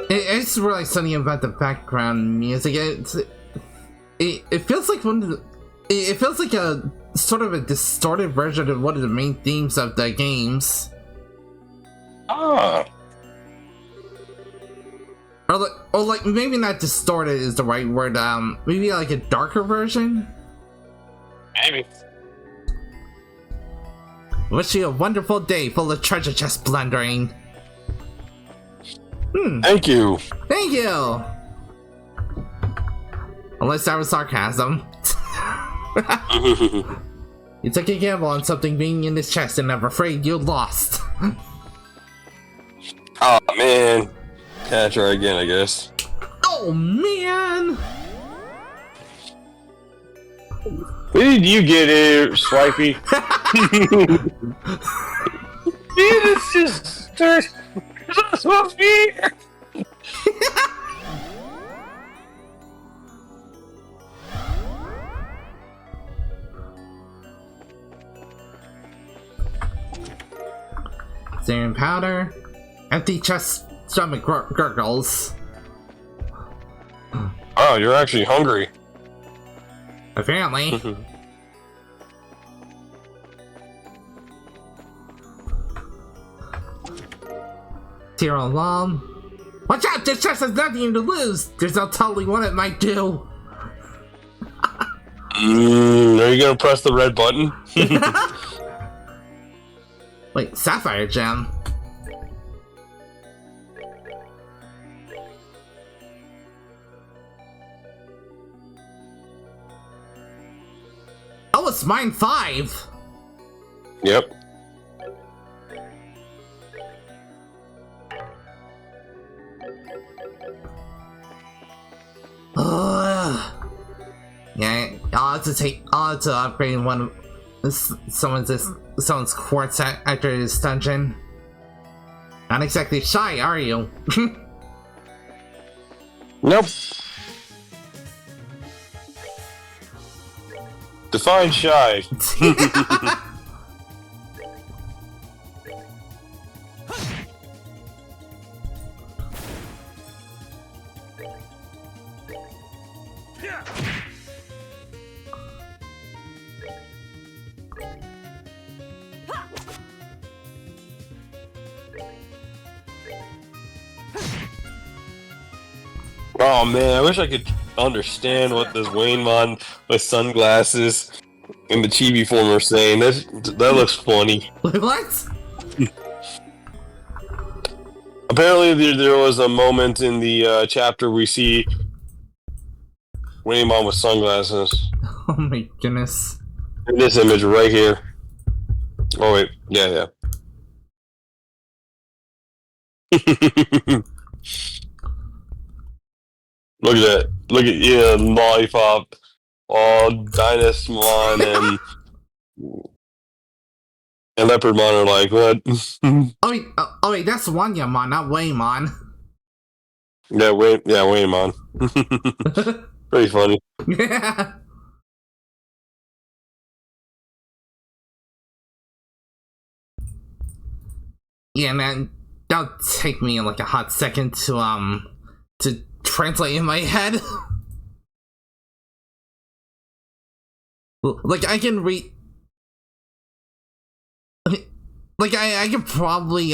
it's really something about the background music. It feels like it feels like a sort of a distorted version of one of the main themes of the games. Ah. Or like maybe not distorted is the right word. Maybe like a darker version. Maybe. Wish you a wonderful day full of treasure chest plundering. Thank you. Thank you! Unless that was sarcasm. You took a gamble on something being in his chest and I'm afraid you lost. Oh man. Can I try again, I guess? Oh man! Where did you get here, Swipey? It's just there's supposed to be here. Serum powder. Empty chest, stomach gurgles. Oh, you're actually hungry. Apparently. Tear alarm. Watch out! This chest has nothing to lose! There's no telling what it might do! Are you gonna press the red button? Wait, sapphire gem? Oh, it's mine 5! Yep. Yeah, I'll have to upgrade one of someone's quartz after this dungeon. Not exactly shy, are you? Nope. Define shy. Oh man, I wish I could understand what this Wainmon with sunglasses and the chibi form are saying. That looks funny. What? Apparently there was a moment in the chapter we see Wainmon with sunglasses. Oh my goodness. In this image right here. Oh wait, yeah. Look at that. Look at Lollipop. Oh, Dynasmon and Leopardmon are like, what? oh wait, that's Wanyamon, not Waymon. Yeah, Waymon. Pretty funny. Yeah. Yeah, man, that'll take me like a hot second to translate in my head. Like I can read, like I can probably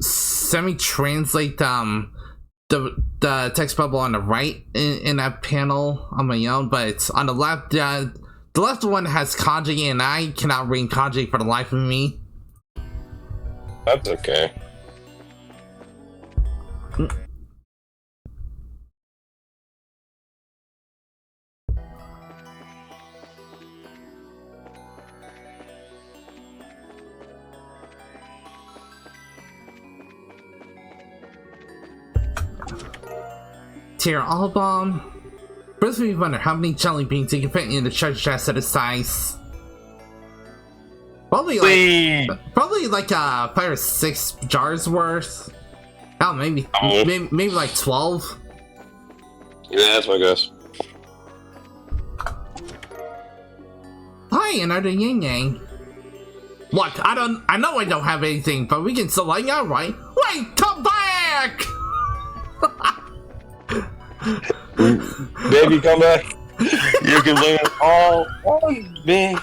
semi-translate the text bubble on the right in that panel on my own, but it's on the left. The left one has kanji, and I cannot read kanji for the life of me. That's okay. Tier album. First we wonder how many jelly beans you can fit in the treasure chest at a size. Probably like 5 or 6 jars worth. Oh, maybe like 12. Yeah, that's my guess. Hi, another yin yang. Look, I know I don't have anything, but we can still hang out, right? Wait, come back! Baby, come back. You can learn all on me.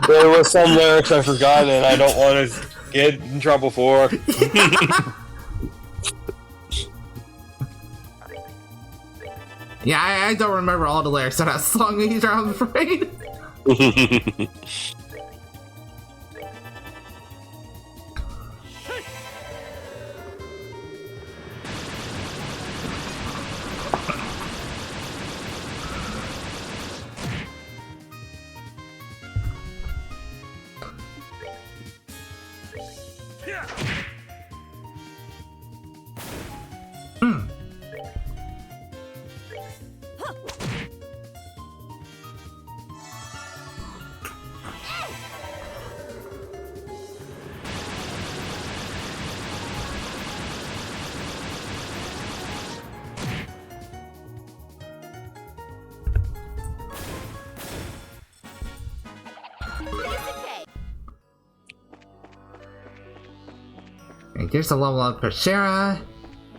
There were some lyrics I forgot and I don't want to get in trouble for. Yeah, I don't remember all the lyrics of that song either, I'm afraid. And here's a level up for Shara.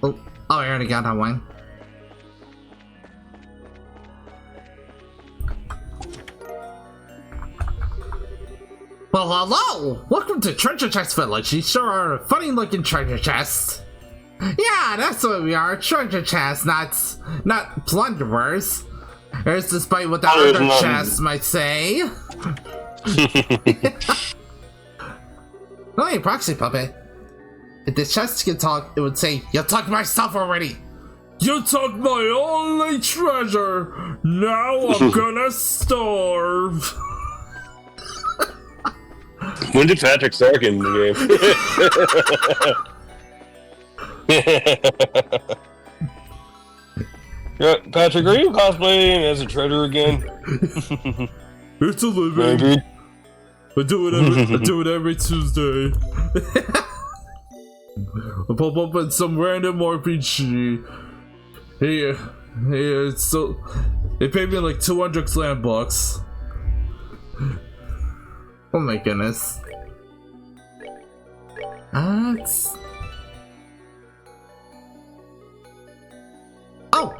Oh, I already got that one. Well, hello! Welcome to Treasure Chest Village. You sure are a funny looking treasure chest. Yeah, that's what we are, treasure chests, not plunderers. There's despite what the other chests might say. Oh, hey, proxy puppet. If the chest could talk, it would say, "You took my stuff already." You took my only treasure. Now I'm gonna starve. When did Patrick start in the game? Yeah, Patrick, are you cosplaying as a treasure again? It's a living. Maybe. I do it every Tuesday. I pop up in some random RPG. Here, so they paid me like 200 slam bucks. Oh my goodness. Oh!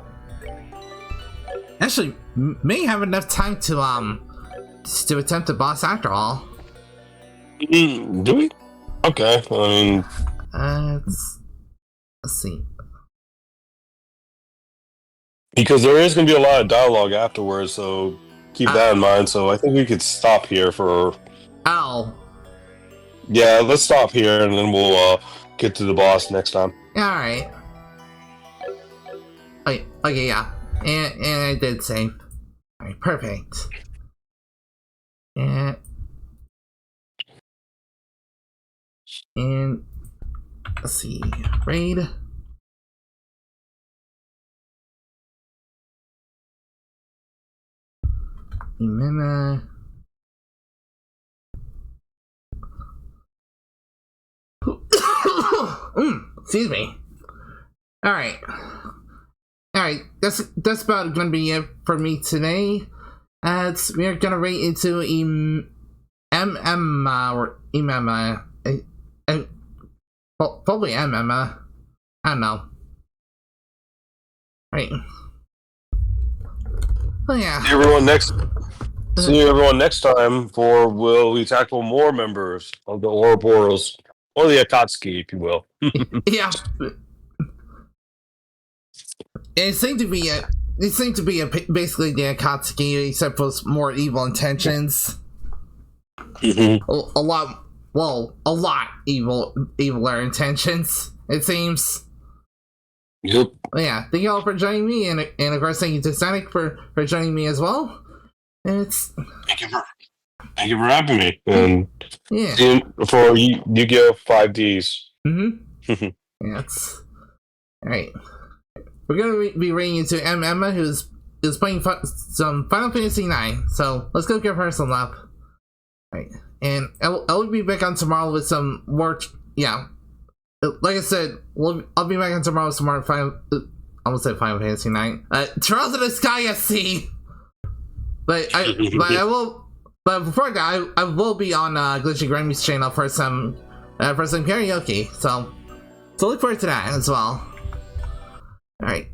Actually, may have enough time to attempt the boss after all. Do we? Okay, I mean... let's see. Because there is going to be a lot of dialogue afterwards, so keep that in mind. So I think we could stop here for... Oh. Yeah, let's stop here and then we'll get to the boss next time. Alright. Okay, yeah. And I did save. Alright, perfect. And let's see. Raid. Imena. Excuse me. Alright, that's about gonna be it for me today. We're gonna rate into or probably Emma. I don't know. Right. Oh yeah. See you everyone next time for will we tackle more members of the Ouroboros, or the Akatsuki, if you will. Yeah. It seemed to be basically the Akatsuki, except for more evil intentions. A lot eviler intentions, it seems. Yep. Yeah, thank you all for joining me, and of course thank you to Sonic for joining me as well. Thank you for having me. And yeah, for Yu-Gi-Oh! 5Ds. Yeah, it's alright. We're gonna be rating into Emma, who's playing some Final Fantasy IX. So let's go give her some love. Right, and I'll be back on tomorrow with some more. Yeah, like I said, I'll be back on tomorrow with some more Final Fantasy IX. Trials of the Sky SC. But before that, I will be on Glitchy Grammy's channel for some karaoke. So look forward to that as well. All right.